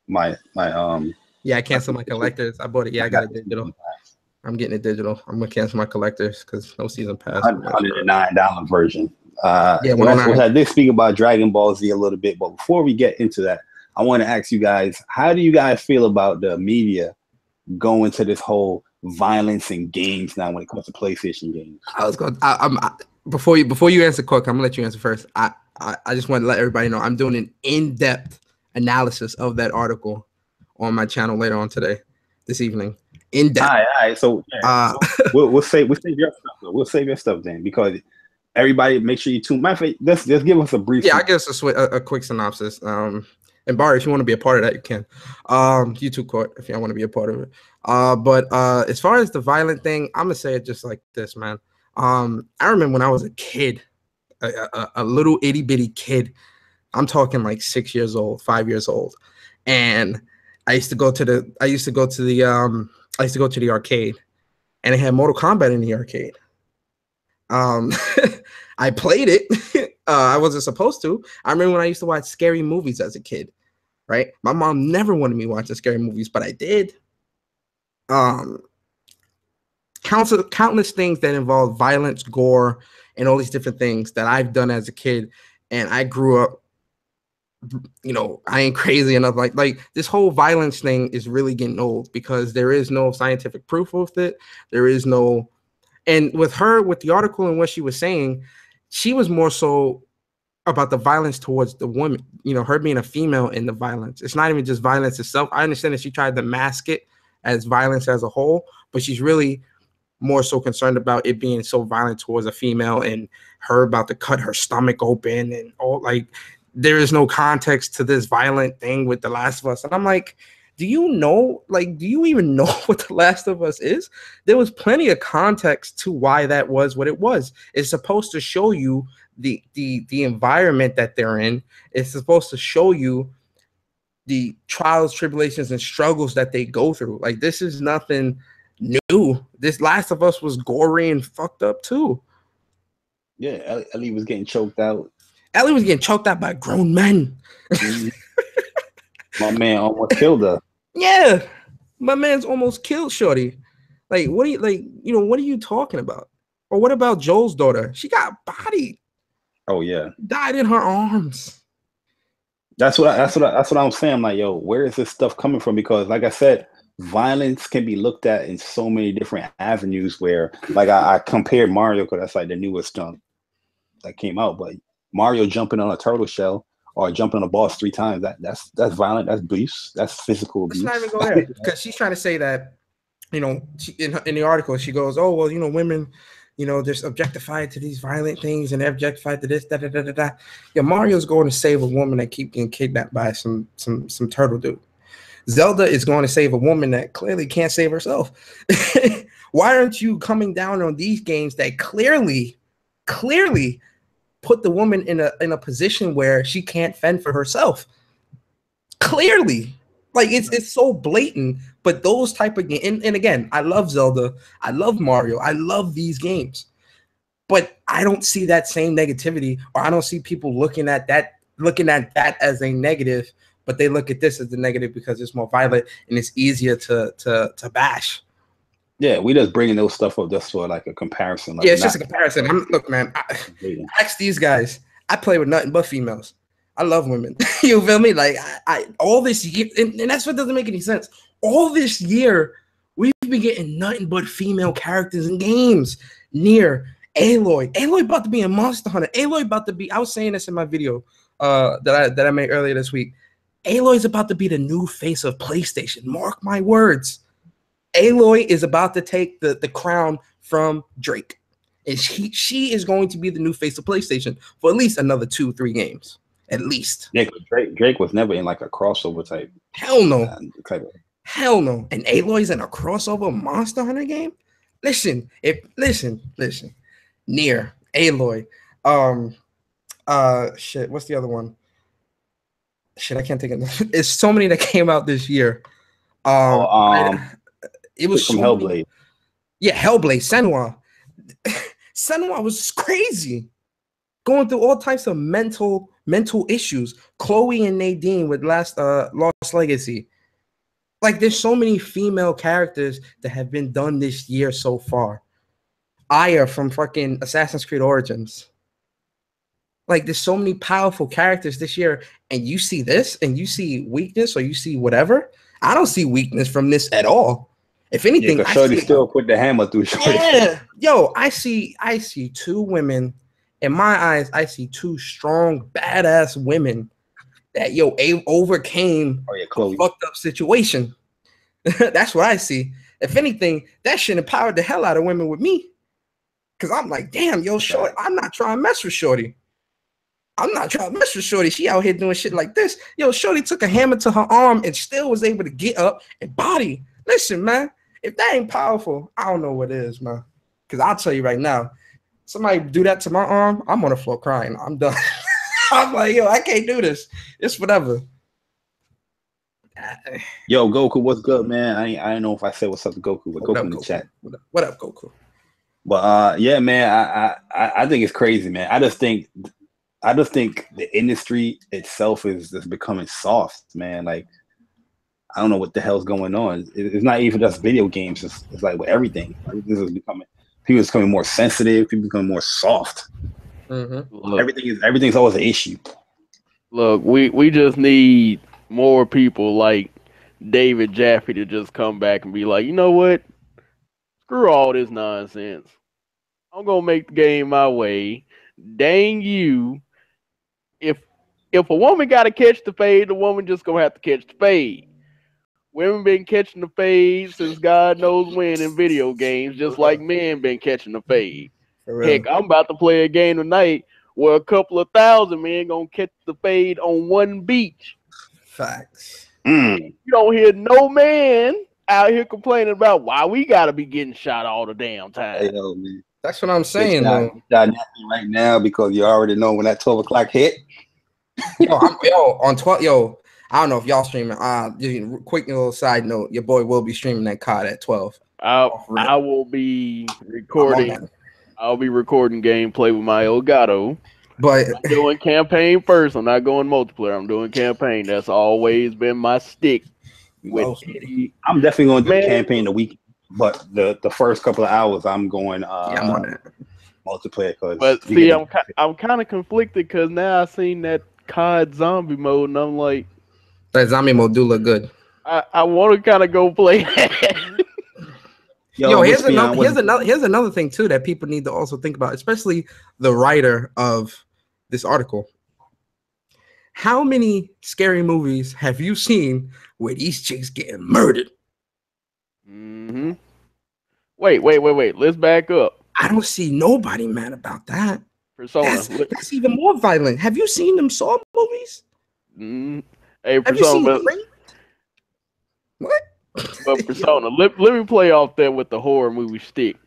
my Yeah, I canceled my collectors. I bought it. Yeah, I got a digital. I'm getting it digital. I'm gonna cancel my collectors because no season pass. $109 version. Yeah, which I did speak about Dragon Ball Z a little bit, but before we get into that, I want to ask you guys, how do you guys feel about the media going to this whole violence in games now when it comes to PlayStation games? Before you answer, Cook, I'm gonna let you answer first. I just want to let everybody know I'm doing an in-depth analysis of that article on my channel later on this evening. In depth. All right. So, so we'll save your stuff. We'll save your stuff then, because everybody, make sure you tune. Matter of fact, let's give us a brief. Yeah, I guess a quick synopsis. And Barry, if you want to be a part of that, you can. You too, Court, if you want to be a part of it. But as far as the violent thing, I'm gonna say it just like this, man. I remember when I was a kid, a little itty bitty kid. I'm talking like 6 years old, 5 years old, and I used to go to the arcade, and it had Mortal Kombat in the arcade. I played it. I wasn't supposed to. I remember when I used to watch scary movies as a kid, right? My mom never wanted me watching scary movies, but I did. Countless things that involve violence, gore, and all these different things that I've done as a kid, and I grew up. You know, I ain't crazy enough. Like this whole violence thing is really getting old because there is no scientific proof of it. There is no, and with the article and what she was saying, she was more so about the violence towards the woman. You know, her being a female in the violence. It's not even just violence itself. I understand that she tried to mask it as violence as a whole, but she's really more so concerned about it being so violent towards a female and her about to cut her stomach open and all like. There is no context to this violent thing with The Last of Us. And I'm like, do you even know what The Last of Us is? There was plenty of context to why that was what it was. It's supposed to show you the environment that they're in. It's supposed to show you the trials, tribulations, and struggles that they go through. Like, this is nothing new. This Last of Us was gory and fucked up too. Yeah, Ellie was getting choked out. Ellie was getting choked out by grown men. My man almost killed her. Yeah, my man's almost killed Shorty. Like, what are you talking about? Or what about Joel's daughter? She got bodied. Oh yeah, died in her arms. That's what I'm saying. I'm like, yo, where is this stuff coming from? Because, like I said, violence can be looked at in so many different avenues. Where, like, I compared Mario because that's like the newest stunt that came out, but Mario jumping on a turtle shell or jumping on a boss 3 times, that's violent, that's abuse, that's physical abuse. Let's not even go there because she's trying to say that, you know, in the article, she goes, oh, well, you know, women, you know, they're objectified to these violent things and they're objectified to this, da da da da da. Yeah, Mario's going to save a woman that keep getting kidnapped by some turtle dude. Zelda is going to save a woman that clearly can't save herself. Why aren't you coming down on these games that clearly put the woman in a position where she can't fend for herself? Clearly, like it's so blatant. But those type of games, and again, I love Zelda, I love Mario, I love these games, but I don't see that same negativity, or I don't see people looking at that as a negative, but they look at this as the negative because it's more violent and it's easier to bash. Yeah, we just bringing those stuff up just for like a comparison. Like, yeah, it's just a comparison. Look, man, ask these guys. I play with nothing but females. I love women. You feel me? Like I all this year, and that's what doesn't make any sense. All this year, we've been getting nothing but female characters in games. Near Aloy about to be a Monster Hunter. Aloy about to be. I was saying this in my video that I made earlier this week. Aloy's about to be the new face of PlayStation. Mark my words. Aloy is about to take the crown from Drake. And she is going to be the new face of PlayStation for at least another 2-3 games. At least. Yeah, Drake was never in like a crossover type. Hell no. Hell no. And Aloy's in a crossover Monster Hunter game? Listen. Near Aloy. Shit, what's the other one? Shit, I can't think of it. It's so many that came out this year. It was from Hellblade. Yeah, Hellblade, Senua. Senua was crazy. Going through all types of mental issues. Chloe and Nadine with Lost Legacy. Like, there's so many female characters that have been done this year so far. Aya from fucking Assassin's Creed Origins. Like, there's so many powerful characters this year, and you see this, and you see weakness, or you see whatever. I don't see weakness from this at all. If anything, yeah, Shorty still put the hammer through Shorty. Yeah, yo, I see two women. In my eyes, I see two strong, badass women that overcame a fucked up situation. That's what I see. If anything, that shit empowered the hell out of women with me. Cause I'm like, damn, yo, Shorty, I'm not trying to mess with Shorty. I'm not trying to mess with Shorty. She out here doing shit like this. Yo, Shorty took a hammer to her arm and still was able to get up and body. Listen, man, if that ain't powerful, I don't know what is, man. Cause I'll tell you right now, somebody do that to my arm, I'm on the floor crying. I'm done. I'm like, yo, I can't do this. It's whatever. Yo, Goku, what's good, man? I don't know if I said what's up to Goku, but Goku in the chat. What up, Goku? But yeah, man, I think it's crazy, man. I just think the industry itself is just becoming soft, man. Like, I don't know what the hell's going on. It's not even just video games. It's like with everything. Like, this is becoming. People are becoming more sensitive. People becoming more soft. Mm-hmm. Look, everything's always an issue. Look, we just need more people like David Jaffe to just come back and be like, you know what? Screw all this nonsense. I'm gonna make the game my way. Dang you! If a woman gotta catch the fade, the woman just gonna have to catch the fade. Women been catching the fade since God knows when in video games, just like men been catching the fade. Heck, I'm about to play a game tonight where a couple of thousand men gonna catch the fade on one beach. Facts. You don't hear no man out here complaining about why we gotta be getting shot all the damn time. Hey, yo, man. That's what I'm saying, though. Right now, because you already know when that 12 o'clock hit. On 12, yo. I don't know if y'all streaming. Quick little side note: your boy will be streaming that COD at 12. I will be recording. I'll be recording gameplay with my Elgato. But I'm doing campaign first. I'm not going multiplayer. I'm doing campaign. That's always been my stick. I'm definitely going to do campaign the week, but the first couple of hours I'm going I'm on that multiplayer. But see, I'm kind of conflicted because now I've seen that COD zombie mode, and I'm like, that zombie mode do look good. I want to kind of go play that. Yo, here's another thing too that people need to also think about, especially the writer of this article. How many scary movies have you seen where these chicks getting murdered? Mm-hmm. Wait. Let's back up. I don't see nobody mad about that. Persona. That's even more violent. Have you seen them Saw movies? Hey, Persona. What? But Persona, let me play off that with the horror movie stick.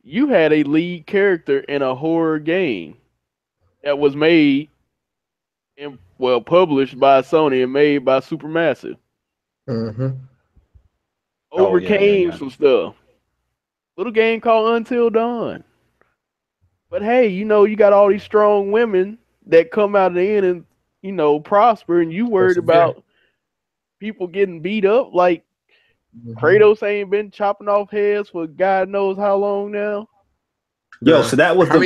You had a lead character in a horror game that was made and published by Sony and made by Supermassive. Mm-hmm. Overcame some stuff. Little game called Until Dawn. But hey, you got all these strong women that come out of the end and prosper, and you worried about people getting beat up like Kratos ain't been chopping off heads for God knows how long now. Yo, so that was I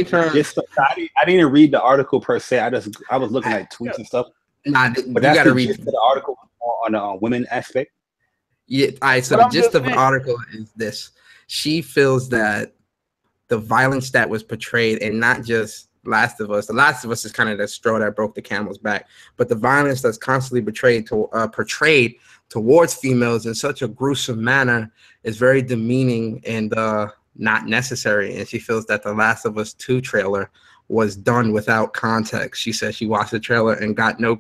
didn't read the article per se. I was looking at tweets and stuff. Nah, but that's gotta read the article on the women aspect. Yeah, all right. So the gist of the article is this: she feels that the violence that was portrayed, and not just Last of Us. The Last of Us is kind of the straw that broke the camel's back, but the violence that's constantly portrayed towards females in such a gruesome manner is very demeaning and not necessary. And she feels that the Last of Us 2 trailer was done without context. She said she watched the trailer and got there's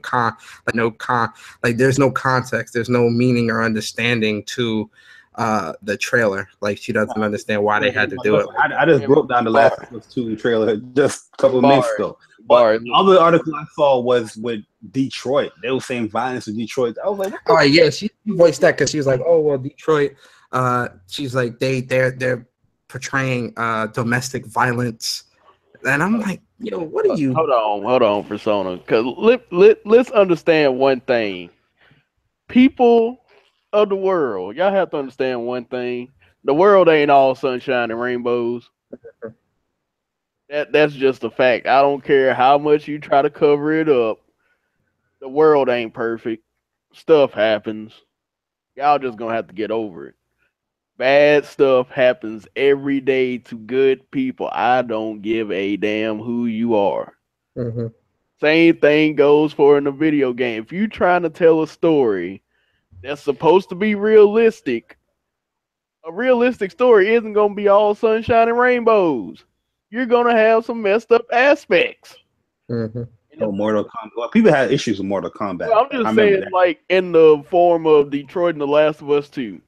no context, there's no meaning or understanding to the trailer. Like, she doesn't understand why they had to do it. I just broke down the Last of Us 2 trailer just a couple of minutes ago. But the other article I saw was with Detroit. They were saying violence in Detroit. I was like, oh yeah, she voiced that because she was like, oh well, Detroit. She's like they're portraying domestic violence, and I'm like, what are you? Hold on, Persona, because let's understand one thing. People of the world, y'all have to understand one thing: the world ain't all sunshine and rainbows. That's just a fact. I don't care how much you try to cover it up. The world ain't perfect. Stuff happens. Y'all just gonna have to get over it. Bad stuff happens every day to good people. I don't give a damn who you are. Mm-hmm. Same thing goes for in a video game. If you're trying to tell a story that's supposed to be realistic, a realistic story isn't going to be all sunshine and rainbows. You're going to have some messed up aspects. Mm-hmm. Oh, Mortal Kombat. Well, people had issues with Mortal Kombat. Well, I'm just saying, like in the form of Detroit and The Last of Us 2.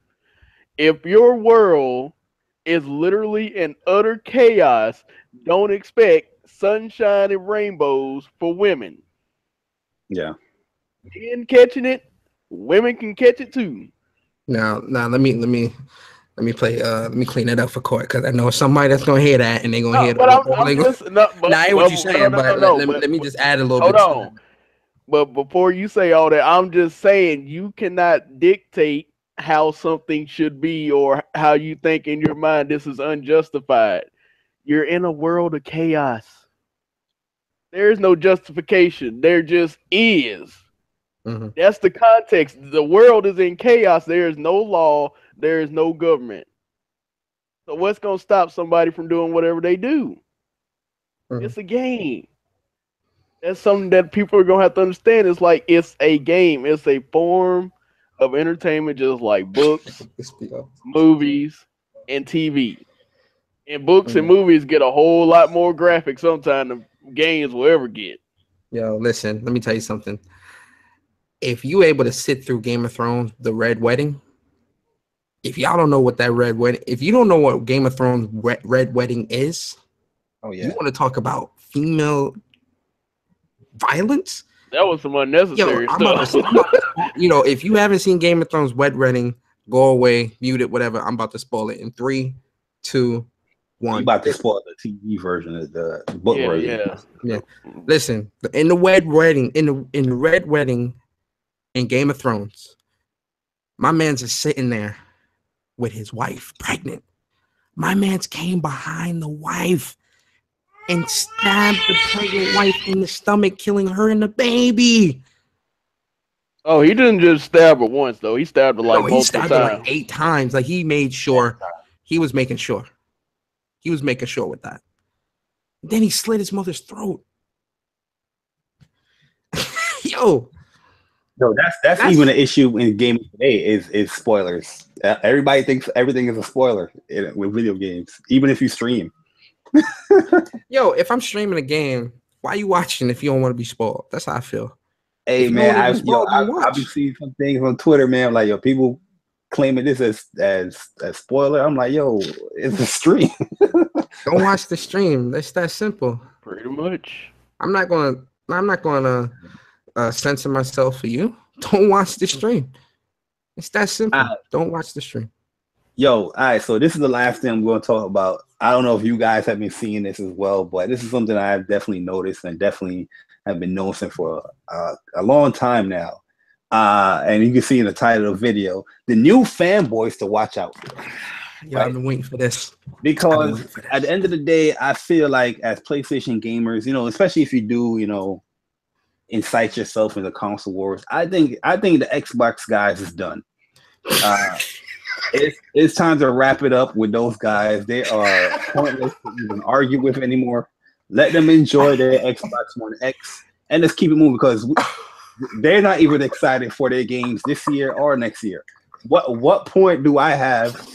If your world is literally in utter chaos, don't expect sunshine and rainbows for women. Yeah. Men catching it, women can catch it too. Now let me play let me clean it up for court, because I know somebody that's gonna hear that and they're gonna hear but I hear what you're saying, but let me just add a little bit. Hold on. But before you say all that, I'm just saying you cannot dictate how something should be or how you think in your mind this is unjustified. You're in a world of chaos. There is no justification. There just is. Mm-hmm. That's the context. The world is in chaos. There is no law. There is no government. So what's going to stop somebody from doing whatever they do? Mm-hmm. It's a game. That's something that people are going to have to understand. It's like it's a game. It's a form of entertainment, just like books, movies, and TV. And books and movies get a whole lot more graphic sometimes than games will ever get. Yo, listen, let me tell you something. If you able to sit through Game of Thrones, The Red Wedding, if y'all don't know what that Red Wedding, if you don't know what Game of Thrones Red Wedding is, oh yeah, you want to talk about female violence? That was some unnecessary stuff. You know, if you haven't seen Game of Thrones Red Wedding, go away, mute it, whatever. I'm about to spoil it in 3, 2, 1. You about to spoil the TV version of the book version. Yeah. Listen, in the Red Wedding, in the Red Wedding in Game of Thrones, my man's just sitting there with his wife pregnant. My man's came behind the wife and stabbed the pregnant wife in the stomach, killing her and the baby. Oh, he didn't just stab her once though. He stabbed her like multiple times. Like 8 times. Like he made sure he was making sure. He was making sure with that. Then he slit his mother's throat. Yo, that's even an issue in gaming today. Is spoilers. Everybody thinks everything is a spoiler with video games, even if you stream. Yo, if I'm streaming a game, why are you watching if you don't want to be spoiled? That's how I feel. Hey man, I've been seeing some things on Twitter, man. Like, yo, people claiming this as spoiler. I'm like, yo, it's a stream. Don't watch the stream. That's that simple. Pretty much. I'm not gonna censor myself for you. Don't watch the stream. It's that simple. Don't watch the stream. Yo, all right. So this is the last thing I'm going to talk about. I don't know if you guys have been seeing this as well, but this is something I've definitely noticed and definitely have been noticing for a long time now. And you can see in the title of the video, the new fanboys to watch out for. Yeah, right? I've been waiting for this. Because at the end of the day, I feel like as PlayStation gamers, you know, especially if you do, you know, incite yourself into console wars, I think the Xbox guys is done. It's time to wrap it up with those guys. They are pointless to even argue with anymore. Let them enjoy their Xbox One X and let's keep it moving, because they're not even excited for their games this year or next year. What point do I have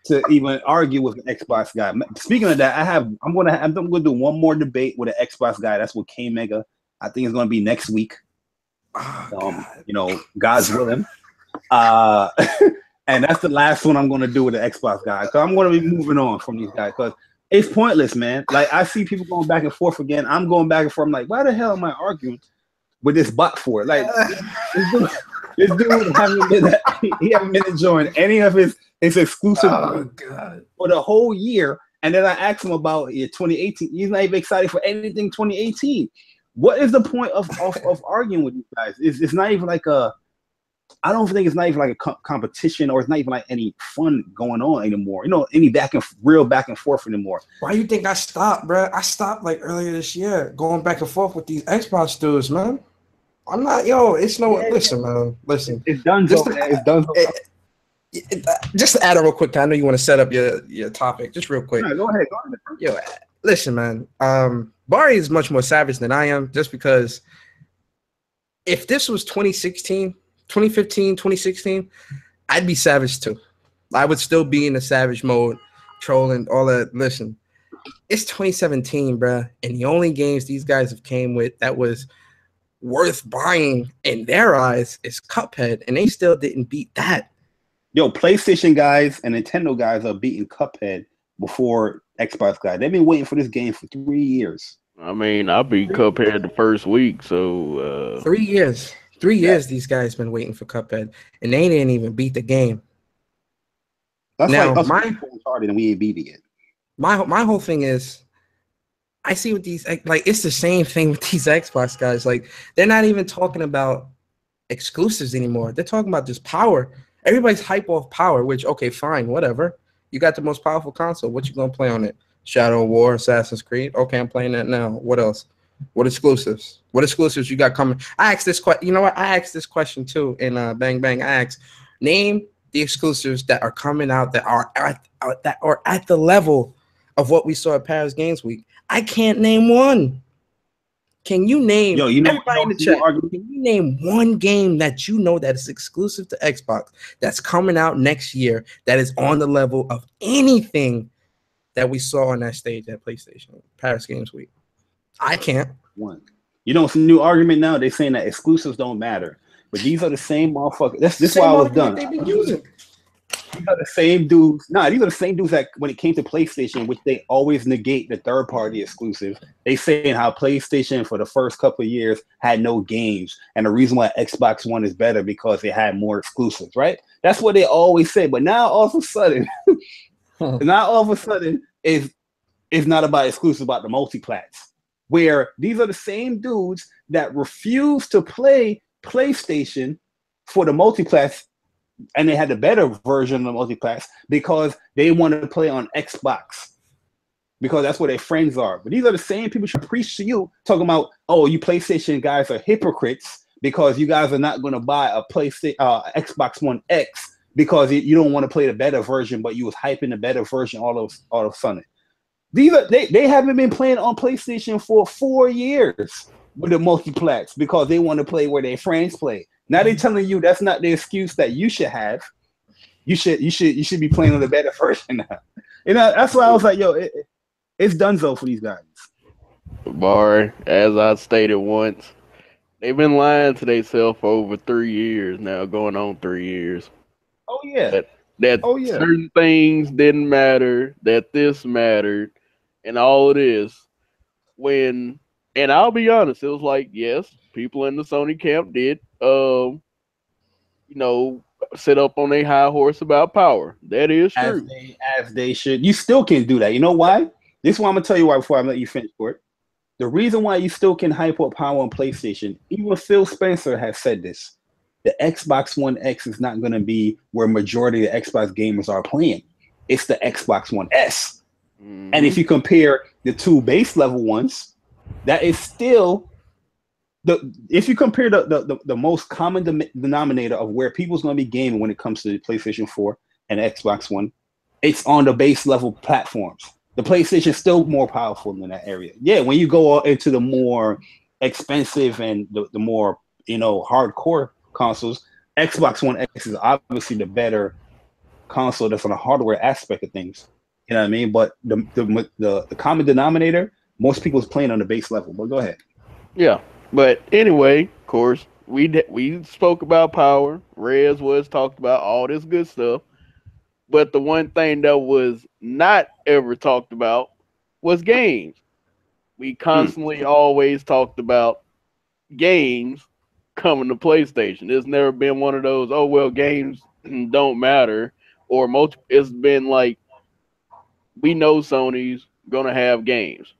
to even argue with an Xbox guy? Speaking of that, I'm gonna do one more debate with an Xbox guy. That's with K Mega. I think it's gonna be next week. You know, God's willing. And that's the last one I'm gonna do with the Xbox guy. So I'm gonna be moving on from these guys because it's pointless, man. Like, I see people going back and forth again. I'm going back and forth. I'm like, why the hell am I arguing with this bot for? Like, this dude he haven't been enjoying any of his exclusive for the whole year. And then I asked him about 2018. He's not even excited for anything 2018. What is the point of arguing with you guys? It's not even like I don't think it's not even like a competition, or it's not even like any fun going on anymore. You know, any real back and forth anymore. Why you think I stopped, bro? I stopped like earlier this year, going back and forth with these Xbox dudes, man. I'm not, it's no. Listen, man. Listen, it's done. It's done. Just to add on real quick, I know you want to set up your topic. Just real quick. No, go ahead. Yo, listen, man. Bari is much more savage than I am, just because if this was 2016, 2015, 2016, I'd be savage too. I would still be in the savage mode, trolling, all that. Listen, it's 2017, bro, and the only games these guys have came with that was worth buying in their eyes is Cuphead, and they still didn't beat that. Yo, PlayStation guys and Nintendo guys are beating Cuphead before Xbox guys. They've been waiting for this game for 3 years. I mean, I beat Cuphead the first week, so 3 years. 3 years these guys been waiting for Cuphead, and they didn't even beat the game. That's now, like us started and we ain't beat it yet. My whole thing is, I see with these, like, it's the same thing with these Xbox guys. Like, they're not even talking about exclusives anymore. They're talking about just power. Everybody's hype off power, which, okay, fine, whatever. You got the most powerful console. What you gonna play on it? Shadow of War, Assassin's Creed. Okay, I'm playing that now. What else? What exclusives? What exclusives you got coming? I asked this question. You know what? I asked this question too in Bang Bang. I asked, name the exclusives that are coming out that are at the level of what we saw at Paris Games Week. I can't name one. Can you name? Everybody in the chat, can you name one game that you know that is exclusive to Xbox that's coming out next year that is on the level of anything that we saw on that stage at PlayStation Paris Games Week? I can't. One. You know, some new argument now. They're saying that exclusives don't matter, but these are the same motherfuckers. This is why I was done. They've been using. These are the same dudes. These are the same dudes that when it came to PlayStation, which they always negate the third-party exclusive. They saying how PlayStation for the first couple of years had no games, and the reason why Xbox One is better because it had more exclusives, right? That's what they always say. But now all of a sudden, it's not about exclusive, about the multiplats. Where these are the same dudes that refuse to play PlayStation for the multiplats, and they had the better version of the multiplats because they wanted to play on Xbox because that's where their friends are. But these are the same people who preach to you, talking about, oh, you PlayStation guys are hypocrites because you guys are not going to buy a Xbox One X because you don't want to play the better version, but you was hyping the better version all of a sudden. They haven't been playing on PlayStation for 4 years with the multiplats because they want to play where their friends play. Now they're telling you that's not the excuse that you should have. You should be playing on the better version now. You know, that's why I was like, yo, it's donezo for these guys. Bar, as I stated once, they've been lying to themselves for over 3 years now, going on 3 years. Oh yeah. That certain things didn't matter, that this mattered, and all it is. And I'll be honest, it was like, yes, people in the Sony camp did sit up on a high horse about power. That is true. As they should. You still can do that. You know why? This is why I'm gonna tell you why before I let you finish, Court. The reason why you still can hype up power on PlayStation, even Phil Spencer has said this. The Xbox One X is not going to be where majority of the Xbox gamers are playing. It's the Xbox One S. Mm-hmm. And if you compare the two base level ones, that is still if you compare the most common denominator of where people's going to be gaming when it comes to the PlayStation 4 and Xbox One, it's on the base level platforms. The PlayStation is still more powerful in that area. Yeah, when you go into the more expensive and the more hardcore consoles, Xbox One X is obviously the better console that's on the hardware aspect of things. You know what I mean? But the common denominator, most people is playing on the base level. But go ahead. Yeah, but anyway, of course, we spoke about power. Rez was talked about all this good stuff. But the one thing that was not ever talked about was games. We constantly always talked about games coming to PlayStation. There's never been one of those, oh, well, games don't matter. Or it's been like, we know Sony's going to have games.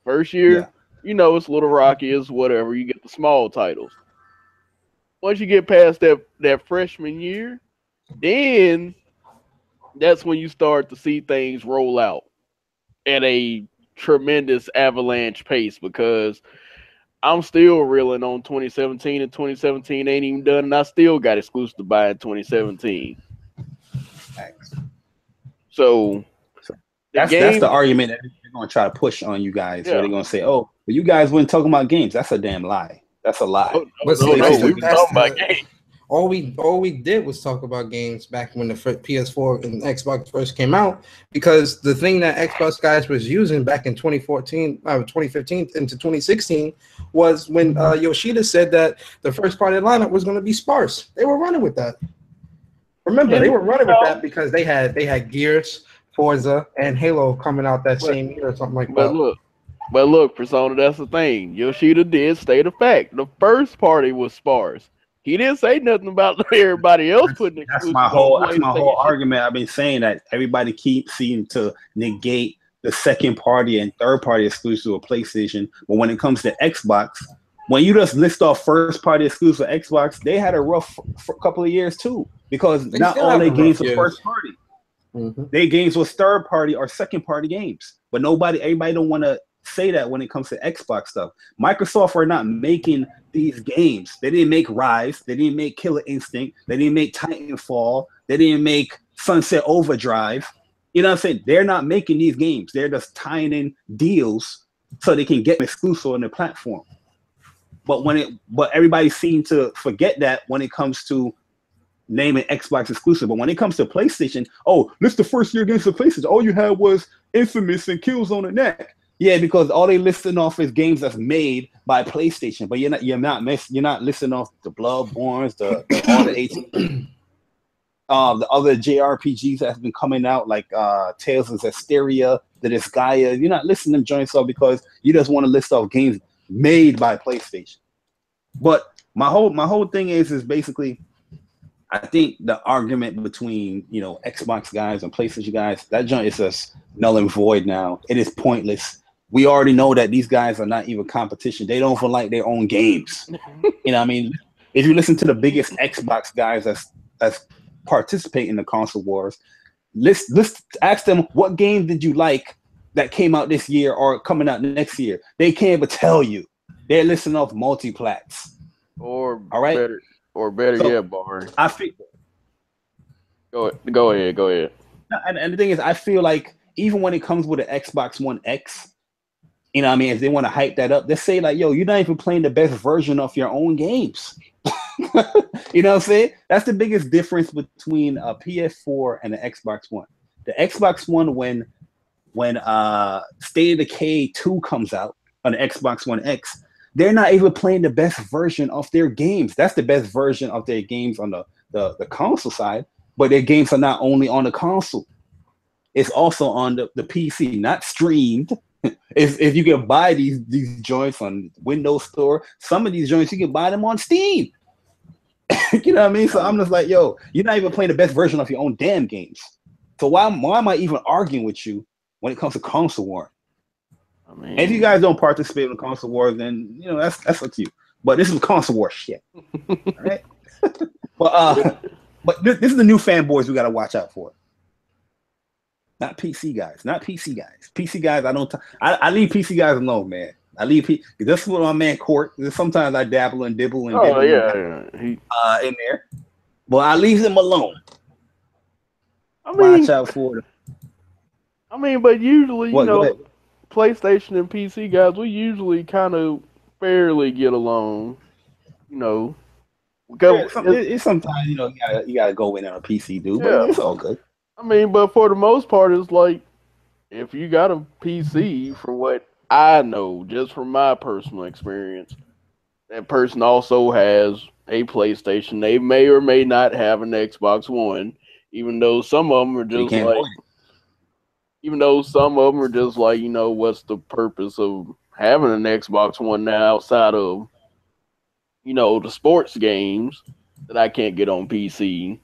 First year, it's a little rocky, it's whatever. You get the small titles. once you get past that freshman year, then that's when you start to see things roll out at a tremendous avalanche pace, because I'm still reeling on 2017, and 2017 ain't even done, and I still got exclusive to buy in 2017. Thanks. So that's the argument that they're going to try to push on you guys. Where they're going to say, "Oh, but you guys weren't talking about games." That's a damn lie. That's a lie. We were talking about games. All we did was talk about games back when the PS4 and Xbox first came out, because the thing that Xbox guys was using back in 2014, 2015 into 2016 was when Yoshida said that the first party lineup was going to be sparse. They were running with that. Remember, they were running with that because they had Gears, Forza, and Halo coming out that same year or something like that. But look, Persona, that's the thing. Yoshida did state the fact. The first party was sparse. He didn't say nothing about everybody else putting exclusive. That's my whole argument. I've been saying that everybody keeps seeming to negate the second party and third party exclusive of PlayStation. But when it comes to Xbox, when you just list off first party exclusive Xbox, they had a rough couple of years too, because not all their games were first party. Their games was third party or second party games. But everybody don't want to say that when it comes to Xbox stuff. Microsoft are not making these games. They didn't make Rise. They didn't make Killer Instinct. They didn't make Titanfall. They didn't make Sunset Overdrive. You know what I'm saying? They're not making these games. They're just tying in deals so they can get exclusive on their platform. But everybody seems to forget that when it comes to naming Xbox exclusive. But when it comes to PlayStation, this is the first year against the PlayStation. All you had was Infamous and Killzone and Neck. Yeah, because all they listing off is games that's made by PlayStation, but you're not listing off the Bloodborns, all the 18, the other JRPGs that have been coming out, like Tales of Zestiria, the Disgaea. You're not listing them joints off because you just want to list off games made by PlayStation. But my whole thing is basically, I think the argument between Xbox guys and PlayStation guys, that joint is just null and void now. It is pointless. We already know that these guys are not even competition. They don't even like their own games. You know what I mean? If you listen to the biggest Xbox guys that's participate in the console wars, let's ask them, what game did you like that came out this year or coming out next year? They can't even tell you. They're listing off multiplats. All right? Better so, yet, Barry. I feel. Go ahead. And the thing is, I feel like even when it comes with an Xbox One X, you know what I mean, if they want to hype that up, they say like, yo, you're not even playing the best version of your own games. You know what I'm saying? That's the biggest difference between a PS4 and an Xbox One. The Xbox One, when State of Decay 2 comes out on the Xbox One X, they're not even playing the best version of their games. That's the best version of their games on the console side, but their games are not only on the console. It's also on the PC, not streamed. If you can buy these joints on Windows Store, some of these joints you can buy them on Steam. You know what I mean? So I'm just like, yo, you're not even playing the best version of your own damn games. So why am I even arguing with you when it comes to console war? I mean, if you guys don't participate in the console wars, then that's up to you. But this is console war shit. All right? But this is the new fanboys we gotta watch out for. Not PC guys. PC guys, I leave PC guys alone, man. This is what my man Court. Sometimes I dabble and dibble and in there. But I leave them alone. Watch out for them. I mean, but usually, PlayStation and PC guys, we usually kind of fairly get along. It's sometimes you gotta go in on a PC dude, but it's all good. I mean, but for the most part, it's like, if you got a PC, from what I know, just from my personal experience, that person also has a PlayStation. They may or may not have an Xbox One, even though some of them are just like, what's the purpose of having an Xbox One now outside of, the sports games that I can't get on PC.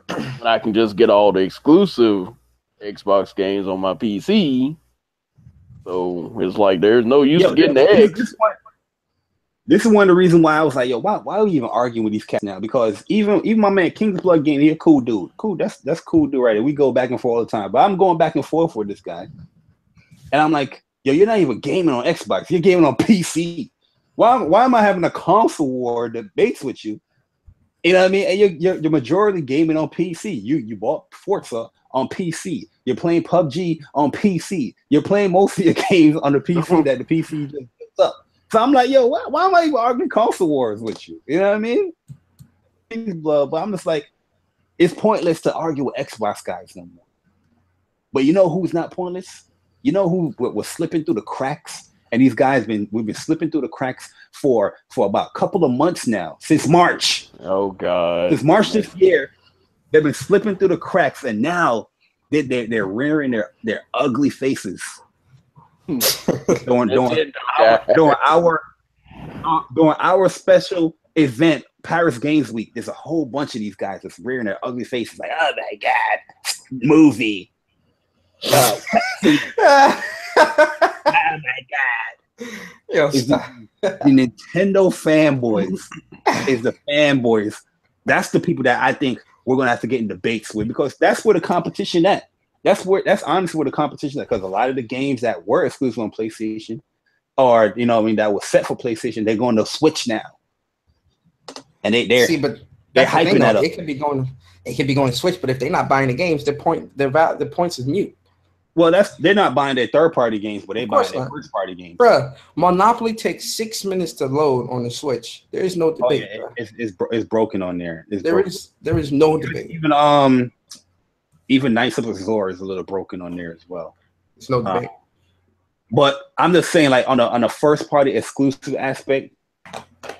And I can just get all the exclusive Xbox games on my PC. So it's like there's no use getting the X. This is one of the reasons why I was like, yo, why are we even arguing with these cats now? Because even my man King's Blood Game, he's a cool dude. Cool, that's cool dude right there. We go back and forth all the time. But I'm going back and forth with this guy. And I'm like, yo, you're not even gaming on Xbox. You're gaming on PC. Why am I having a console war debates with you? You know what I mean? And you're majority gaming on PC. You bought Forza on PC. You're playing PUBG on PC. You're playing most of your games on the PC that the PC just puts up. So I'm like, yo, why am I even arguing console wars with you? You know what I mean? But I'm just like, it's pointless to argue with Xbox guys no more. But you know who's not pointless? You know who was slipping through the cracks? And these guys we've been slipping through the cracks for about a couple of months now, since March. Oh God! Since March this year, they've been slipping through the cracks, and now they're rearing their ugly faces. during our special event, Paris Games Week, there's a whole bunch of these guys that's rearing their ugly faces, like, oh my God, movie. Oh my God. Yo, the Nintendo fanboys is the fanboys. That's the people that I think we're gonna have to get in debates with, because that's where the competition at. That's honestly where the competition is, because a lot of the games that were exclusive on PlayStation, or that was set for PlayStation, they're going to Switch now, and they're hyping that up. It could be going to Switch, but if they're not buying the games, the points is mute. Well, they're not buying their third-party games, but they buying their first-party games. Bruh, Monopoly takes 6 minutes to load on the Switch. There is no debate. Oh, yeah, it's broken on there. There is no debate. Even Knights of Azor is a little broken on there as well. It's no debate. But I'm just saying, like, on a first-party exclusive aspect,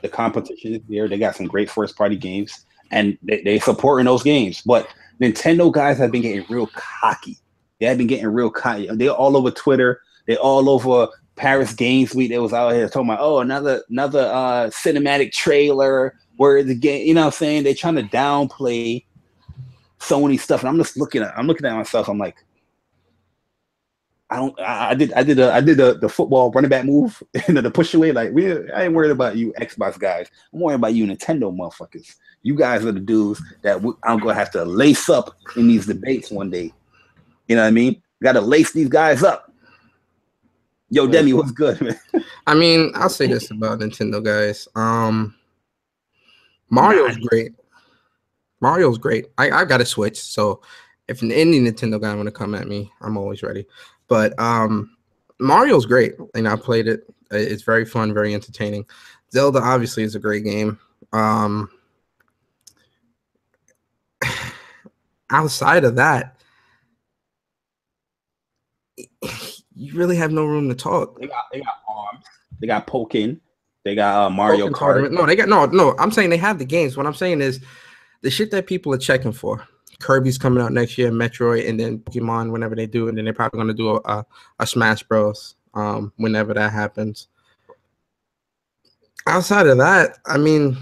the competition is there. They got some great first-party games, and they supporting those games. But Nintendo guys have been getting real cocky. They have been getting real cocky. They're all over Twitter. They're all over Paris Games Week. They was out here talking about, oh, another cinematic trailer where the game, you know what I'm saying? They're trying to downplay Sony stuff. And I'm looking at myself. I'm like, I did the football running back move, the push away. Like, I ain't worried about you Xbox guys. I'm worried about you Nintendo motherfuckers. You guys are the dudes that I'm gonna have to lace up in these debates one day. You know what I mean? Got to lace these guys up. Yo, Demi, what's good, man? I mean, I'll say this about Nintendo guys. Mario's great. Mario's great. I got a Switch, so if any Nintendo guy want to come at me, I'm always ready. But Mario's great, and I played it. It's very fun, very entertaining. Zelda obviously is a great game. Outside of that, you really have no room to talk. They got ARMS. They got Pokken. They got Mario Kart. No, they got no. I'm saying they have the games. What I'm saying is the shit that people are checking for. Kirby's coming out next year, Metroid, and then Pokemon whenever they do, and then they're probably going to do a Smash Bros. Whenever that happens. Outside of that, I mean,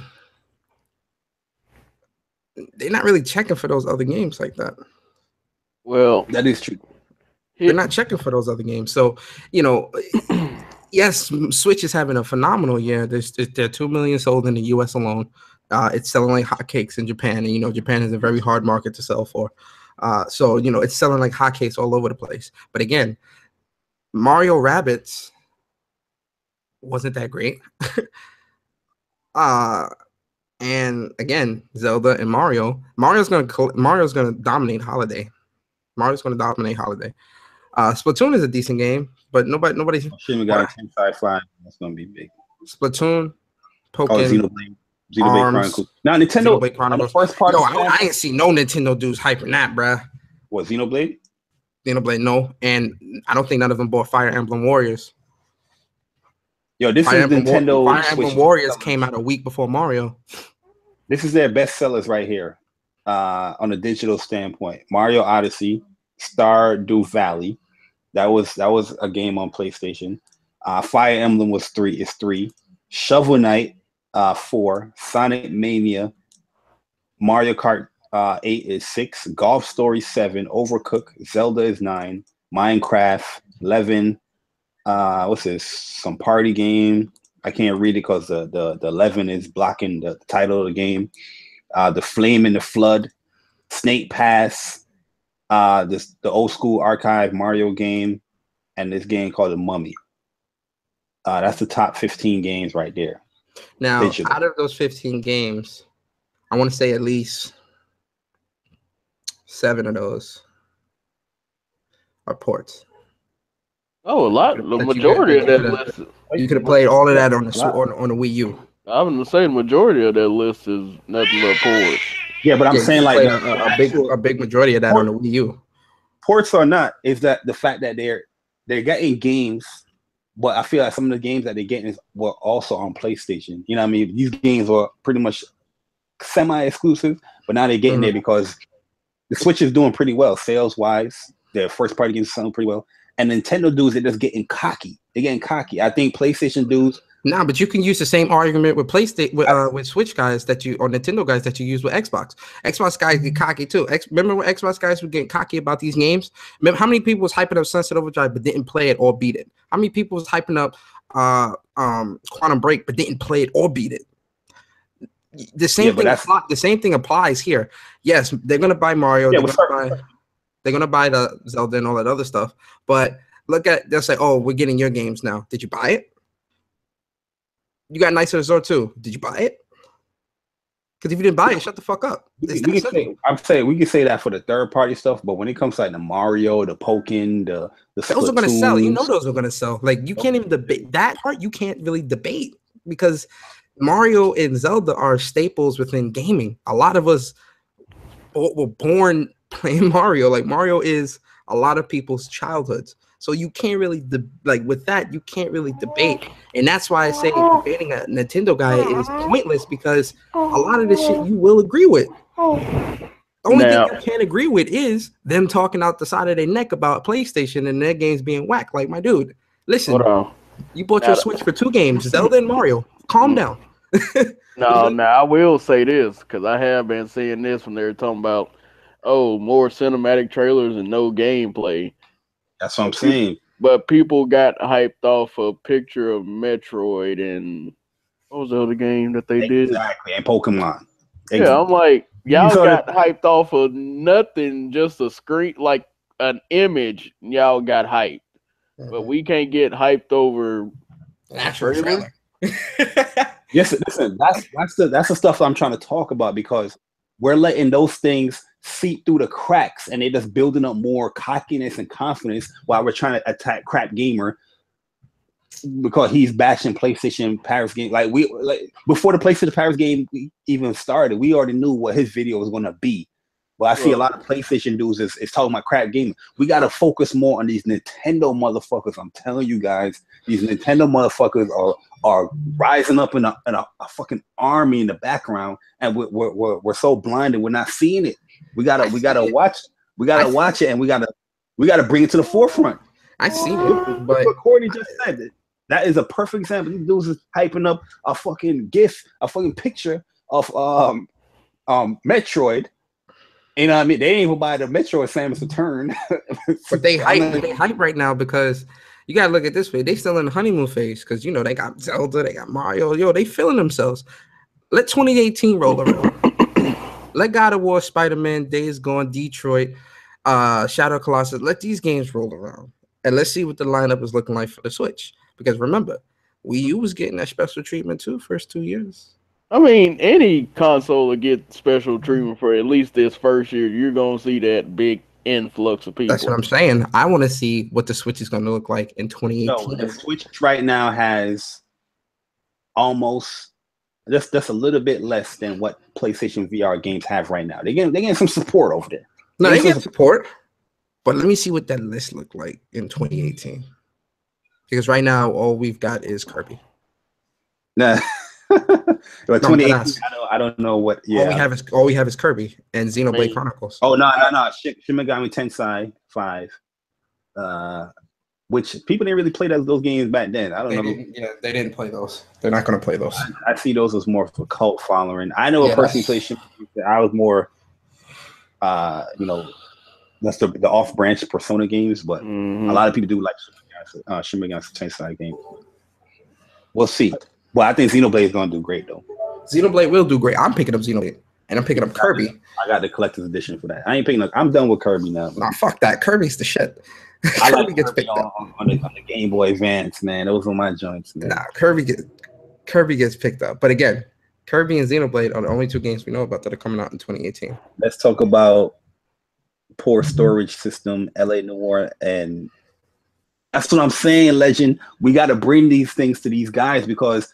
they're not really checking for those other games like that. Well, that is true. They're not checking for those other games. So, yes, Switch is having a phenomenal year. There are 2 million sold in the U.S. alone. It's selling like hotcakes in Japan, and Japan is a very hard market to sell for. So it's selling like hotcakes all over the place. But again, Mario Rabbids wasn't that great. And again, Zelda and Mario's gonna dominate holiday. Mario's gonna dominate holiday. Splatoon is a decent game, but nobody's. Shimmy got a 10 sci-fi. That's gonna be big. Splatoon, Pokken, Xenoblade Chronicles. Now Nintendo, the first part. I ain't see no Nintendo dudes hyping that, bruh. What, Xenoblade? Xenoblade, no, and I don't think none of them bought Fire Emblem Warriors. Yo, this is Nintendo. Fire Emblem Warriors came out a week before Mario. This is their best sellers right here, on a digital standpoint. Mario Odyssey, Stardew Valley. That was a game on PlayStation. Fire Emblem was 3. Shovel Knight 4. Sonic Mania. Mario Kart 8 is 6. Golf Story 7. Overcooked. Zelda is 9. Minecraft 11. What's this? Some party game. I can't read it because the 11 is blocking the title of the game. The Flame and the Flood, Snake Pass, the old school archive Mario game, and this game called The Mummy. That's the top 15 games right there. Now, Digital. out of those 15 games, I want to say at least 7 of those are ports. Oh, a lot. The majority of that list. You could have played all of that on the Wii U. I'm gonna say the majority of that list is nothing but ports. Yeah, but I'm saying like a big majority of that on the Wii U. Ports or not, is that the fact that they're getting games, but I feel like some of the games that they're getting were also on PlayStation. You know what I mean? These games were pretty much semi-exclusive, but now they're getting there because the Switch is doing pretty well sales-wise. Their first-party games are selling pretty well. And Nintendo dudes are just getting cocky. They're getting cocky. I think PlayStation dudes. Nah, but you can use the same argument with PlayStation, with Switch guys or Nintendo guys that you use with Xbox. Xbox guys get cocky too. Remember when Xbox guys were getting cocky about these games? Remember how many people was hyping up Sunset Overdrive but didn't play it or beat it? How many people was hyping up Quantum Break but didn't play it or beat it? The same thing applies here. Yes, they're gonna buy Mario. They're gonna buy the Zelda and all that other stuff. But they'll say, "Oh, we're getting your games now. Did you buy it? You got Knights of the Sword too. Did you buy it? Because if you didn't buy it, shut the fuck up." I'm saying we can say that for the third party stuff, but when it comes to like the Mario, the Pokken, the those are gonna sell. You know those are gonna sell. Like you can't even debate that part. You can't really debate because Mario and Zelda are staples within gaming. A lot of us were born playing Mario. Like Mario is a lot of people's childhoods. So you can't really with that, you can't really debate. And that's why I say debating a Nintendo guy is pointless because a lot of this shit you will agree with. The only thing you can't agree with is them talking out the side of their neck about PlayStation and their games being whack. Like, my dude, listen, you bought your Switch for 2 games, Zelda and Mario. Calm down. No, I will say this because I have been seeing this when they're talking about, more cinematic trailers and no gameplay. That's what I'm saying. But people got hyped off a picture of Metroid and what was the other game that they did? Exactly, and Pokemon. Yeah, I'm like, y'all got hyped off of nothing, just a screen, like an image. Y'all got hyped, but we can't get hyped over an actual trailer. Yes, listen, that's the stuff I'm trying to talk about because we're letting those things seep through the cracks and they're just building up more cockiness and confidence while we're trying to attack Crap Gamer because he's bashing PlayStation Paris game. Like before the PlayStation Paris game even started, we already knew what his video was going to be. But I see a lot of PlayStation dudes is talking about Crap Gamer. We got to focus more on these Nintendo motherfuckers. I'm telling you guys, these Nintendo motherfuckers are rising up in a fucking army in the background, and we're so blinded we're not seeing it. We gotta watch it, and we gotta bring it to the forefront. I see it, but what Courtney just said. That is a perfect example. These dudes is hyping up a fucking GIF, a fucking picture of Metroid. You know what I mean? They ain't even buy the Metroid Samus Return. But they hype right now because you gotta look at this way. They still in the honeymoon phase because they got Zelda, they got Mario. Yo, they feeling themselves. Let 2018 roll around. Let God of War, Spider-Man, Days Gone, Detroit, Shadow Colossus. Let these games roll around, and let's see what the lineup is looking like for the Switch. Because remember, Wii U was getting that special treatment too, first 2 years. I mean, any console will get special treatment for at least this first year. You're gonna see that big influx of people. That's what I'm saying. I want to see what the Switch is going to look like in 2018. No, the Switch right now has almost just a little bit less than what PlayStation VR games have right now. They're getting some support over there. No, they get support. But let me see what that list looked like in 2018. Because right now, all we've got is Kirby. Nah. But 2018, I don't know what. Yeah, all we have is Kirby and Xenoblade Chronicles. Oh no! Shin Megami Tensei 5, which people didn't really play those games back then. I don't know. They didn't play those. They're not going to play those. I see those as more of a cult following. I know a person who plays Shin Megami. I was more, that's the off-branch Persona games, but a lot of people do like Shin Megami Tensei games. We'll see. Well, I think Xenoblade is gonna do great though. Xenoblade will do great. I'm picking up Xenoblade, and I'm picking up Kirby. I got the collector's edition for that. I ain't picking up. I'm done with Kirby now. Nah, fuck that. Kirby's the shit. I like Kirby on the Game Boy Advance, man. Those are my joints, man. Nah, Kirby gets picked up. But again, Kirby and Xenoblade are the only two games we know about that are coming out in 2018. Let's talk about poor storage system, LA Noire, and that's what I'm saying, Legend. We got to bring these things to these guys because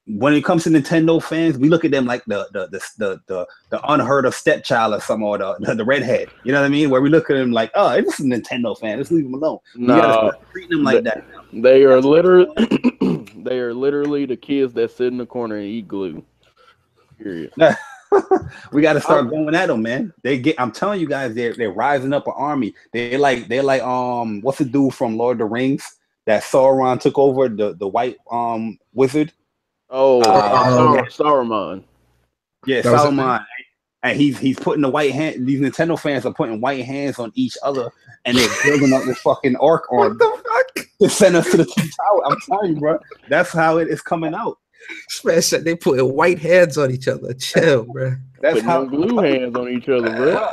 when it comes to Nintendo fans, we look at them like the unheard of stepchild or some or the redhead. You know what I mean? Where we look at them like, oh, this is a Nintendo fan. Let's leave them alone. No, we gotta start treating them like that. They are literally the kids that sit in the corner and eat glue. Period. We got to start going at them, man. I'm telling you guys, they're rising up an army. They're like what's the dude from Lord of the Rings that Sauron took over, the white wizard? Saruman. Yeah, Saruman. And he's putting the white hand. These Nintendo fans are putting white hands on each other, and they're building up this fucking orc army. What the fuck? To send us to the tower. I'm telling you, bro. That's how it is coming out. Man said they putting white hands on each other. Chill, bro. That's how glue hands on each other, bro.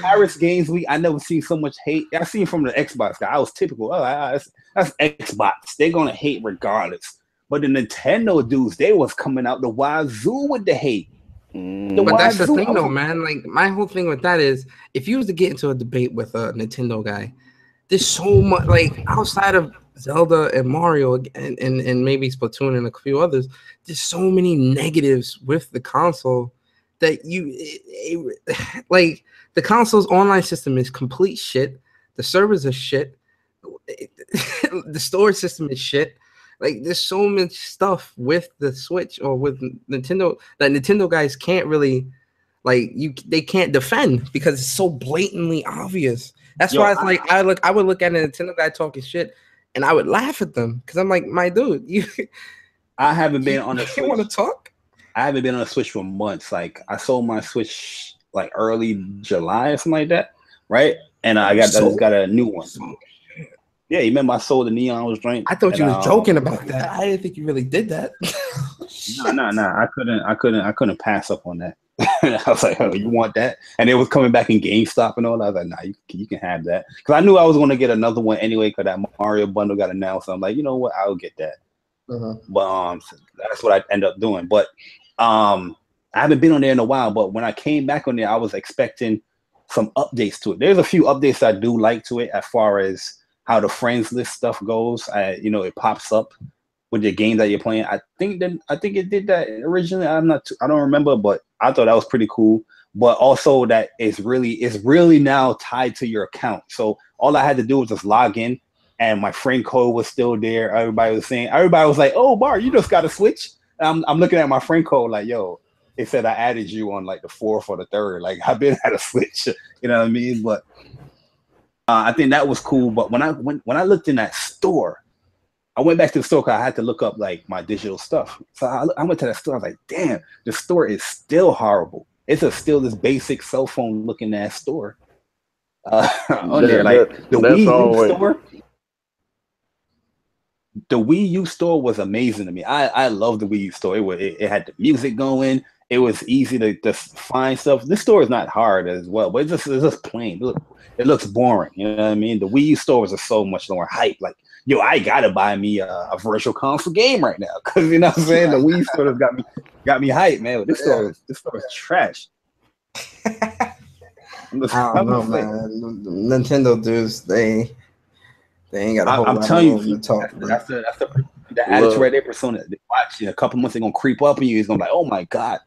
Paris Games Week. I never seen so much hate. I seen from the Xbox guy. I was typical. That's Xbox. They're gonna hate regardless. But the Nintendo dudes, they was coming out the wazoo with the hate. But that's the thing, though, man. Like my whole thing with that is, if you was to get into a debate with a Nintendo guy, there's so much like outside of Zelda and Mario and maybe Splatoon and a few others. There's so many negatives with the console that like the console's online system is complete shit. The servers are shit. The storage system is shit. Like there's so much stuff with the Switch or with Nintendo that Nintendo guys can't really they can't defend because it's so blatantly obvious. That's why it's like I would look at a Nintendo guy talking shit and I would laugh at them because I'm like, my dude, I haven't been on a Switch. You want to talk? I haven't been on a Switch for months. Like I sold my Switch like early July or something like that, right? And I just got a new one. Yeah, you remember I sold the Neon was drink. I thought you was joking about that. I didn't think you really did that. No. I couldn't pass up on that. I was like, oh, you want that? And it was coming back in GameStop and all that. I was like, nah, you can have that. Because I knew I was going to get another one anyway because that Mario bundle got announced. So I'm like, you know what? I'll get that. But that's what I end up doing. But I haven't been on there in a while. But when I came back on there, I was expecting some updates to it. There's a few updates I do like to it as far as how the friends list stuff goes. It pops up with the game that you're playing. I think it did that originally. I don't remember, but I thought that was pretty cool. But also that it's really now tied to your account. So all I had to do was just log in, and my friend code was still there. Everybody was like, "Oh, Bar, you just got to switch." I'm looking at my friend code like, "Yo, it said I added you on like the 4th or the 3rd. Like I've been at a switch." You know what I mean? But I think that was cool. But when I looked in that store, I went back to the store because I had to look up like my digital stuff. So I went to that store. I was like, damn, the store is still horrible. It's still this basic cell phone looking ass store. On there, like the Wii U store. The Wii U store was amazing to me. I love the Wii U store. It had the music going. It was easy to just find stuff. This store is not hard as well, but it's just plain. Look, it looks boring. You know what I mean? The Wii U stores are so much more hype. Like, yo, I gotta buy me a virtual console game right now because you know what I'm saying. The Wii store has got me hyped, man. But this store is trash. I don't know, man. Nintendo dudes, they ain't got a whole lot to talk. That's the attitude right there, persona. They watch in a couple months, they're gonna creep up on you. It's gonna be like, oh my god.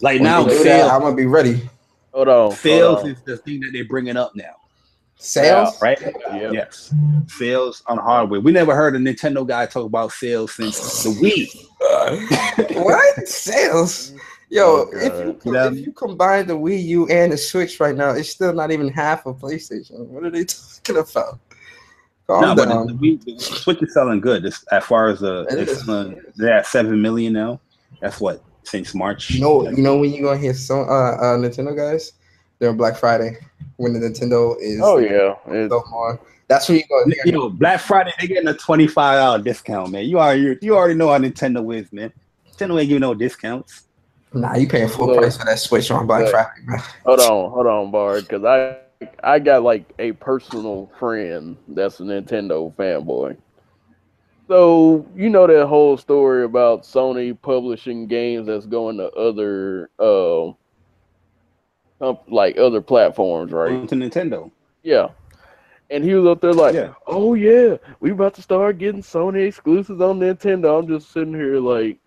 Like now, sales, I'm gonna be ready. Hold on. Sales is the thing that they're bringing up now. Sales, right? Yep. Yes. Sales on hardware. We never heard a Nintendo guy talk about sales since the Wii. What? Sales? Yo, if you combine the Wii U and the Switch right now, it's still not even half of PlayStation. What are they talking about? Calm down. But the Switch is selling good. As far as they're at 7 million now. That's what since March. You know when you're gonna hear some Nintendo guys? They're on Black Friday when the Nintendo is. Oh yeah, that's when you're gonna. Black Friday they getting a $25 discount, man. You already know how Nintendo is, man. Nintendo ain't giving no discounts. Nah, you paying full price for that Switch on Black Friday, bro. Hold on, Bard, because I got like a personal friend that's a Nintendo fanboy. So you know that whole story about Sony publishing games that's going to other like other platforms, right? To Nintendo. Yeah. And he was up there like, Yeah. oh yeah, we about to start getting Sony exclusives on Nintendo. I'm just sitting here like,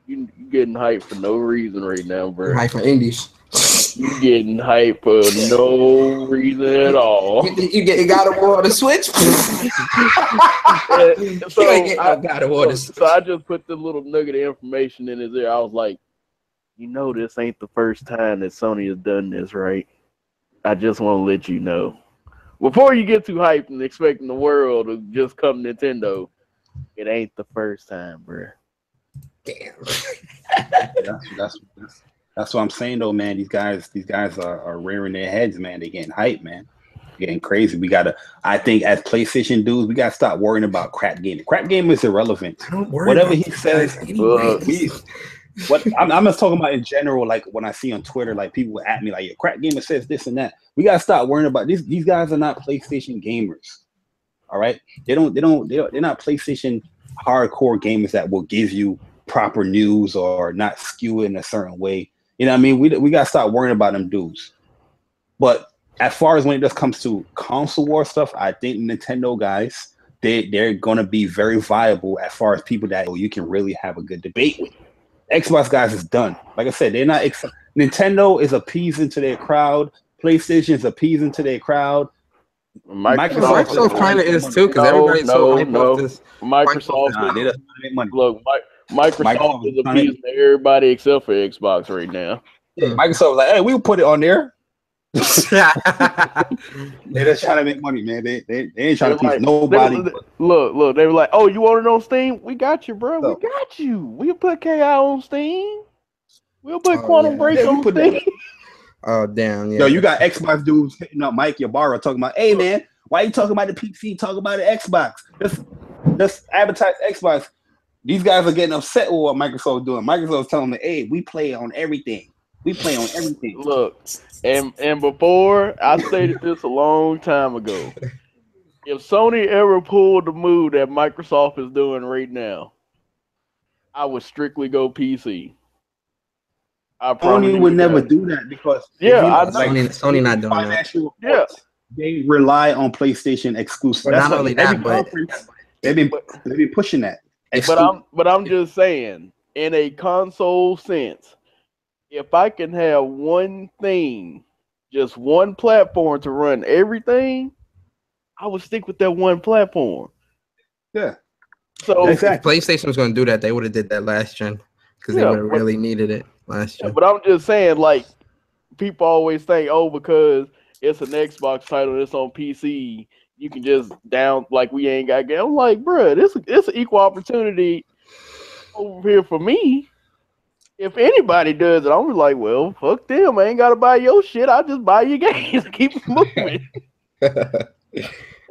you getting hyped for no reason right now, bro. Hype for indies. You getting hyped for no reason at all. You got a war on the Switch? So I just put the little nugget of information in his ear. I was like, you know, this ain't the first time that Sony has done this, right? I just want to let you know. Before you get too hyped and expecting the world to just come Nintendo, it ain't the first time, bro. Damn. That's what I'm saying though, man. These guys are rearing their heads, man. They're getting hyped, man. Getting crazy. I think as PlayStation dudes, we gotta stop worrying about crap gaming. Crap gaming is irrelevant. Whatever he says, I'm just talking about in general, like when I see on Twitter, like people at me like, your crap gamer says this and that. We gotta stop worrying about this. These guys are not PlayStation gamers. All right. They're not PlayStation hardcore gamers that will give you proper news or not skew it in a certain way. You know what I mean? We got to stop worrying about them dudes. But as far as when it just comes to console war stuff, I think Nintendo guys, they're going to be very viable as far as people that you can really have a good debate with. Xbox guys is done. Like I said, they're not. Nintendo is appeasing to their crowd. PlayStation is appeasing to their crowd. Microsoft kind of is too, because everybody's so hyped off this. Microsoft, they doesn't make money. Look, Microsoft is appeasing to everybody except for Xbox right now. Yeah, Microsoft was like, hey, we'll put it on there. They're just trying to make money, man. They ain't trying to please nobody. Look, they were like, oh, you want it on Steam? We got you, bro. We got you. We'll put KI on Steam. We'll put Quantum Break on Steam. Oh, damn. Yeah. Yo, you got Xbox dudes hitting up Mike Ybarra talking about, hey, man, why you talking about the PC? Talk about the Xbox. Just advertise Xbox. These guys are getting upset with what Microsoft's doing. Microsoft's telling them, hey, we play on everything. We play on everything. Look, and before, I stated this a long time ago. If Sony ever pulled the move that Microsoft is doing right now, I would strictly go PC. Sony would never do that because Sony not doing financial reports, they rely on PlayStation exclusive. Well, not only that, but they've been pushing that. But I'm just saying, in a console sense, if I can have one thing, just one platform to run everything, I would stick with that one platform. Yeah. So if PlayStation was going to do that, they would have did that last gen because they would have really needed it last gen. But I'm just saying, like, people always think, oh, because it's an Xbox title, it's on PC, you can just like we ain't got game. I'm like, bro, it's an equal opportunity over here for me. If anybody does it, I'm like, well, fuck them. I ain't gotta buy your shit. I'll just buy your games and keep it moving.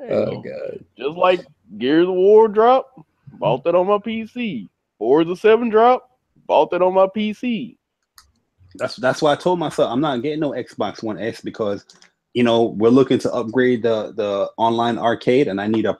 Oh god. Just like Gears of War drop, bought that on my PC. Forza 7 drop, bought that on my PC. That's why I told myself I'm not getting no Xbox One S because we're looking to upgrade the online arcade, and I need a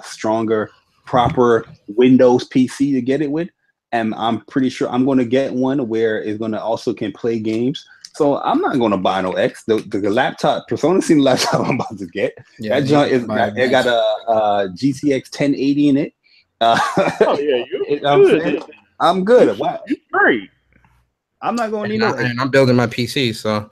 stronger, proper Windows PC to get it with. And I'm pretty sure I'm going to get one where it's going to also can play games. So I'm not going to buy no X. The laptop, Persona seen the laptop I'm about to get. Yeah, that junk it got a GTX 1080 in it. Oh yeah, you're good. I'm good. Wow. You're great. I'm not going to need and I'm building my PC, so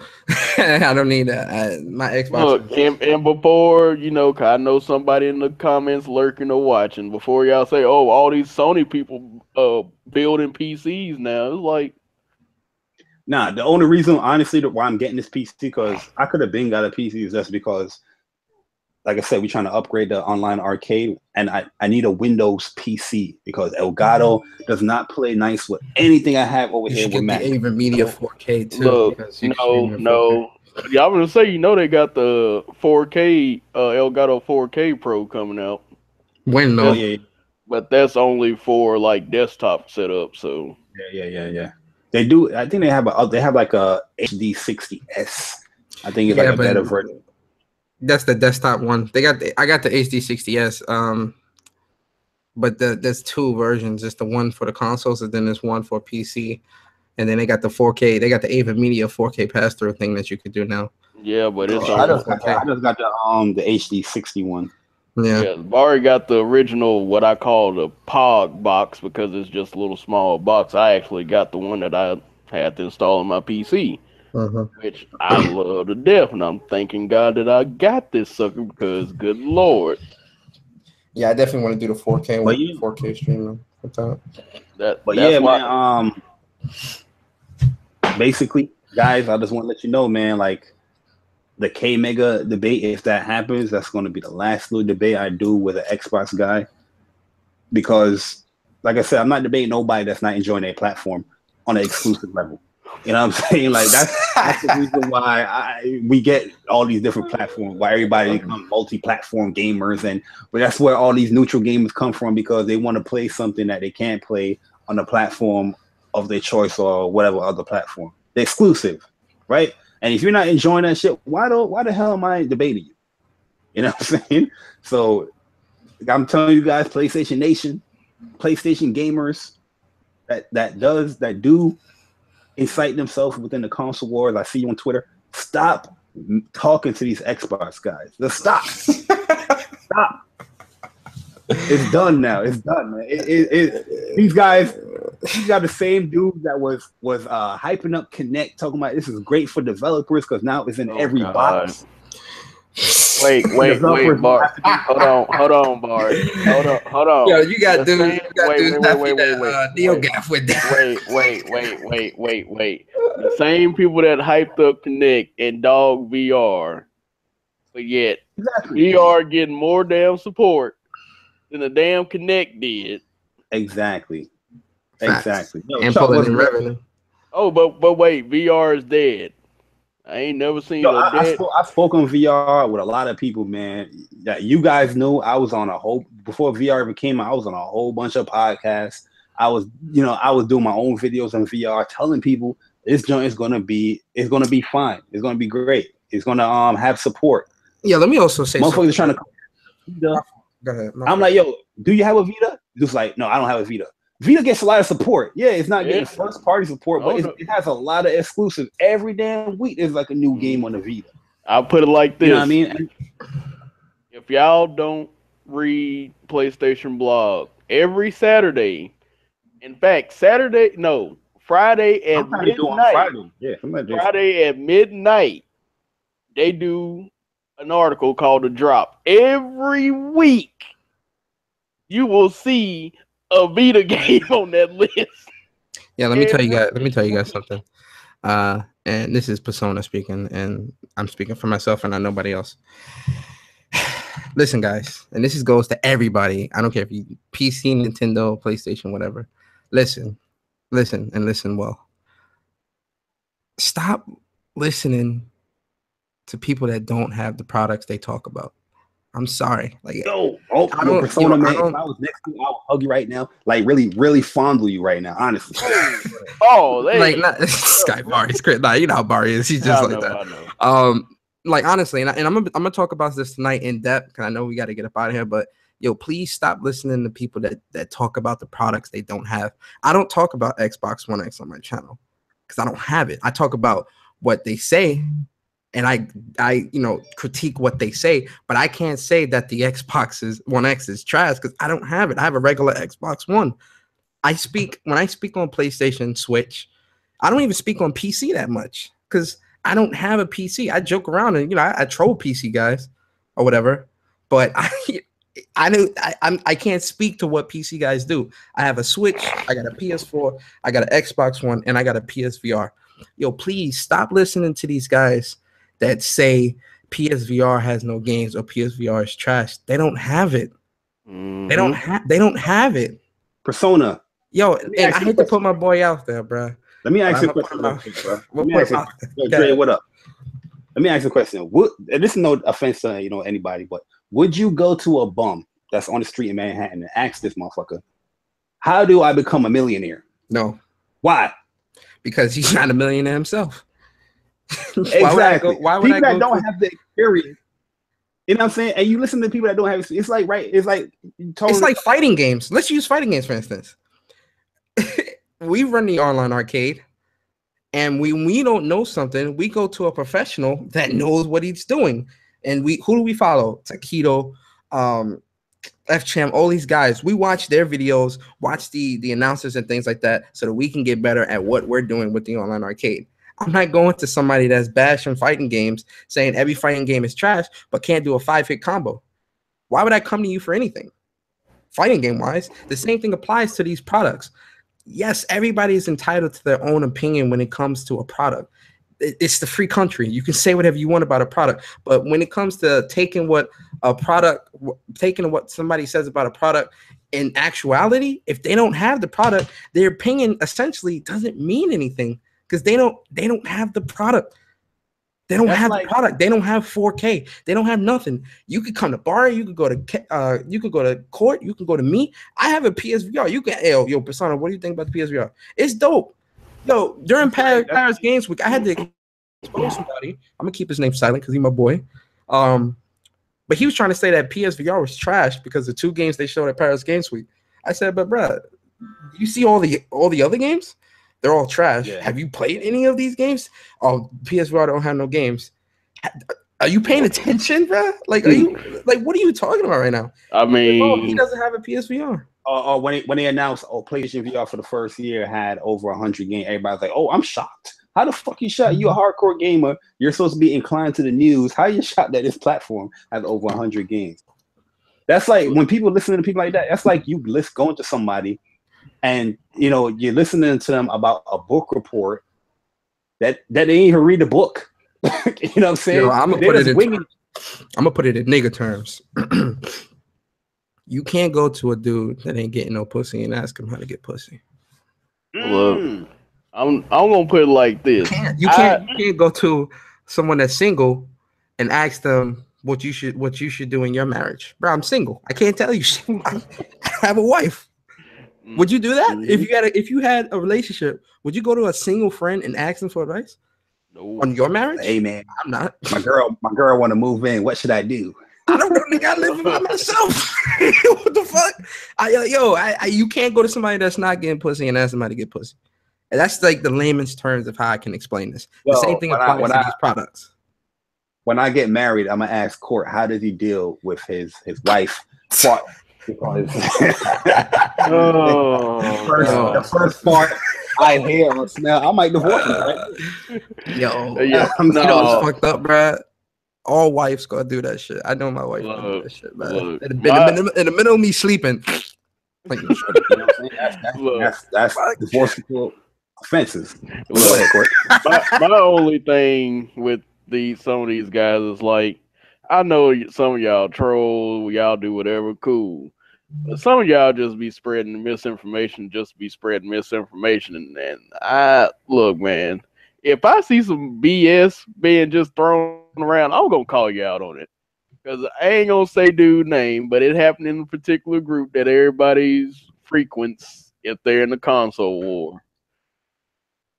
I don't need my Xbox. Look, and before, cause I know somebody in the comments lurking or watching, before y'all say, oh, all these Sony people building PCs now, it's like, nah, the only reason, honestly, why I'm getting this PC, because I could have been got a PC, is just because, like I said, we're trying to upgrade the online arcade, and I need a Windows PC because Elgato does not play nice with anything I have over here with Mac. Even Media 4K too. Look, no. Yeah, I'm gonna say, they got the 4K Elgato 4K Pro coming out. When though? Oh, yeah. But that's only for like desktop setup. So Yeah. They do. I think they have like a HD60S. I think it's like a better version. That's the desktop one. I got the HD60S. But there's two versions. There's the one for the consoles, and then there's one for PC. And then they got the 4K. They got the Ava Media 4K pass-through thing that you could do now. Yeah, but it's I just got the HD60 one. Yeah, Bari got the original, what I call the POG box, because it's just a little small box. I actually got the one that I had to install on my PC, which I love to death, and I'm thanking God that I got this sucker because, good Lord. Yeah, I definitely want to do the 4K one, 4K streaming. Basically, guys, I just want to let you know, man, like the K Mega debate, if that happens, that's going to be the last little debate I do with an Xbox guy. Because, like I said, I'm not debating nobody that's not enjoying their platform on an exclusive level. You know what I'm saying? Like that's the reason why we get all these different platforms, why everybody becomes multi-platform gamers, but that's where all these neutral gamers come from, because they want to play something that they can't play on the platform of their choice or whatever other platform. They're exclusive, right? And if you're not enjoying that shit, why the hell am I debating you? You know what I'm saying? So I'm telling you guys, PlayStation Nation, PlayStation gamers that do incite themselves within the console wars. I see you on Twitter. Stop talking to these Xbox guys. Just stop. Stop. It's done now. It's done, man. These guys got the same dude that was hyping up Kinect, talking about this is great for developers because now it's in every box. Wait, Bart. Hold on, Bart. Hold on. Yo, you got dudes. Wait. NeoGaf with that. Wait. The same people that hyped up Kinect and dog VR, but yet VR getting more damn support than the damn Kinect did. Exactly. No, and pulling in revenue. Oh, but wait, VR is dead. I ain't never seen I spoke on VR with a lot of people, man. That you guys knew I was on before VR ever came out, I was on a whole bunch of podcasts. I was doing my own videos on VR, telling people this joint is gonna be fine. It's gonna be great. It's gonna have support. Yeah, let me also say motherfuckers are trying to Go ahead. I'm like, yo, do you have a Vita? Just like, no, I don't have a Vita. Vita gets a lot of support. Yeah, it's not getting first party support, but it has a lot of exclusives. Every damn week there's like a new game on the Vita. I'll put it like this. You know what I mean? If y'all don't read PlayStation blog, every Saturday, in fact, Friday at midnight. Friday at midnight, they do an article called The Drop. Every week, you will see a Vita game on that list. Yeah, let me tell you guys something. And this is Persona speaking, and I'm speaking for myself and not nobody else. Listen, guys, and this goes to everybody. I don't care if you PC, Nintendo, PlayStation, whatever. Listen well. Stop listening to people that don't have the products they talk about. I'm sorry. Like, Persona, man. If I was next to you, I would hug you right now. Like, really, really fondle you right now, honestly. Like, not Sky Bari's great. Nah, you know how Bari is. He's just that. Like, honestly, and I'm gonna talk about this tonight in depth because I know we got to get up out of here. But yo, please stop listening to people that talk about the products they don't have. I don't talk about Xbox One X on my channel because I don't have it. I talk about what they say. And I critique what they say, but I can't say that the Xbox One X is trash because I don't have it. I have a regular Xbox One. When I speak on PlayStation, Switch, I don't even speak on PC that much because I don't have a PC. I joke around and I troll PC guys or whatever, but I can't speak to what PC guys do. I have a Switch, I got a PS4, I got an Xbox One, and I got a PSVR. Yo, please stop listening to these guys that say PSVR has no games or PSVR is trash. They don't have it. Mm-hmm. They don't have it. Persona. Yo, and I hate to put my boy out there, bro. Let me ask you a question, bro. Dre, what up? Let me ask you a question. And this is no offense to anybody, but would you go to a bum that's on the street in Manhattan and ask this motherfucker, how do I become a millionaire? No. Why? Because he's not a millionaire himself. Exactly. Why would people I that don't have the experience. You know what I'm saying? And you listen to people that don't have, it's like, right? It's like it's like fighting games. Let's use fighting games, for instance. We run the online arcade, and when we don't know something, we go to a professional that knows what he's doing. And who do we follow? Taquito, F-Champ, all these guys. We watch their videos, watch the announcers and things like that, so that we can get better at what we're doing with the online arcade. I'm not going to somebody that's bashing fighting games, saying every fighting game is trash, but can't do a 5-hit combo. Why would I come to you for anything? Fighting game wise, the same thing applies to these products. Yes, everybody is entitled to their own opinion when it comes to a product. It's the free country. You can say whatever you want about a product, but when it comes to taking what somebody says about a product, in actuality, if they don't have the product, their opinion essentially doesn't mean anything. Because they don't have the product. They don't have the product. They don't have 4K. They don't have nothing. You could come to bar. You could go to court. You can go to me. I have a PSVR. You can yo Persona. What do you think about the PSVR? It's dope. Yo, during Paris Games Week, I had to expose somebody. I'm gonna keep his name silent because he's my boy. But he was trying to say that PSVR was trash because the 2 games they showed at Paris Games Week. I said, but bruh, you see all the other games? They're all trash. Yeah. Have you played any of these games? Oh, PSVR don't have no games. Are you paying attention, bro? Like, what are you talking about right now? I mean, he doesn't have a PSVR. When they announced, PlayStation VR for the first year had over 100 games, everybody's like, oh, I'm shocked. How the fuck you shot? You a hardcore gamer. You're supposed to be inclined to the news. How you shot that this platform has over 100 games? That's like when people listen to people like that. That's like you going to somebody. And you're listening to them about a book report that they didn't even read the book. You know what I'm saying? I'm gonna put it in nigga terms. You can't go to a dude that ain't getting no pussy and ask him how to get pussy. Look, I'm gonna put it like this: you can't go to someone that's single and ask them what you should do in your marriage. Bro, I'm single. I can't tell you. I have a wife. Would you do that? If you had a relationship, would you go to a single friend and ask them for advice? No. On your marriage? Hey man, I'm not. My girl want to move in. What should I do? I don't know, nigga. I live by myself. What the fuck? You can't go to somebody that's not getting pussy and ask somebody to get pussy. And that's like the layman's terms of how I can explain this. The same thing applies to these products. When I get married, I'm gonna ask Court, how does he deal with his wife? Because the first part I hear or smell, I might divorce him, right? Yo, you know what's fucked up, bro? All wives gotta do that shit. I know my wife gonna do that shit, man. In the middle of me sleeping. Like, that's divorceable offenses. Look, my only thing with some of these guys is like, I know some of y'all troll, y'all do whatever, cool. But some of y'all just be spreading misinformation, And I look, man, if I see some BS being just thrown around, I'm gonna call you out on it. Because I ain't gonna say dude name, but it happened in a particular group that everybody's frequents if they're in the console war.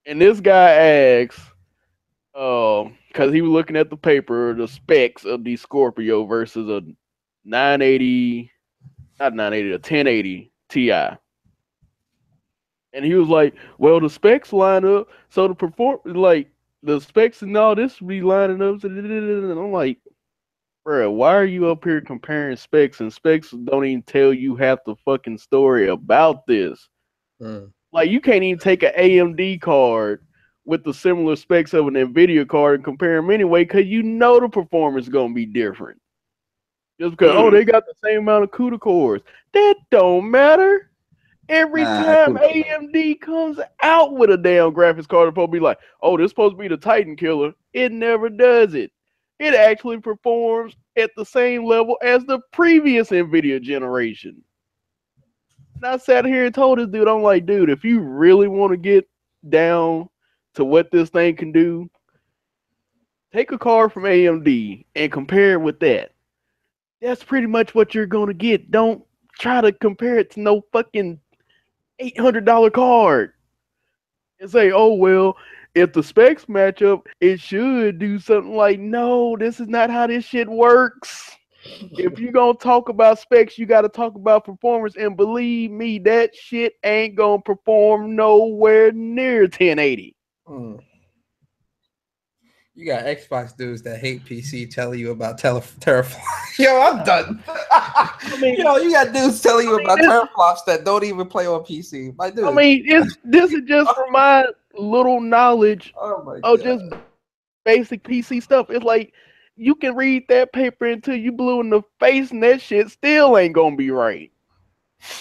And this guy asks, because he was looking at the paper, the specs of the Scorpio versus a 1080 Ti. And he was like, well, the specs line up, so the specs and all this be lining up. And I'm like, bro, why are you up here comparing specs? And specs don't even tell you half the fucking story about this. Like, you can't even take an AMD card with the similar specs of an NVIDIA card and compare them anyway, because you know the performance is going to be different. Just because, they got the same amount of CUDA cores. That don't matter. Every time AMD comes out with a damn graphics card, it's supposed to be like, this is supposed to be the Titan killer. It never does it. It actually performs at the same level as the previous NVIDIA generation. And I sat here and told this dude, I'm like, dude, if you really want to get down to what this thing can do, take a card from AMD and compare it with that. That's pretty much what you're gonna get. Don't try to compare it to no fucking $800 card and say, oh well, if the specs match up, it should do something. Like, no, this is not how this shit works. If you're gonna talk about specs, you gotta talk about performance, and believe me, that shit ain't gonna perform nowhere near 1080. You got Xbox dudes that hate PC telling you about teraflops. Yo, I'm done. I mean, yo, you got dudes telling you about teraflops that don't even play on PC. My dude. I mean, this is just from my little knowledge of just basic PC stuff. It's like you can read that paper until you blue in the face, and that shit still ain't gonna be right.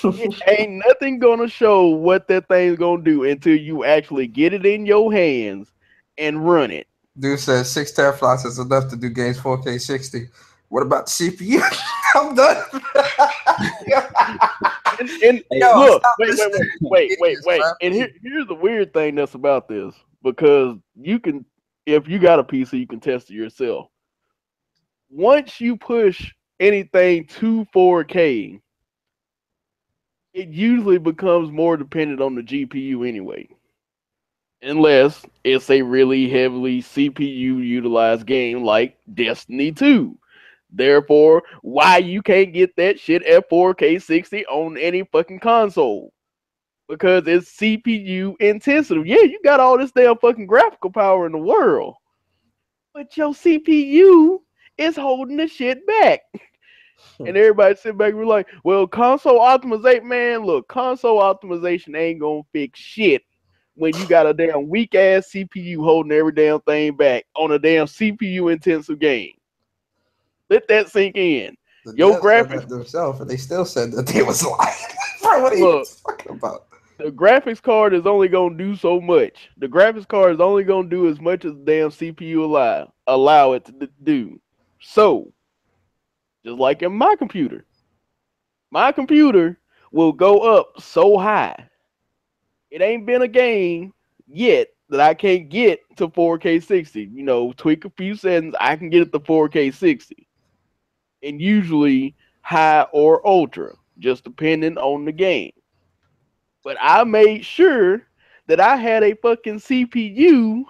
It ain't nothing gonna show what that thing's gonna do until you actually get it in your hands and run it. Dude says 6 teraflops is enough to do games 4K 60. What about the CPU? I'm done. Look, wait. And here's the weird thing that's about this, because you can, if you got a PC, you can test it yourself. Once you push anything to 4K, it usually becomes more dependent on the GPU anyway. Unless it's a really heavily CPU utilized game like Destiny 2. Therefore, why you can't get that shit at 4K 60 on any fucking console? Because it's CPU intensive. Yeah, you got all this damn fucking graphical power in the world, but your CPU is holding the shit back. And everybody sit back and be like, well, console optimization, man, look, console optimization ain't gonna fix shit when you got a damn weak ass CPU holding every damn thing back on a damn CPU intensive game. Let that sink in. Your graphics themselves, and they still said that they was lying. Bro, what are you talking about? The graphics card is only gonna do so much. The graphics card is only gonna do as much as the damn CPU allow it to do. So, just like in my computer will go up so high. It ain't been a game yet that I can't get to 4K 60. You know, tweak a few settings, I can get it to 4K 60. And usually high or ultra, just depending on the game. But I made sure that I had a fucking CPU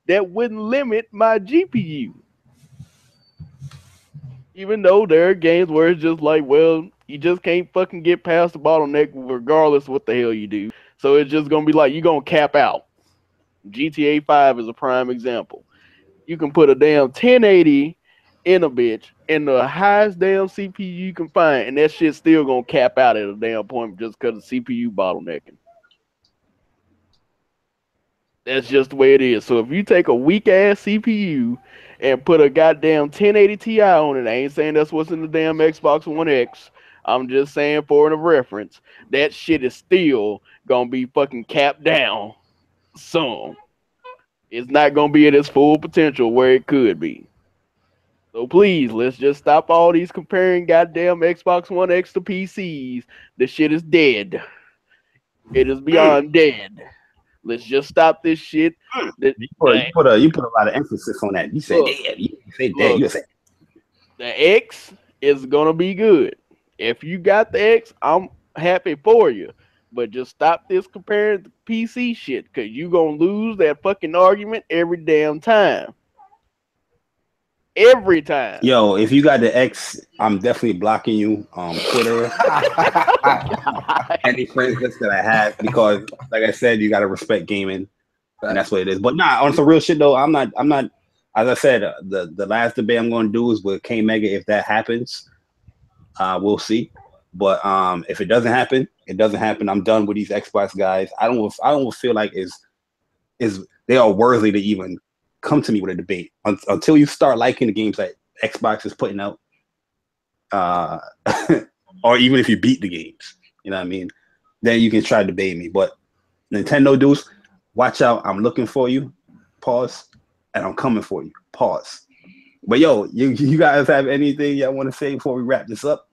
that wouldn't limit my GPU. Even though there are games where it's just like, well, you just can't fucking get past the bottleneck regardless of what the hell you do. So it's just going to be like, you're going to cap out. GTA 5 is a prime example. You can put a damn 1080 in a bitch and the highest damn CPU you can find, and that shit's still going to cap out at a damn point just because of CPU bottlenecking. That's just the way it is. So if you take a weak-ass CPU and put a goddamn 1080 Ti on it, I ain't saying that's what's in the damn Xbox One X. I'm just saying for a reference, that shit is still gonna be fucking capped down some. It's not gonna be at its full potential where it could be. So please, let's just stop all these comparing goddamn Xbox One X to PCs. The shit is dead. It is beyond dead. Let's just stop this shit. You put a lot of emphasis on that. You said dead. You say dead. You said the X is gonna be good. If you got the X, I'm happy for you. But just stop this comparing the PC shit, because you going to lose that fucking argument every damn time. Every time. Yo, if you got the X, I'm definitely blocking you on Twitter. Any friends list that I have, because like I said, you got to respect gaming, and that's what it is. But nah, on some real shit though, I'm not. As I said, the last debate I'm going to do is with K Mega. If that happens, we'll see. But if it doesn't happen, it doesn't happen. I'm done with these Xbox guys. I don't feel like they are worthy to even come to me with a debate until you start liking the games that Xbox is putting out, or even if you beat the games, you know what I mean? Then you can try to debate me. But Nintendo dudes, watch out! I'm looking for you. Pause. And I'm coming for you. Pause. But yo, you guys have anything y'all want to say before we wrap this up?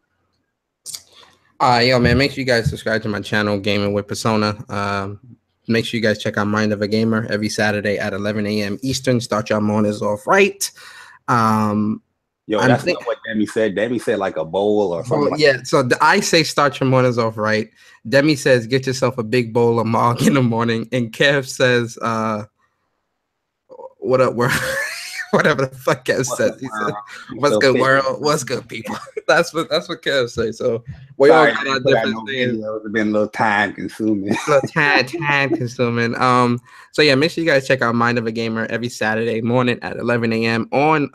Yo, man, make sure you guys subscribe to my channel, Gaming with Persona. Make sure you guys check out Mind of a Gamer every Saturday at 11 a.m. Eastern. Start your mornings off right. Yo, that's not what Demi said. Demi said like a bowl or something. Yeah, so I say start your mornings off right. Demi says get yourself a big bowl of mog in the morning, and Kev says, "What up, world?" Whatever the fuck Kev says. He said, "What's good, world? What's good, people?" That's what Kev says. So we all got our different things. It's been a little time consuming. Time consuming. So yeah, make sure you guys check out Mind of a Gamer every Saturday morning at 11 a.m. on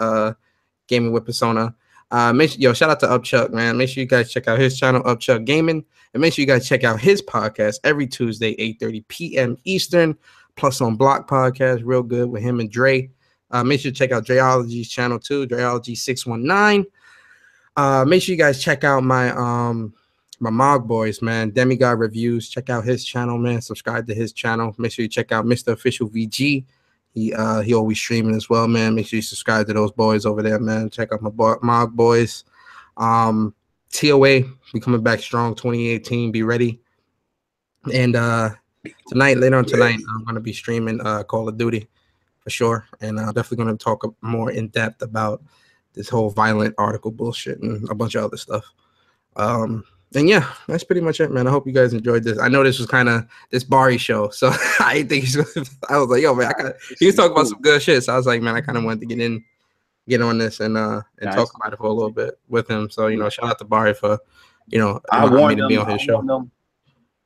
Gaming with Persona. Shout out to Upchuck, man. Make sure you guys check out his channel, Upchuck Gaming, and make sure you guys check out his podcast every Tuesday, 8:30 p.m. Eastern, plus on Block Podcast, real good with him and Dre. Make sure you check out Dreology's channel too, Dreology 619. Make sure you guys check out my Mog Boys, man. Demigod Reviews. Check out his channel, man. Subscribe to his channel. Make sure you check out Mr. Official VG. He always streaming as well, man. Make sure you subscribe to those boys over there, man. Check out my Mog Boys. TOA, we coming back strong 2018. Be ready. And later on tonight, I'm gonna be streaming Call of Duty for sure. And definitely gonna talk more in depth about this whole violent article bullshit and a bunch of other stuff. And yeah, that's pretty much it, man. I hope you guys enjoyed this. I know this was kind of this Bari show, so I think I was like, yo, man, he was talking about some good shit. So I was like, man, I kind of wanted to get on this and talk about it for a little bit with him. So shout out to Bari for I want me to be on his show.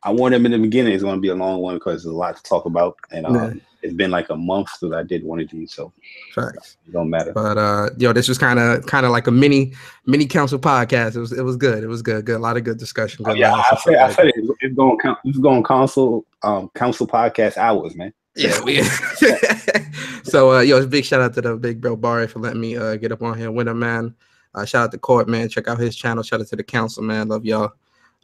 I warned him in the beginning it's going to be a long one because there's a lot to talk about, and it's been like a month since I did one of these, so facts. It don't matter. But this was kind of like a mini council podcast. It was good. It was good. A lot of good discussion. I said it's going council podcast hours, man. Yeah, so it's a big shout out to the big bro Bari for letting me get up on here with him, man. Shout out to Court, man. Check out his channel. Shout out to the council, man. Love y'all.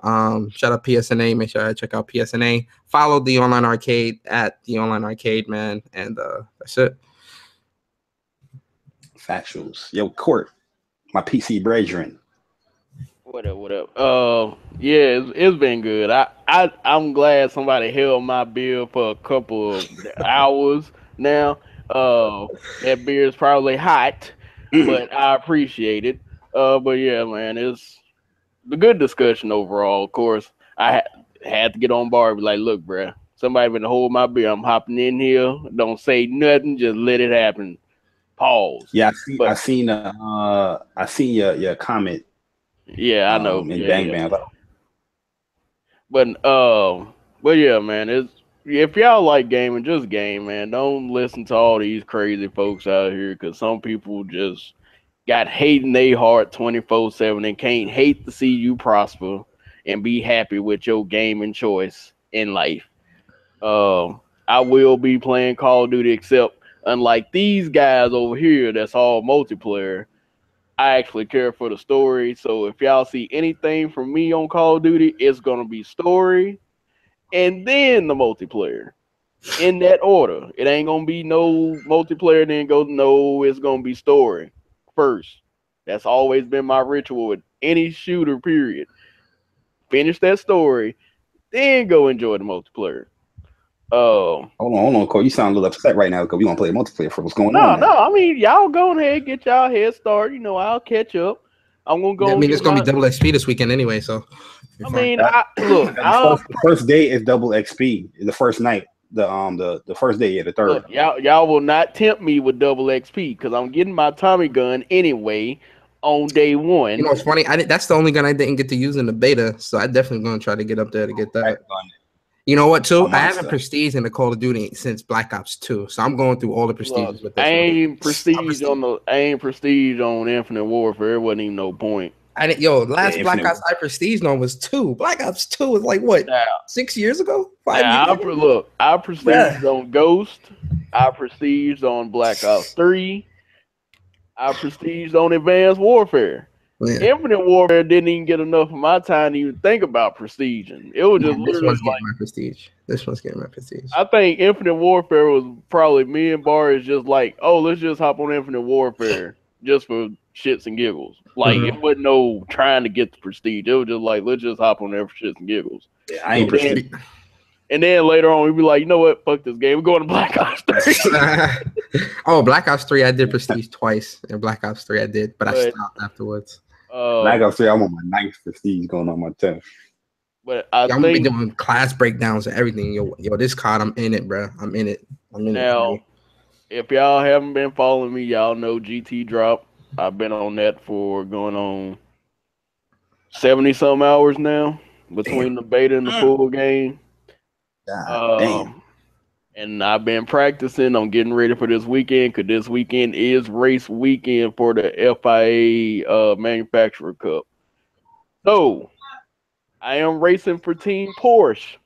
Shout out PSNA. Make sure I check out PSNA. Follow the online arcade at the online arcade, man. And that's it. Factuals. Yo, Court, my PC brethren. What up? Yeah, it's been good. I'm glad somebody held my beer for a couple of hours now. That beer is probably hot, but I appreciate it. But yeah, man, it's the good discussion overall. Of course, I had to get on bar and be like, look, bruh, somebody been hold my beer. I'm hopping in here. Don't say nothing. Just let it happen. Pause. Yeah, I seen your comment. Yeah, I know. Bang Bang. But yeah, man, if y'all like gaming, just game, man. Don't listen to all these crazy folks out here, because some people just got hate in their heart 24/7 and can't hate to see you prosper and be happy with your gaming choice in life. I will be playing Call of Duty, except unlike these guys over here that's all multiplayer, I actually care for the story. So if y'all see anything from me on Call of Duty, it's going to be story and then the multiplayer. In that order. It ain't going to be no multiplayer, then it's going to be story first. That's always been my ritual with any shooter, period. Finish that story, then go enjoy the multiplayer. Hold on, Cole. You sound a little upset right now because we gonna play multiplayer for what's going on. No. I mean, y'all go ahead, get y'all head start. I'll catch up. I'm gonna go. I mean, it's gonna be double XP this weekend anyway. So, I mean, the first day is double XP. The first night, the first day, the third. Look, y'all will not tempt me with double XP because I'm getting my Tommy gun anyway on day one. You know what's funny? That's the only gun I didn't get to use in the beta, so I definitely gonna try to get up there to get that. You know what, too? I haven't prestige in the Call of Duty since Black Ops 2, so I'm going through all the prestiges with this. I ain't prestige on Infinite Warfare. It wasn't even no point. Last Black Ops I prestiged on was 2. Black Ops 2 was like what? 6 years ago? 5 years ago? I prestiged on Ghost. I prestiged on Black Ops 3. I prestiged on Advanced Warfare. Yeah. Infinite Warfare didn't even get enough of my time to even think about prestiging. It was just this one's getting my prestige. This one's getting my prestige. I think Infinite Warfare was probably me and Bar is just like, oh, let's just hop on Infinite Warfare just for shits and giggles. Like it wasn't no trying to get the prestige. It was just like, let's just hop on there for shits and giggles. Yeah, I ain't prestige. And then later on, we'd be like, you know what? Fuck this game. We're going to Black Ops 3. Oh, Black Ops 3, I did Prestige twice. And Black Ops 3, I did, but I stopped afterwards. Black Ops 3, I'm on my 9th Prestige going on my 10th. But I'm gonna be doing class breakdowns and everything. Yo, this card, I'm in it, bro. I'm in it. Now, if y'all haven't been following me, y'all know GT drop. I've been on that for going on 70-some hours now between the beta and the full game. Damn. And I've been practicing. I'm getting ready for this weekend because this weekend is race weekend for the FIA Manufacturer Cup. So I am racing for Team Porsche.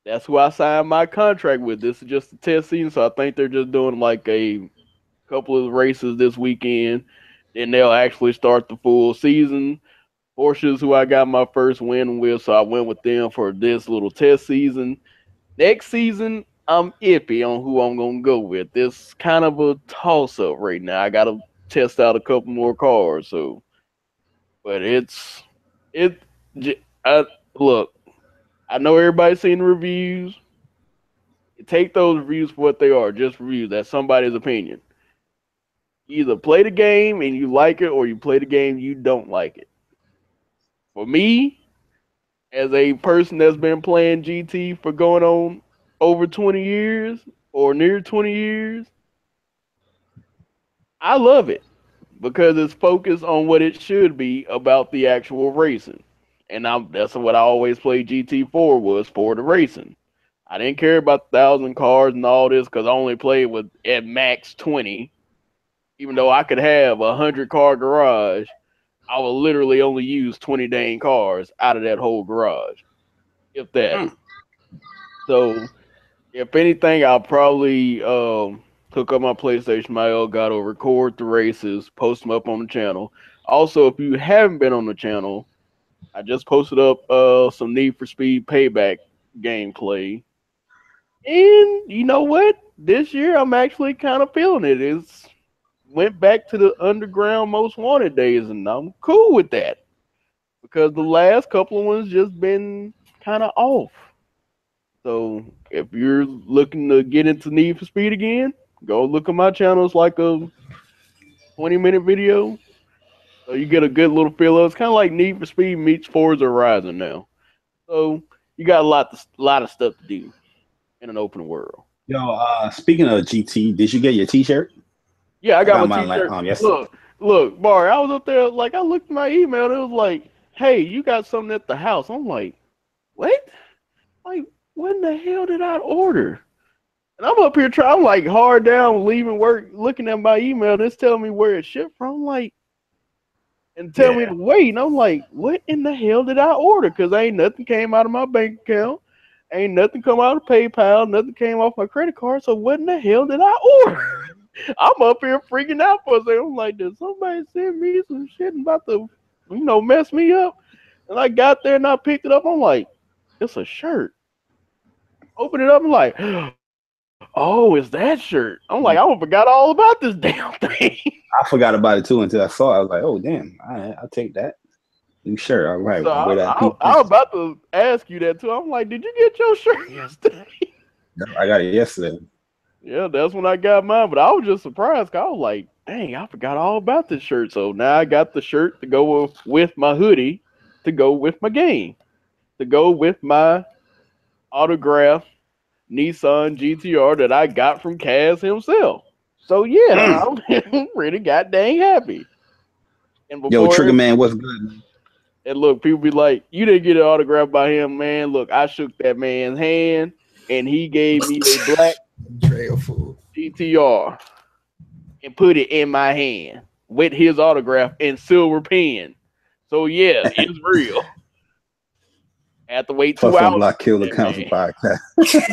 That's who I signed my contract with. This is just a test season, so I think they're just doing like a couple of races this weekend. Then they'll actually start the full season. Porsche is who I got my first win with, so I went with them for this little test season. Next season, I'm iffy on who I'm going to go with. It's kind of a toss-up right now. I got to test out a couple more cars. So, but look, I know everybody's seen the reviews. Take those reviews for what they are, just reviews. That's somebody's opinion. Either play the game and you like it, or you play the game you don't like it. For me, as a person that's been playing GT for going on over 20 years or near 20 years, I love it because it's focused on what it should be about the actual racing. And that's what I always played GT for, was for the racing. I didn't care about 1,000 cars and all this because I only played with at max 20. Even though I could have a 100-car garage, I would literally only use 20 dang cars out of that whole garage, if that. So, if anything, I'll probably hook up my PlayStation, my Elgato, record the races, post them up on the channel. Also, if you haven't been on the channel, I just posted up some Need for Speed Payback gameplay. And you know what? This year, I'm actually kind of feeling it. It's went back to the underground most wanted days, and I'm cool with that because the last couple of ones just been kind of off. So if you're looking to get into Need for Speed again, go look at my channel. It's like a 20-minute video, so you get a good little feel of it. It's kind of like Need for Speed meets Forza Horizon now. So you got a lot of stuff to do in an open world. Yo, speaking of GT, did you get your T-shirt? Yeah, I got my T-shirt. Yes. Look, Bar, I was up there, like, I looked at my email, and it was like, hey, you got something at the house. I'm like, what? Like, what in the hell did I order? And I'm up here I'm like hard down, leaving work, looking at my email, and it's telling me where it shipped from. I'm like, and tell me to wait. And I'm like, what in the hell did I order? Because ain't nothing came out of my bank account. Ain't nothing come out of PayPal. Nothing came off my credit card. So what in the hell did I order? I'm up here freaking out for a second. I'm like, did somebody send me some shit about to, mess me up? And I got there and I picked it up. I'm like, it's a shirt. Open it up. I'm like, oh, it's that shirt. I'm like, I forgot all about this damn thing. I forgot about it too until I saw it. I was like, oh, damn. I'll take that. New shirt. All right. So I was about to ask you that too. I'm like, did you get your shirt yesterday? I got it yesterday. Yeah, that's when I got mine. But I was just surprised. I was like, dang, I forgot all about this shirt. So now I got the shirt to go with my hoodie, to go with my game, to go with my autographed Nissan GTR that I got from Kaz himself. So yeah, I'm really goddamn happy. And yo, Trigger Man, what's good, man? And look, people be like, you didn't get an autograph by him, man. Look, I shook that man's hand, and he gave me a black GTR and put it in my hand with his autograph in silver pen. So yeah, it's real. I have to wait 2 hours. Block Kill the Council podcast.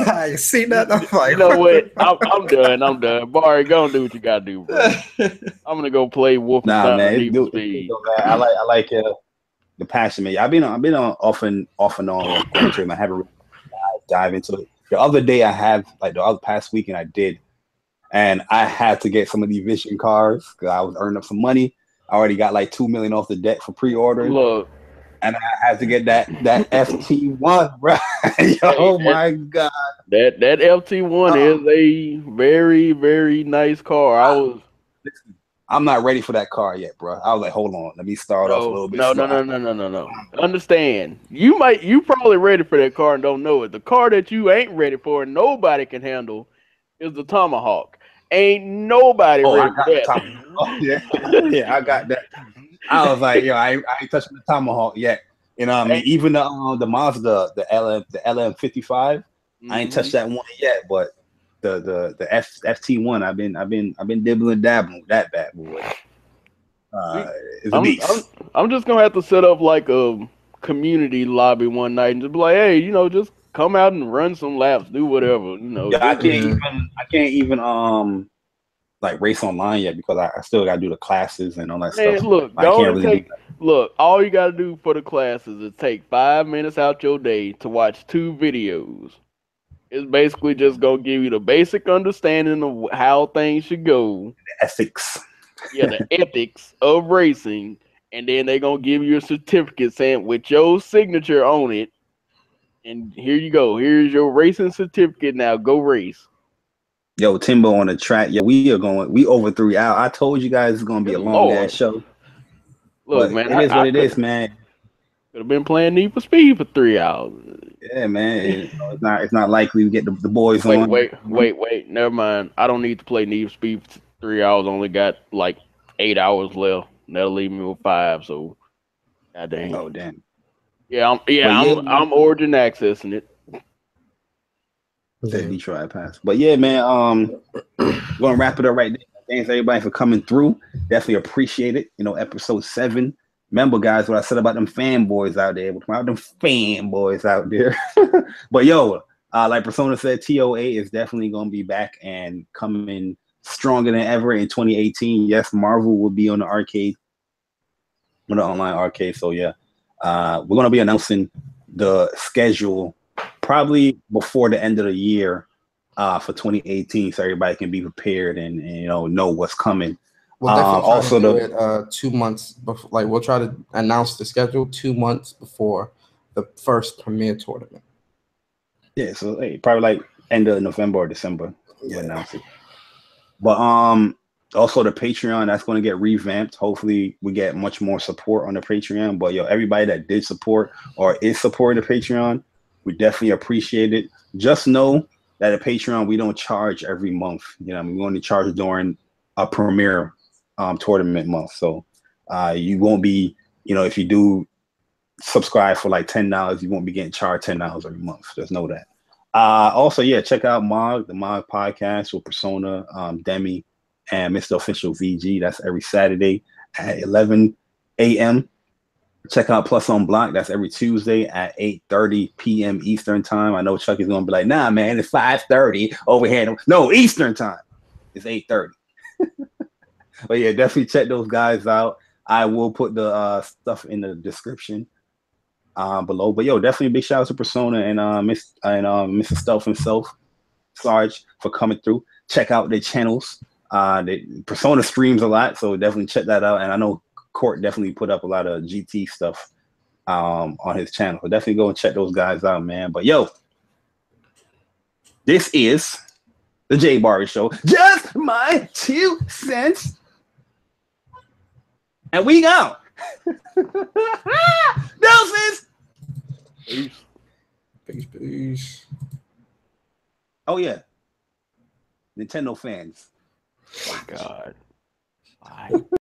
I see that. I'm like, you know what? I'm done. I'm done. Barry, go and do what you gotta do, bro. I'm gonna go play Wolfenstein. Nah, man, Speed. I like the passion, man. I've been on off and on Gran Turismo. I haven't really dive into it. The other day I have, like the other past weekend I did, and I had to get some of these Vision cars because I was earning up some money. I already got like $2 million off the debt for pre-ordering. Look, And I had to get that FT1, bro. Oh my god. That FT1 is a very, very nice car. I'm not ready for that car yet, bro. I was like, hold on, let me start off a little bit slow. No. Understand. You probably ready for that car and don't know it. The car that you ain't ready for and nobody can handle is the Tomahawk. Ain't nobody ready for that. Oh, yeah. Yeah, I got that. I was like, yo, I ain't touching the Tomahawk yet. You know what I mean? Even the Mazda, the LM55, I ain't touched that one yet, but the FT1, I've been dibbling dabbling with that bad boy. It's a beast. I'm just gonna have to set up like a community lobby one night and just be like, hey, just come out and run some laps, do whatever, Yeah, I can't even like race online yet because I still gotta do the classes and all that stuff. Look, all you gotta do for the classes is take 5 minutes out your day to watch 2 videos. It's basically just gonna give you the basic understanding of how things should go. The ethics. Yeah, the ethics of racing. And then they're gonna give you a certificate saying with your signature on it. And here you go. Here's your racing certificate. Now go race. Yo, Timbo on the track. Yeah, we over 3 hours. I told you guys it's gonna be a long ass show. Look, man, it is what it is, man. Could have been playing Need for Speed for 3 hours. Yeah, man. It's not likely we get the boys on. Wait. Never mind. I don't need to play Need for Speed for 3 hours. Only got like 8 hours left. That'll leave me with 5. So, god dang. Oh damn. Yeah, I'm Origin accessing it. Detroit pass. But yeah, man. We're gonna wrap it up right there. Thanks everybody for coming through. Definitely appreciate it. Episode 7. Remember, guys, what I said about them fanboys out there. About them fanboys out there. But yo, like Persona said, TOA is definitely gonna be back and coming stronger than ever in 2018. Yes, Marvel will be on the arcade, on the online arcade. So yeah, we're gonna be announcing the schedule probably before the end of the year for 2018, so everybody can be prepared and know what's coming. We'll definitely try to do it 2 months before. Like we'll try to announce the schedule 2 months before the first premier tournament. Yeah, so probably like end of November or December. We'll announce it. But also the Patreon, that's going to get revamped. Hopefully we get much more support on the Patreon. But everybody that did support or is supporting the Patreon, we definitely appreciate it. Just know that at Patreon we don't charge every month. We only charge during a premiere tournament month. So you won't be, if you do subscribe for like $10, you won't be getting charged $10 every month. Just know that. Also, check out the Mog podcast with Persona, Demi, and Mr. Official VG. That's every Saturday at 11 a.m. Check out Plus on Block. That's every Tuesday at 8:30 p.m. Eastern time. I know Chuck is gonna be like, nah, man, it's 5:30 over here. No, Eastern time. It's 8:30. But yeah, definitely check those guys out. I will put the stuff in the description below. But definitely a big shout out to Persona and Mr. Stealth himself, Sarge, for coming through. Check out their channels. Persona streams a lot, so definitely check that out. And I know Court definitely put up a lot of GT stuff on his channel. So definitely go and check those guys out, man. But this is the JayBari Show. Just my 2 cents. And we go. Deuces. Peace. Oh yeah. Nintendo fans. Oh my God. Bye.